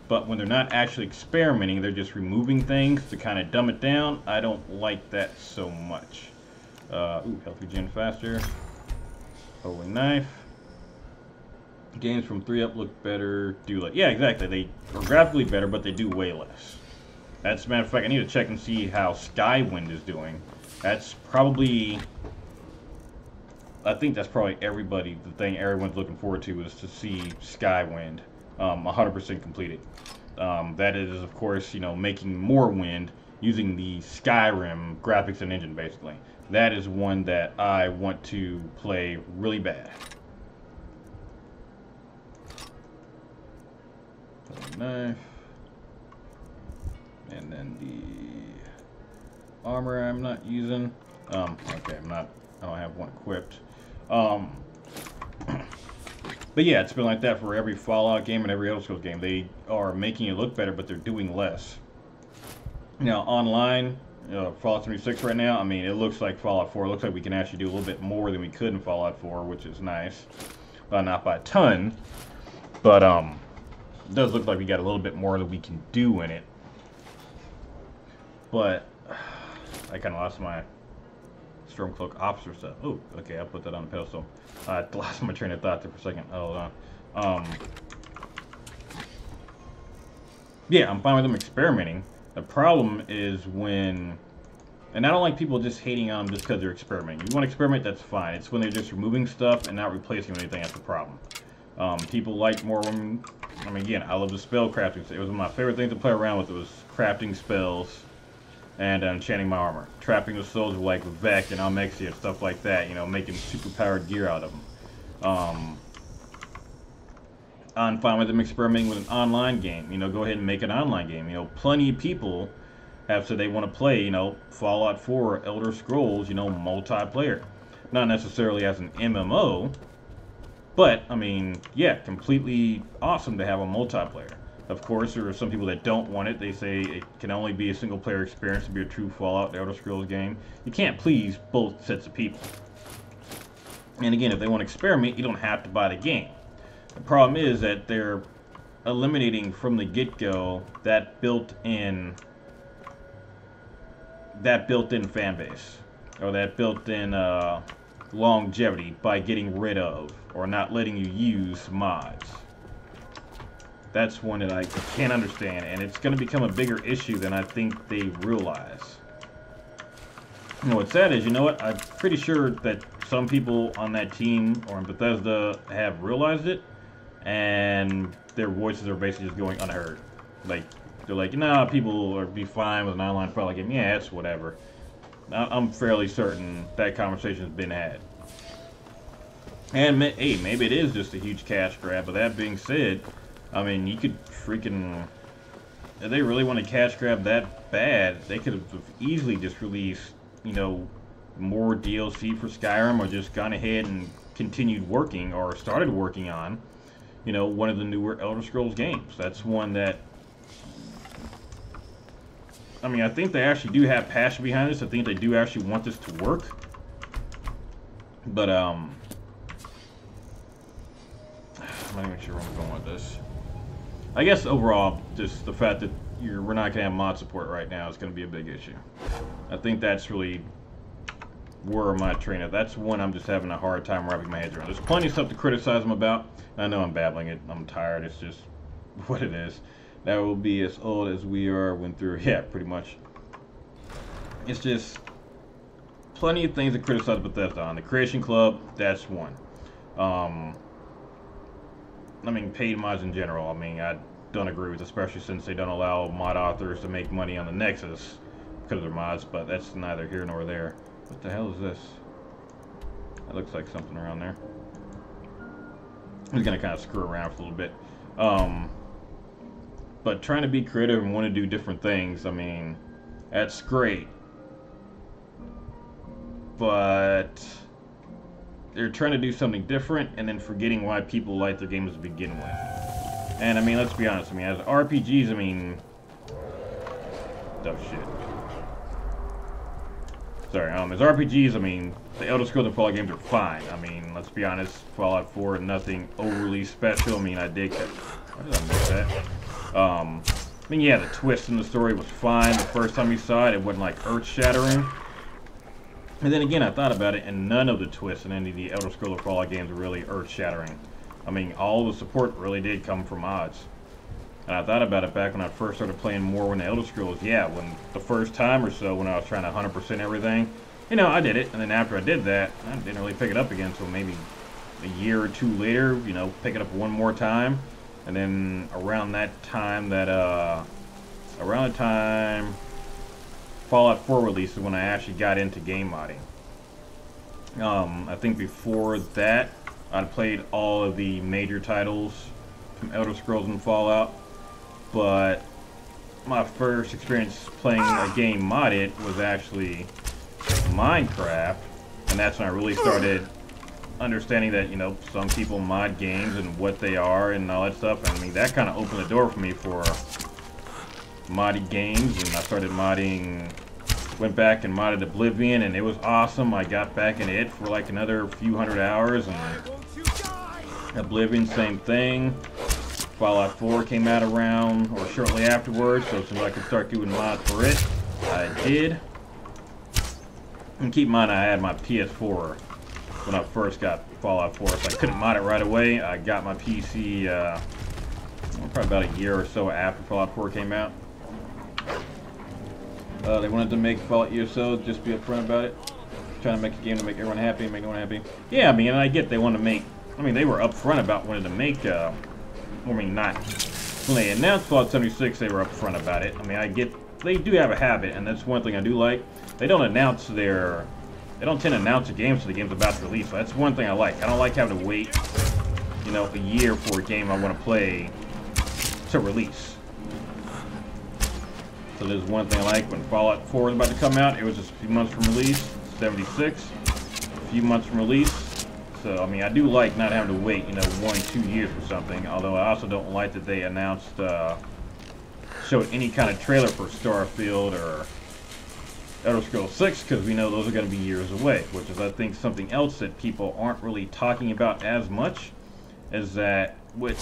but when they're not actually experimenting, they're just removing things to kind of dumb it down. I don't like that so much. Ooh, health regen faster. Holy knife. Games from 3 up look better. Do like, yeah, exactly. They are graphically better, but they do way less. That's a matter of fact. I need to check and see how Skywind is doing. That's probably, I think that's probably everybody. The thing everyone's looking forward to is to see Skywind 100% completed. That is, of course, you know, making Morrowind using the Skyrim graphics and engine, basically. That is one that I want to play really bad. Knife. And then the armor I'm not using. Okay, I don't have one equipped. But yeah, it's been like that for every Fallout game and every Elder Scrolls game. They are making it look better, but they're doing less. Now, online, Fallout 76 right now, I mean, it looks like Fallout 4. It looks like we can actually do a little bit more than we could in Fallout 4, which is nice. Not by a ton, but it does look like we got a little bit more that we can do in it. But I kind of lost my Stormcloak officer stuff. Oh, okay, I'll put that on the pedestal. I lost my train of thought there for a second. Hold on. Yeah, I'm fine with them experimenting. The problem is when, and I don't like people just hating on them just because they're experimenting. You want to experiment, that's fine. It's when they're just removing stuff and not replacing anything that's the problem. People like Morrowind. I mean, again, I love the spell crafting. It was one of my favorite things to play around with. It was crafting spells and enchanting my armor. Trapping the souls of like Vec and Almexia and stuff like that, you know, making super powered gear out of them. I'm fine with them experimenting with an online game. You know, go ahead and make an online game. You know, plenty of people have said they want to play, you know, Fallout 4 or Elder Scrolls, you know, multiplayer. Not necessarily as an MMO, but, I mean, yeah, completely awesome to have a multiplayer. Of course, there are some people that don't want it. They say it can only be a single-player experience to be a true Fallout Elder Scrolls game. You can't please both sets of people. And again, if they want to experiment, you don't have to buy the game. The problem is that they're eliminating from the get-go that built-in fan base, or that built-in longevity by getting rid of or not letting you use mods. That's one that I can't understand, and it's going to become a bigger issue than I think they realize. You know, what's sad is, you know what, I'm pretty sure that some people on that team or in Bethesda have realized it, and their voices are basically just going unheard. Like, they're like, nah, people will be fine with an online Fallout game. Yeah, it's whatever. I'm fairly certain that conversation's been had. And, hey, maybe it is just a huge cash grab, but that being said, I mean, you could freaking, if they really want to cash grab that bad, they could have easily just released, you know, more DLC for Skyrim, or just gone ahead and continued working, or started working on, you know, one of the newer Elder Scrolls games. That's one that, I mean, I think they actually do have passion behind this. I think they do actually want this to work. But, let me make sure where I'm going with this. I guess overall, just the fact that we're not going to have mod support right now is going to be a big issue. I think that's really where my train of. That's one I'm just having a hard time wrapping my head around. There's plenty of stuff to criticize them about. I know I'm babbling it. I'm tired. It's just what it is. That will be as old as we are went through. Yeah, pretty much. It's just plenty of things to criticize Bethesda on. The Creation Club, that's one. I mean, paid mods in general, I mean, I don't agree with, especially since they don't allow mod authors to make money on the Nexus because of their mods, but that's neither here nor there. What the hell is this? That looks like something around there. I'm just going to kind of screw around for a little bit. But trying to be creative and want to do different things, I mean, that's great. But they're trying to do something different and then forgetting why people like their games to begin with. And I mean, let's be honest, I mean, as RPGs, I mean, tough shit. Sorry, as RPGs, I mean, the Elder Scrolls and Fallout games are fine. I mean, let's be honest, Fallout 4, nothing overly special. I mean, I dig that. Why did I miss that? I mean, yeah, the twist in the story was fine the first time you saw it. It wasn't, like, earth-shattering. And then again, I thought about it, and none of the twists in any of the Elder Scrolls or Fallout games are really earth-shattering. I mean, all the support really did come from mods. And I thought about it back when I first started playing more when the Elder Scrolls, yeah, when the first time or so when I was trying to 100% everything, you know, I did it, and then after I did that, I didn't really pick it up again until maybe a year or two later, you know, pick it up one more time, and then around that time around the time Fallout 4 released is when I actually got into game modding. I think before that, I'd played all of the major titles from Elder Scrolls and Fallout, but my first experience playing a game modded was actually Minecraft, and that's when I really started understanding that, you know, some people mod games and what they are and all that stuff. And I mean, that kind of opened the door for me for modding games, and I started modding, went back and modded Oblivion, and it was awesome. I got back in it for like another few hundred hours, and Oblivion, same thing. Fallout 4 came out around or shortly afterwards, so as soon as I could start doing mods for it, I did. And keep in mind, I had my PS4 when I first got Fallout 4, so I couldn't mod it right away. I got my PC probably about a year or so after Fallout 4 came out. They wanted to make Fallout ESO, just be upfront about it. Trying to make a game to make everyone happy, make no one happy. Yeah, I mean, and I get they wanted to make, I mean, they were upfront about wanting to make, I mean, not, when they announced Fallout 76, they were upfront about it. I mean, I get, they do have a habit, and that's one thing I do like. They don't announce their, they don't tend to announce the games till the game's about to release, so that's one thing I like. I don't like having to wait, you know, a year for a game I want to play to release. So there's one thing I like. When Fallout 4 was about to come out, it was just a few months from release. 76, a few months from release. So, I mean, I do like not having to wait, you know, 1-2 years for something. Although I also don't like that they announced, showed any kind of trailer for Starfield or Elder Scrolls 6, because we know those are going to be years away. Which is, I think, something else that people aren't really talking about as much, is that with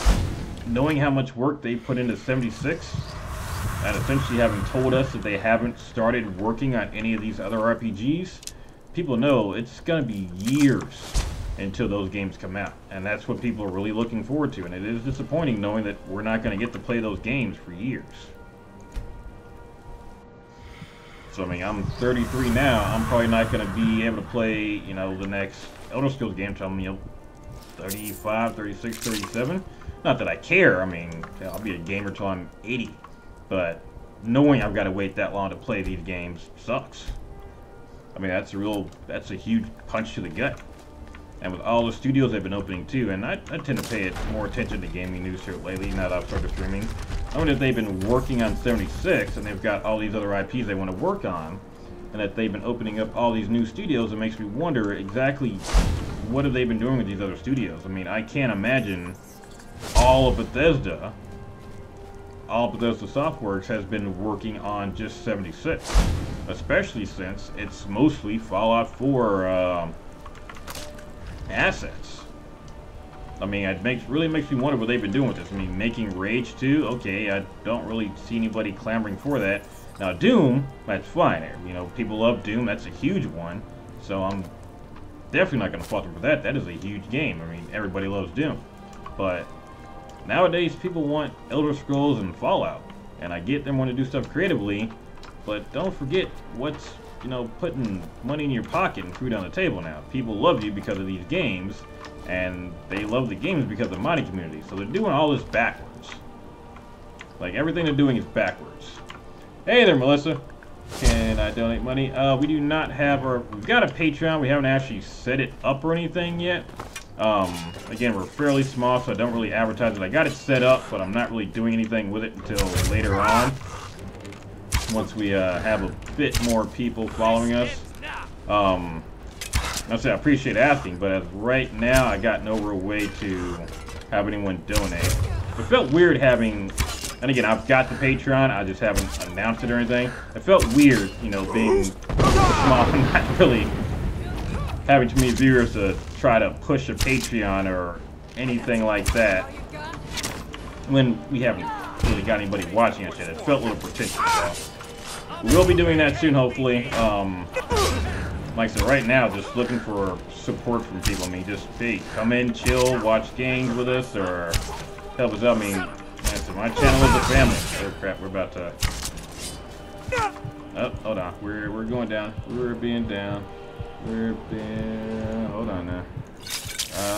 knowing how much work they put into 76, and essentially having told us that they haven't started working on any of these other RPGs, people know it's going to be years until those games come out. And that's what people are really looking forward to. And it is disappointing knowing that we're not going to get to play those games for years. So, I mean, I'm 33 now. I'm probably not going to be able to play, you know, the next Elder Scrolls game until I'm, you know, 35, 36, 37. Not that I care. I mean, I'll be a gamer till I'm 80. But knowing I've got to wait that long to play these games sucks. I mean, that's a huge punch to the gut. And with all the studios they've been opening too, and I tend to pay more attention to gaming news here lately now that I've started streaming. I wonder if they've been working on 76 and they've got all these other IPs they want to work on, and that they've been opening up all these new studios. It makes me wonder exactly what have they been doing with these other studios. I mean, I can't imagine all of Bethesda Softworks has been working on just 76, especially since it's mostly Fallout 4 assets. I mean, it really makes me wonder what they've been doing with this. I mean, making Rage 2, okay, I don't really see anybody clamoring for that. Now, Doom, that's fine. You know, people love Doom, that's a huge one, so I'm definitely not going to fault them for that. That is a huge game. I mean, everybody loves Doom. But nowadays, people want Elder Scrolls and Fallout, and I get them wanting to do stuff creatively, but don't forget what's, you know, putting money in your pocket and food on the table now. People love you because of these games, and they love the games because of the modding community. So they're doing all this backwards. Like, everything they're doing is backwards. Hey there, Melissa. Can I donate money? We do not have our... We've got a Patreon. We haven't actually set it up or anything yet. Again, we're fairly small, so I don't really advertise it. I got it set up, but I'm not really doing anything with it until later on. Once we have a bit more people following us. I say I appreciate asking, but as right now, I got no real way to have anyone donate. It felt weird having, and again, I've got the Patreon, I just haven't announced it or anything. It felt weird, you know, being small and not really having too many viewers to try to push a Patreon or anything like that when we haven't really got anybody watching us yet. It felt a little pretentious, so we will be doing that soon, hopefully. Like I said, right now, just looking for support from people. I mean, just, hey, come in, chill, watch games with us, or help us out. I mean, my channel is a family. Oh crap, we're about to. Oh, hold on. We're going down. We're being down. We're being. Hold on now.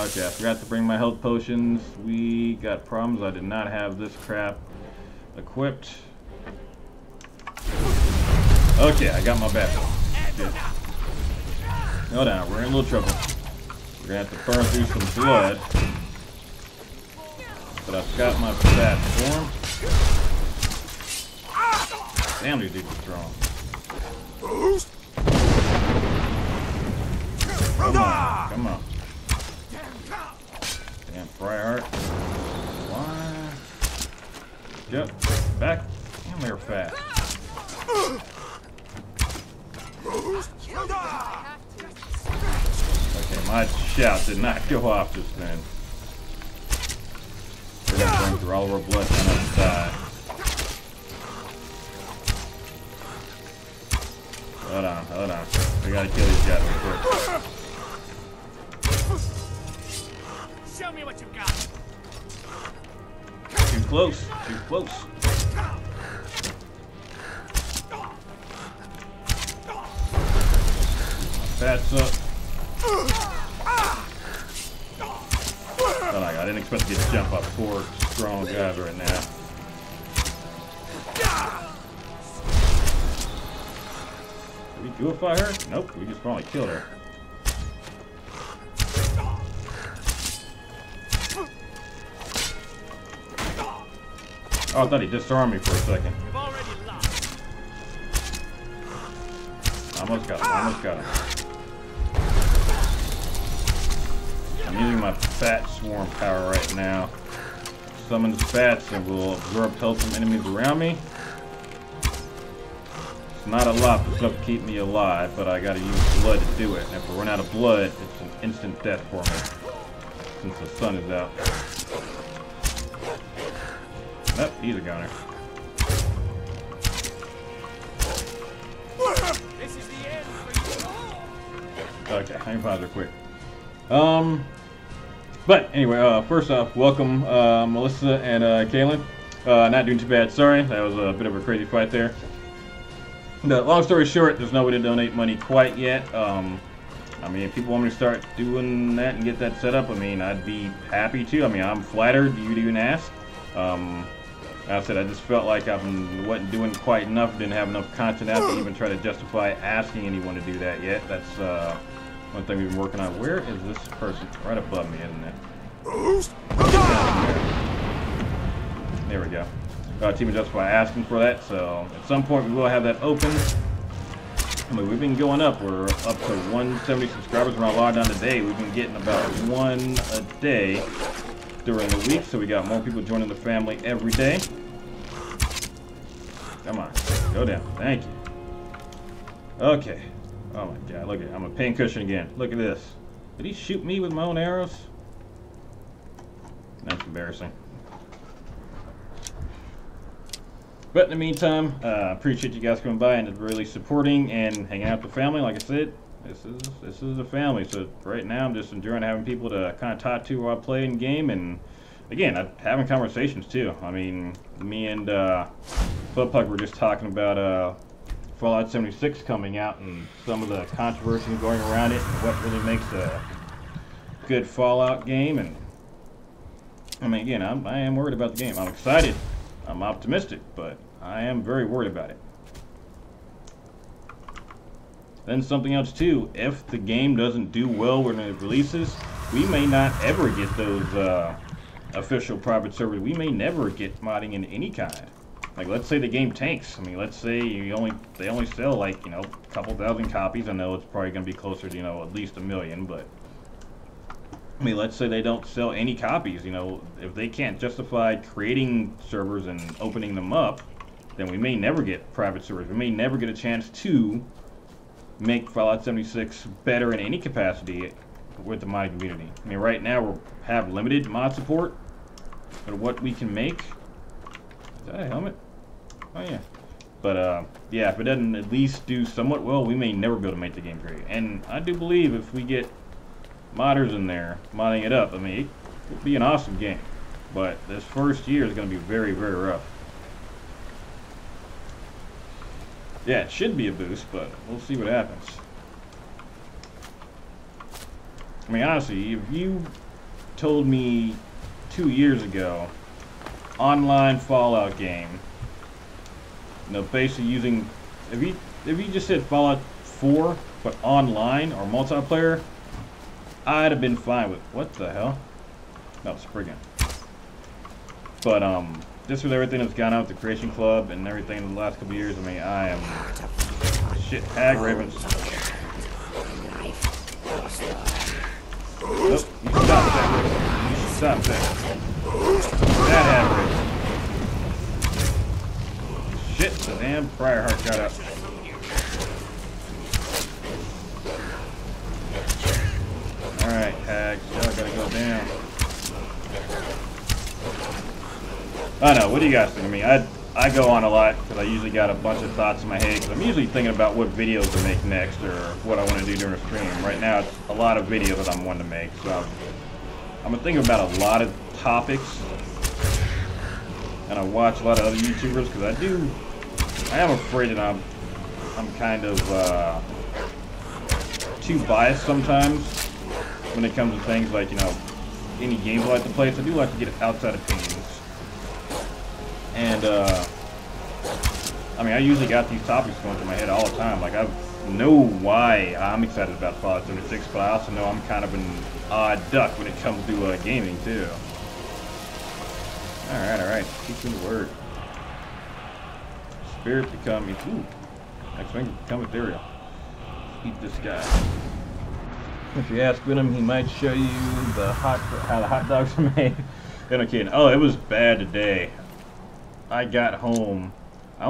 Okay, I forgot to bring my health potions. We got problems. I did not have this crap equipped. Okay, I got my back. Good. Hold on, we're in a little trouble. We're gonna have to burn through some blood. But I've got my fat form. Damn, these dudes are strong. Come on, come on. Damn, Fryheart. Why? Yep, back. Damn, they're fat. Okay, my shout did not go off just then. We're gonna burn through all of our blood and have to die. Hold on, hold on. We gotta kill these guys real quick. Show me what you got. Too close, too close. Fats up. Oh my god, I didn't expect to get jumped by 4 strong guys right now. Did we duify her? Nope, we just probably killed her. Oh, I thought he disarmed me for a second. Almost got him, almost got him. I'm using my fat swarm power right now. Summon the fats and will absorb health from enemies around me. It's not a lot, but it's enough to keep me alive, but I gotta use blood to do it. And if I run out of blood, it's an instant death for me. Since the sun is out. Nope, he's a goner. This is the end for you. Okay, hang pause real quick. But anyway, first off, welcome Melissa and Kaylin. Not doing too bad, sorry. That was a bit of a crazy fight there. But long story short, there's no way to donate money quite yet. I mean, if people want me to start doing that and get that set up, I mean, I'd be happy to. I mean, I'm flattered you even ask. Like I said, I just felt like I wasn't doing quite enough, didn't have enough content out to even try to justify asking anyone to do that yet. That's one thing we've been working on. Where is this person? Right above me, isn't it? There we go. Team justify asking for that, so at some point we will have that open. I mean, we've been going up. We're up to 170 subscribers. When I logged on today, we've been getting about 1 a day during the week, so we got more people joining the family every day. Come on, go down. Thank you. Okay. Oh my god, look at it. I'm a pain cushion again. Look at this. Did he shoot me with my own arrows? That's embarrassing. But in the meantime, I appreciate you guys coming by and really supporting and hanging out with the family. Like I said, this is a family. So right now I'm just enjoying having people to kind of talk to while I play in game, and again, having conversations too. I mean, me and Flippuck were just talking about Fallout 76 coming out and some of the controversy going around it and what really makes a good Fallout game. And I mean, again, I am worried about the game. I'm excited. I'm optimistic, but I am very worried about it. Then something else too, if the game doesn't do well when it releases, we may not ever get those official private servers. We may never get modding in any kind. Like, let's say the game tanks. I mean, let's say they only sell, like, you know, a couple thousand copies. I know it's probably going to be closer to, you know, at least 1 million, but I mean, let's say they don't sell any copies. You know, if they can't justify creating servers and opening them up, then we may never get private servers. We may never get a chance to make Fallout 76 better in any capacity with the modding community. I mean, right now we have limited mod support for what we can make. Is that a helmet? Oh yeah. But yeah, if it doesn't at least do somewhat well, we may never be able to make the game great. And I do believe if we get modders in there modding it up, I mean, it would be an awesome game. But this first year is going to be very, very rough. Yeah, it should be a boost, but we'll see what happens. I mean, honestly, if you told me 2 years ago, online Fallout game, you know, basically using, if you just said Fallout 4, but online or multiplayer, I'd have been fine with, what the hell? No, it's friggin'. But, just with everything that's gone on with the Creation Club and everything in the last couple years, I mean, I am shit hag ravens. Oh, you stop that, Raven. You should stop that. That hag raven. Shit, the damn Prior Heart got up. Alright, hags, y'all gotta go down. I don't know, what do you guys think? I mean, I go on a lot because I usually got a bunch of thoughts in my head because I'm usually thinking about what videos to make next or what I want to do during a stream. Right now, it's a lot of videos that I'm wanting to make, so I'm thinking about a lot of topics, and I watch a lot of other YouTubers because I am afraid that I'm kind of too biased sometimes when it comes to things like, you know, any games I like to play, so I do like to get outside opinions. And, I mean, I usually got these topics going through my head all the time. Like, I know why I'm excited about Fallout 76, but I also know I'm kind of an odd duck when it comes to gaming, too. Alright. Teach me the word. Spirit become... Ooh. Next thing, become ethereal. Eat this guy. If you ask Venom, he might show you how the hot dogs are made. No kidding. Oh, it was bad today. I got home. I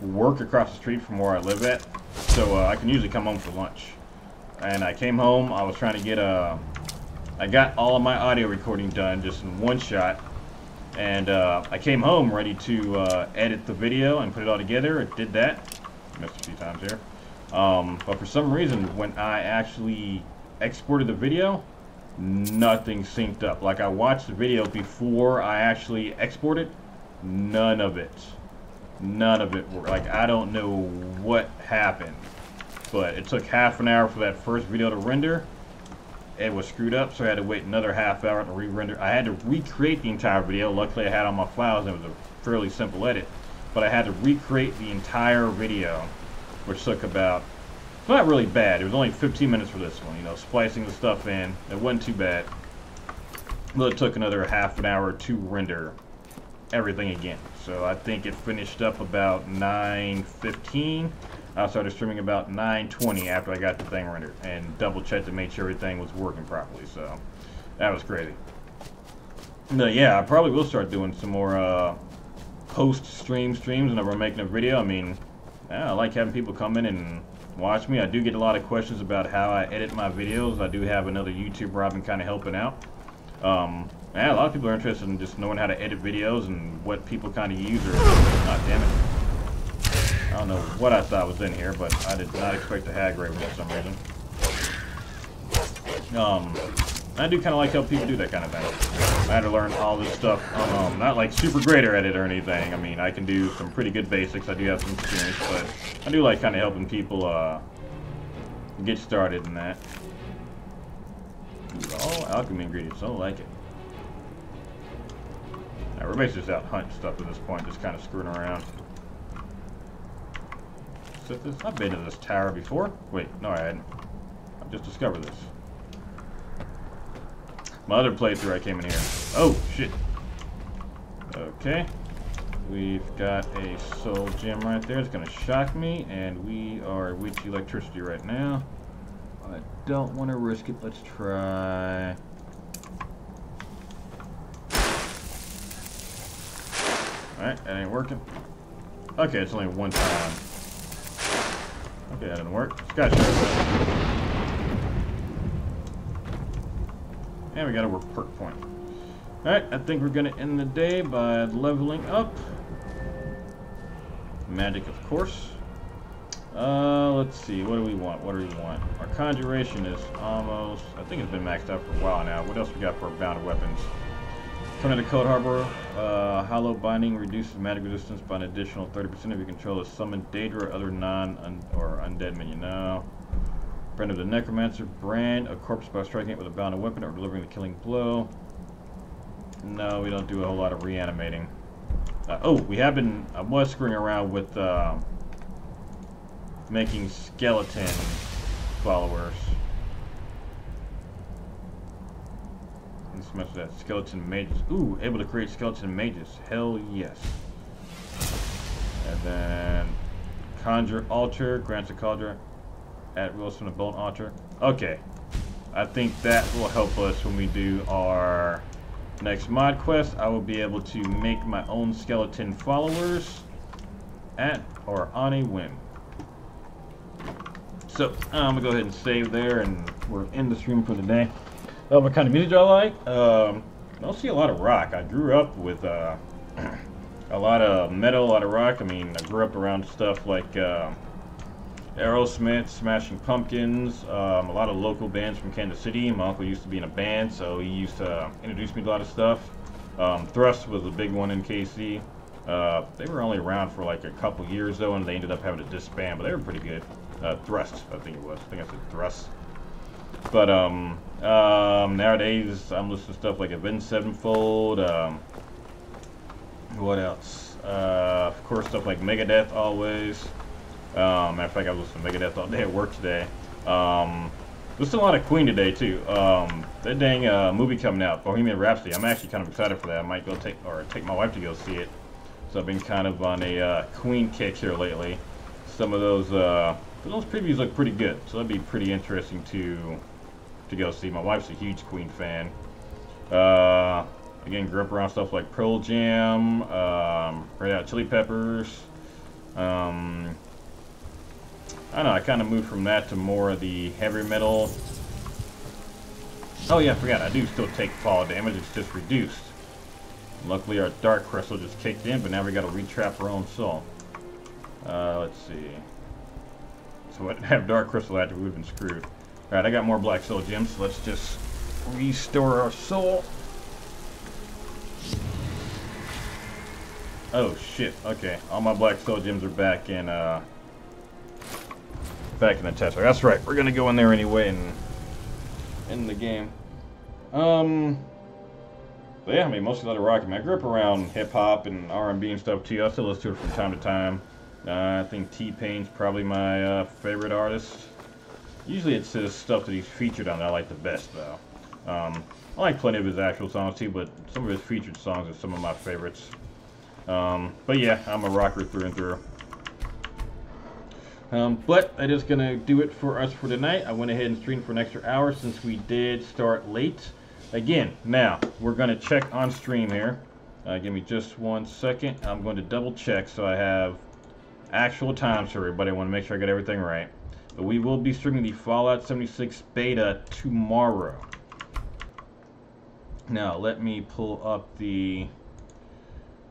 work across the street from where I live at, so I can usually come home for lunch. And I came home. I was trying to get I got all of my audio recording done just in one shot, and I came home ready to edit the video and put it all together. I did that. Missed a few times here. But for some reason, when I actually exported the video, nothing synced up. Like, I watched the video before I actually exported. None of it worked. Like, I don't know what happened, but it took half an hour for that first video to render. It was screwed up, so I had to wait another half hour to re-render. I had to recreate the entire video. Luckily, I had all my files, and it was a fairly simple edit. But I had to recreate the entire video, which took about... It's not really bad. It was only 15 minutes for this one, you know, splicing the stuff in. It wasn't too bad. But it took another half an hour to render everything again. So I think it finished up about 9:15. I started streaming about 9:20 after I got the thing rendered and double checked to make sure everything was working properly. So that was crazy. But yeah, I probably will start doing some more post-streams whenever I'm making a video. I mean, I like having people come in and watch me. I do get a lot of questions about how I edit my videos. I do have another YouTuber I've been kind of helping out. Yeah, a lot of people are interested in just knowing how to edit videos and what people kind of use. Damn it. I don't know what I thought was in here, but I did not expect a hag raven for some reason. I do kind of like help people do that kind of thing. I had to learn all this stuff. Not like super great at it or anything. I mean, I can do some pretty good basics. I do have some experience, but I do like kind of helping people get started in that. Ooh, all alchemy ingredients. I don't like it. Now, we're basically just out hunting stuff at this point, just kind of screwing around. I've been to this tower before. Wait, no, I hadn't. just discovered this. My other playthrough, I came in here. Oh, shit. Okay. We've got a soul gem right there. It's going to shock me, and we are weak to electricity right now. I don't want to risk it. Let's try. Alright, that ain't working. Okay, it's only one time. Okay, that didn't work. Sky Sheriff. And we got a perk point. Alright, I think we're going to end the day by leveling up. Magic, of course. Let's see. What do we want? What do we want? Our conjuration is almost... I think it's been maxed out for a while now. What else we got for bound weapons? Coming to Code Harbor. Hollow Binding reduces magic resistance by an additional 30% if you control a summoned Daedra or other or undead minion. No. Brand of the Necromancer. Brand a corpse by striking it with a bound weapon or delivering the killing blow. No, we don't do a whole lot of reanimating. Oh, we have been... I was screwing around with making skeleton followers. Let's mess with that. Skeleton mages. Ooh, able to create skeleton mages. Hell yes. And then conjure altar. Grants a conjure at will from the bone altar. Okay. I think that will help us when we do our next mod quest. I will be able to make my own skeleton followers at or on a whim. So I'm gonna go ahead and save there, and we're in the stream for the day. What kind of music do I like? I don't see a lot of rock. I grew up with a lot of metal, a lot of rock. I mean, I grew up around stuff like Aerosmith, Smashing Pumpkins, a lot of local bands from Kansas City. My uncle used to be in a band, so he used to introduce me to a lot of stuff. Thrust was a big one in KC. They were only around for like a couple years though, and they ended up having to disband, but they were pretty good. Thrust, I think it was. I think I said Thrust. But nowadays I'm listening to stuff like Avenged Sevenfold. What else? Of course, stuff like Megadeth always. Matter of fact, I was listening to Megadeth all day at work today. Listened a lot of Queen today too. That dang movie coming out, Bohemian Rhapsody. I'm actually kind of excited for that. I might go take my wife to go see it. So I've been kind of on a Queen kick here lately. Some of those previews look pretty good, so that'd be pretty interesting to go see. My wife's a huge Queen fan. Again, grew up around stuff like Pearl Jam, Red Hot Chili Peppers. I don't know, I kind of moved from that to more of the heavy metal. Oh yeah, I forgot, I do still take fall damage, it's just reduced. Luckily our Dark Crystal just kicked in, but now we gotta retrap our own soul. Let's see. So I didn't have Dark Crystal after, we would've been screwed. Alright, I got more Black Soul Gems, so let's just restore our soul. Oh shit, okay. All my Black Soul Gems are back in the test. That's right, we're gonna go in there anyway and end the game. But yeah, I mean, mostly a lot of rock. I mean, I grew up around hip-hop and R&B and stuff too. I still listen to it from time to time. I think T-Pain's probably my favorite artist. Usually it's his stuff that he's featured on that I like the best, though. I like plenty of his actual songs too, but some of his featured songs are some of my favorites. But yeah, I'm a rocker through and through. But that is going to do it for us for tonight. I went ahead and streamed for an extra hour since we did start late. Again, now, we're going to check on stream here. Give me just 1 second. I'm going to double check so I have actual times for everybody. I want to make sure I get everything right. But we will be streaming the Fallout 76 beta tomorrow. Now, let me pull up the...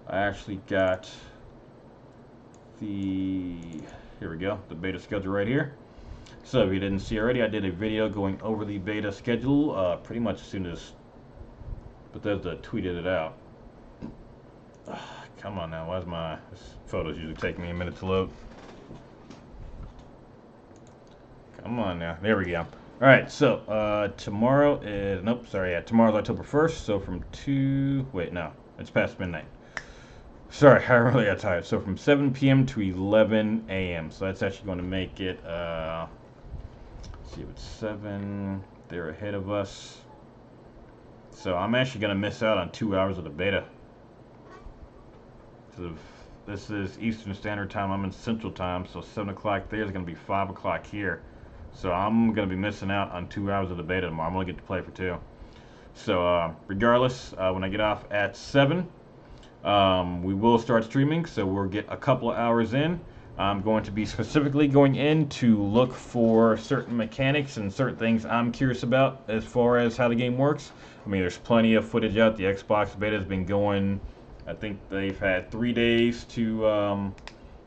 I actually got the... Here we go, the beta schedule right here. So if you didn't see already, I did a video going over the beta schedule pretty much as soon as Bethesda tweeted it out. Come on now, why's my photos usually take me a minute to load? Come on now, there we go. Alright, so tomorrow is, nope, sorry, yeah, tomorrow's October 1st, so from 2, wait, no, it's past midnight. Sorry, I really got tired. So from 7 p.m. to 11 a.m. So that's actually going to make it see if it's 7. They're ahead of us. So I'm actually going to miss out on 2 hours of the beta. So this is Eastern Standard Time. I'm in Central Time, so 7 o'clock there is going to be 5 o'clock here. So I'm going to be missing out on 2 hours of the beta tomorrow. I'm going to get to play for 2. So regardless, when I get off at 7, we will start streaming. So we'll get a couple of hours in. I'm going to be specifically going in to look for certain mechanics and certain things I'm curious about as far as how the game works. I mean, there's plenty of footage out. The Xbox beta has been going, I think they've had 3 days to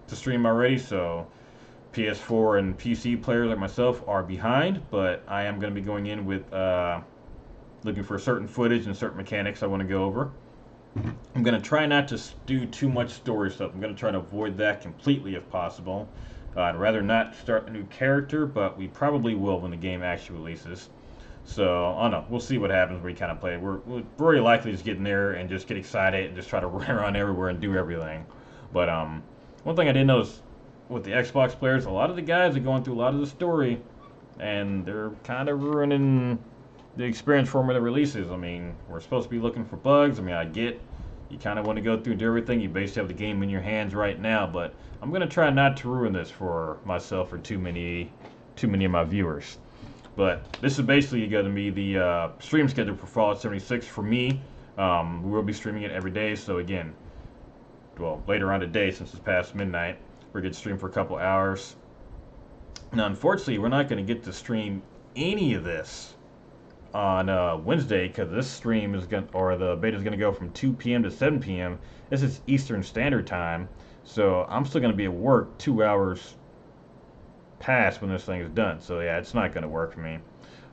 stream already, so PS4 and PC players like myself are behind, but I am going to be going in with looking for certain footage and certain mechanics I want to go over. I'm going to try not to do too much story stuff. I'm going to try to avoid that completely if possible. I'd rather not start a new character, but we probably will when the game actually releases. So, I don't know. We'll see what happens when we kind of play. We're very likely to just get in there and just get excited and just try to run around everywhere and do everything. But one thing I did notice with the Xbox players, a lot of the guys are going through a lot of the story, and they're kind of ruining the experience for when it releases. I mean, we're supposed to be looking for bugs. I mean, I get you kind of want to go through and do everything. You basically have the game in your hands right now, but I'm going to try not to ruin this for myself or too many of my viewers. But this is basically going to be the stream schedule for Fallout 76 for me. We will be streaming it every day, so again, well, later on today since it's past midnight, we're going to stream for a couple hours. Now, unfortunately, we're not going to get to stream any of this on Wednesday, because this stream is going, or the beta is going to go from 2 p.m. to 7 p.m. This is Eastern Standard Time, so I'm still going to be at work 2 hours past when this thing is done. So yeah, it's not going to work for me.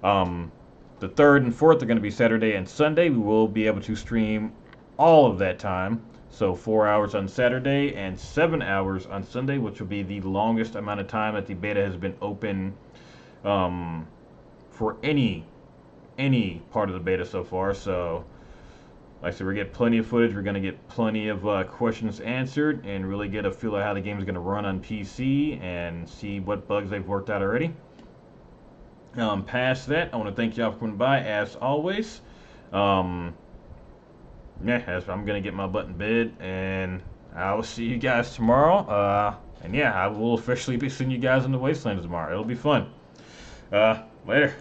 The 3rd and 4th are going to be Saturday and Sunday. We will be able to stream all of that time. So 4 hours on Saturday and 7 hours on Sunday, which will be the longest amount of time that the beta has been open for any part of the beta so far. So like I said, we're going to get plenty of footage. We're going to get plenty of questions answered and really get a feel of how the game is going to run on PC and see what bugs they've worked out already. Past that, I want to thank y'all for coming by as always. Yeah, I'm going to get my butt in bed, and I will see you guys tomorrow. And yeah, I will officially be seeing you guys in the Wastelands tomorrow. It'll be fun. Later.